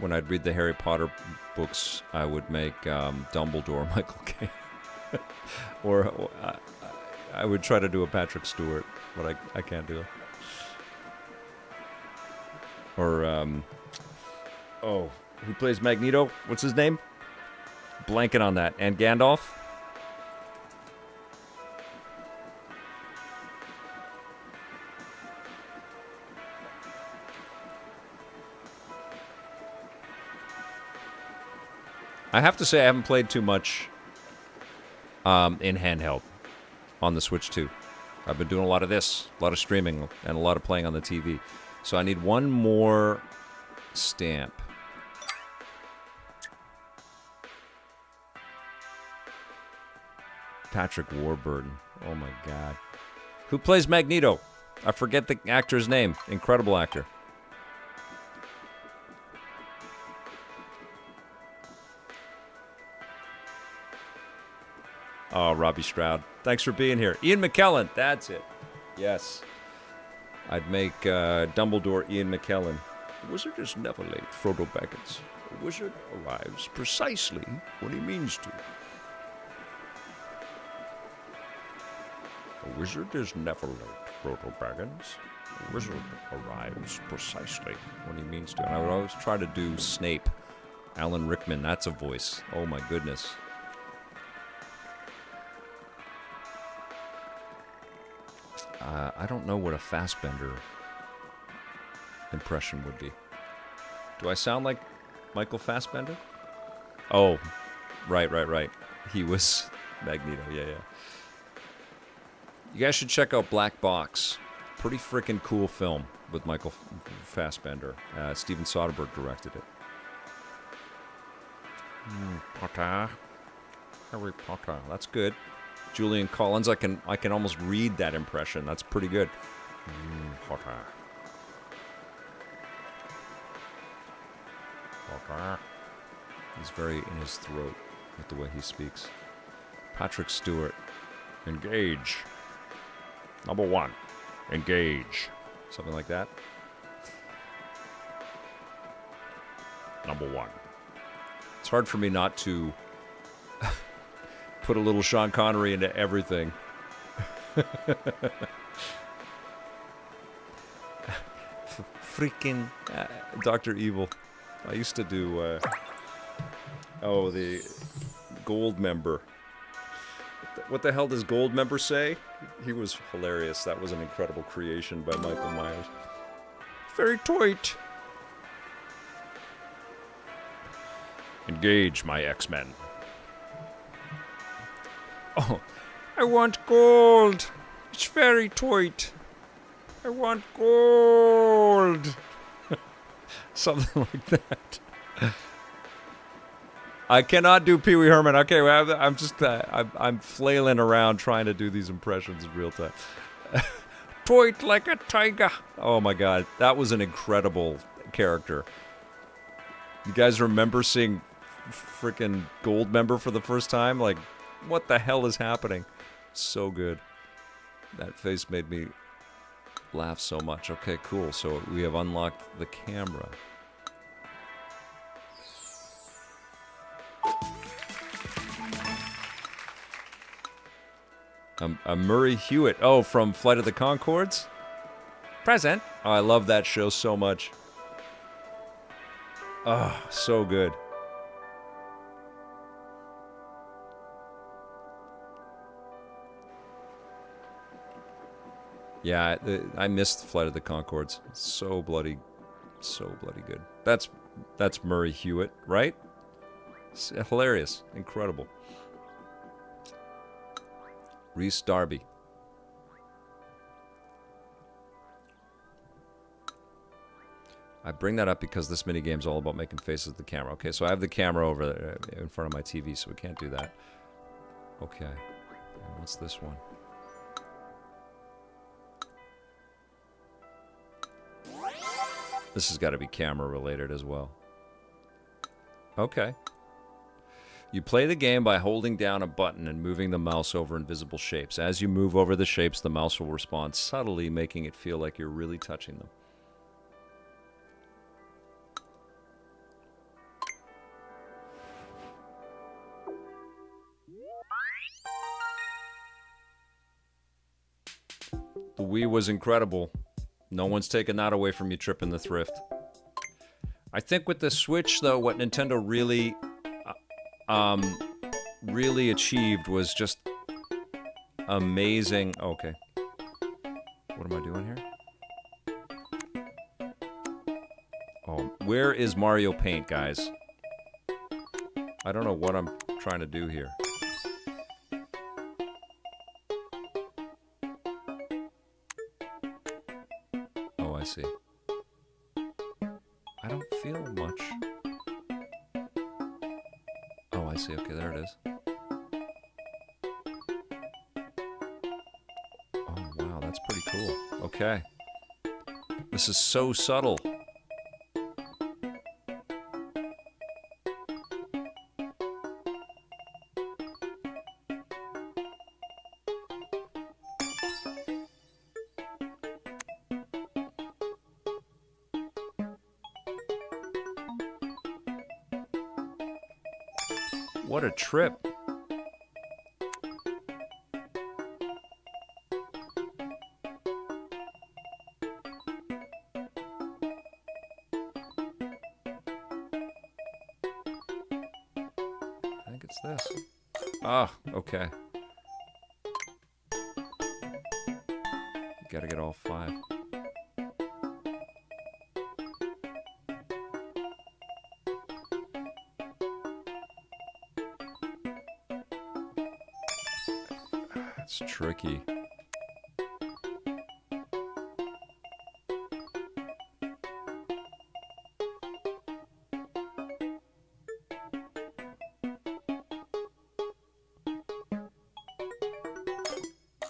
When I'd read the Harry Potter books, I would make Dumbledore Michael Caine, or I would try to do a Patrick Stewart, but I can't do it. Or who plays Magneto? What's his name? Blanking on that. And Gandalf. I have to say I haven't played too much in handheld on the Switch 2. I've been doing a lot of this, a lot of streaming, and a lot of playing on the TV. So I need one more stamp. Patrick Warburton. Oh my God. Who plays Magneto? I forget the actor's name. Incredible actor. Oh, Robbie Stroud. Thanks for being here. Ian McKellen. That's it. Yes. I'd make Dumbledore Ian McKellen. The wizard is never late, Frodo Baggins. The wizard arrives precisely when he means to. The wizard is never late, Frodo Baggins. The wizard arrives precisely when he means to. And I would always try to do Snape. Alan Rickman, that's a voice. Oh my goodness. I don't know what a Fassbender impression would be. Do I sound like Michael Fassbender? Oh, right. He was Magneto, yeah. You guys should check out Black Box. Pretty freaking cool film with Michael Fassbender. Steven Soderbergh directed it. Potter. Harry Potter. That's good. Julian Collins. I can almost read that impression. That's pretty good. Potter. Potter. He's very in his throat with the way he speaks. Patrick Stewart. Engage. Number 1. Engage. Something like that. Number 1. It's hard for me not to put a little Sean Connery into everything. Freaking Dr. Evil. I used to do, the Gold Member. What the hell does Gold Member say? He was hilarious. That was an incredible creation by Michael Myers. Very tight. Engage, my X-Men. Oh, I want gold. It's very tight. I want gold. Something like that. I cannot do Pee Wee Herman. Okay, well, I'm just I'm flailing around trying to do these impressions in real time. Tight like a tiger. Oh my God, that was an incredible character. You guys remember seeing freaking Gold Member for the first time? Like, what the hell is happening? So good. That face made me laugh so much. Okay, cool. So we have unlocked the camera. Murray Hewitt. Oh, from Flight of the Conchords? Present. Oh, I love that show so much. Oh, so good. Yeah, I missed Flight of the Conchords. So bloody good. That's Murray Hewitt, right? It's hilarious. Incredible. Rhys Darby. I bring that up because this minigame's all about making faces at the camera. Okay, so I have the camera over there in front of my TV, so we can't do that. Okay. And what's this one? This has got to be camera related as well. Okay. You play the game by holding down a button and moving the mouse over invisible shapes. As you move over the shapes, the mouse will respond subtly, making it feel like you're really touching them. The Wii was incredible. No one's taken that away from you tripping the thrift. I think with the Switch, though, what Nintendo really achieved was just amazing. Okay. What am I doing here? Oh, where is Mario Paint, guys? I don't know what I'm trying to do here. Oh, I see. I don't feel much. Oh, I see. Okay, there it is. Oh, wow, that's pretty cool. Okay. This is so subtle. What a trip. I think it's this. Ah, okay. Gotta get all 5. It's tricky.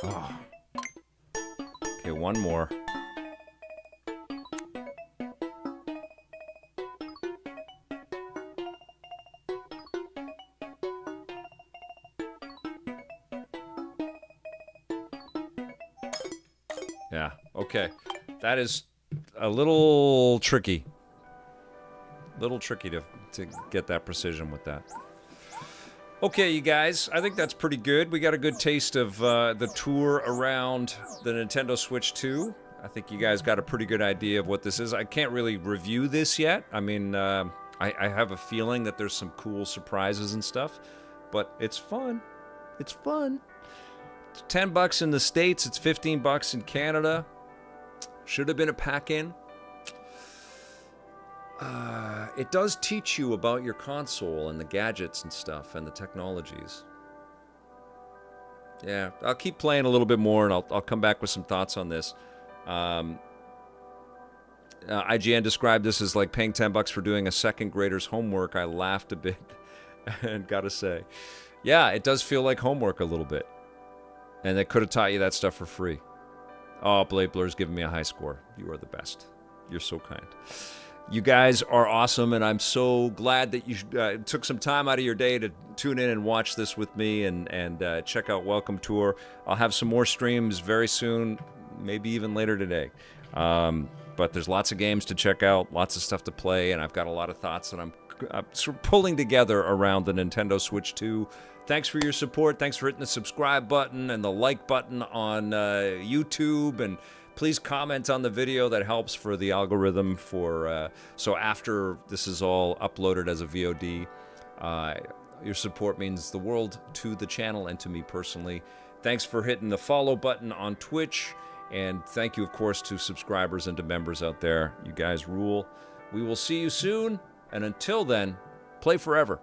Oh. Okay, one more. Yeah, okay. That is a little tricky. Little tricky to get that precision with that. Okay, you guys, I think that's pretty good. We got a good taste of the tour around the Nintendo Switch 2. I think you guys got a pretty good idea of what this is. I can't really review this yet. I mean, I have a feeling that there's some cool surprises and stuff, but it's fun. It's fun. It's $10 in the States. It's $15 in Canada. Should have been a pack-in. It does teach you about your console and the gadgets and stuff and the technologies. Yeah, I'll keep playing a little bit more, and I'll come back with some thoughts on this. IGN described this as like paying $10 for doing a second grader's homework. I laughed a bit, and gotta say, yeah, it does feel like homework a little bit. And they could have taught you that stuff for free. Oh, Blade Blur's giving me a high score. You are the best. You're so kind. You guys are awesome, and I'm so glad that you took some time out of your day to tune in and watch this with me and check out Welcome Tour. I'll have some more streams very soon, maybe even later today. But there's lots of games to check out, lots of stuff to play, and I've got a lot of thoughts that I'm sort of pulling together around the Nintendo Switch 2. Thanks for your support. Thanks for hitting the subscribe button and the like button on YouTube, and please comment on the video. That helps for the algorithm for so after this is all uploaded as a VOD, your support means the world to the channel and to me personally. Thanks for hitting the follow button on Twitch, and thank you, of course, to subscribers and to members out there. You guys rule. We will see you soon, and until then, play forever.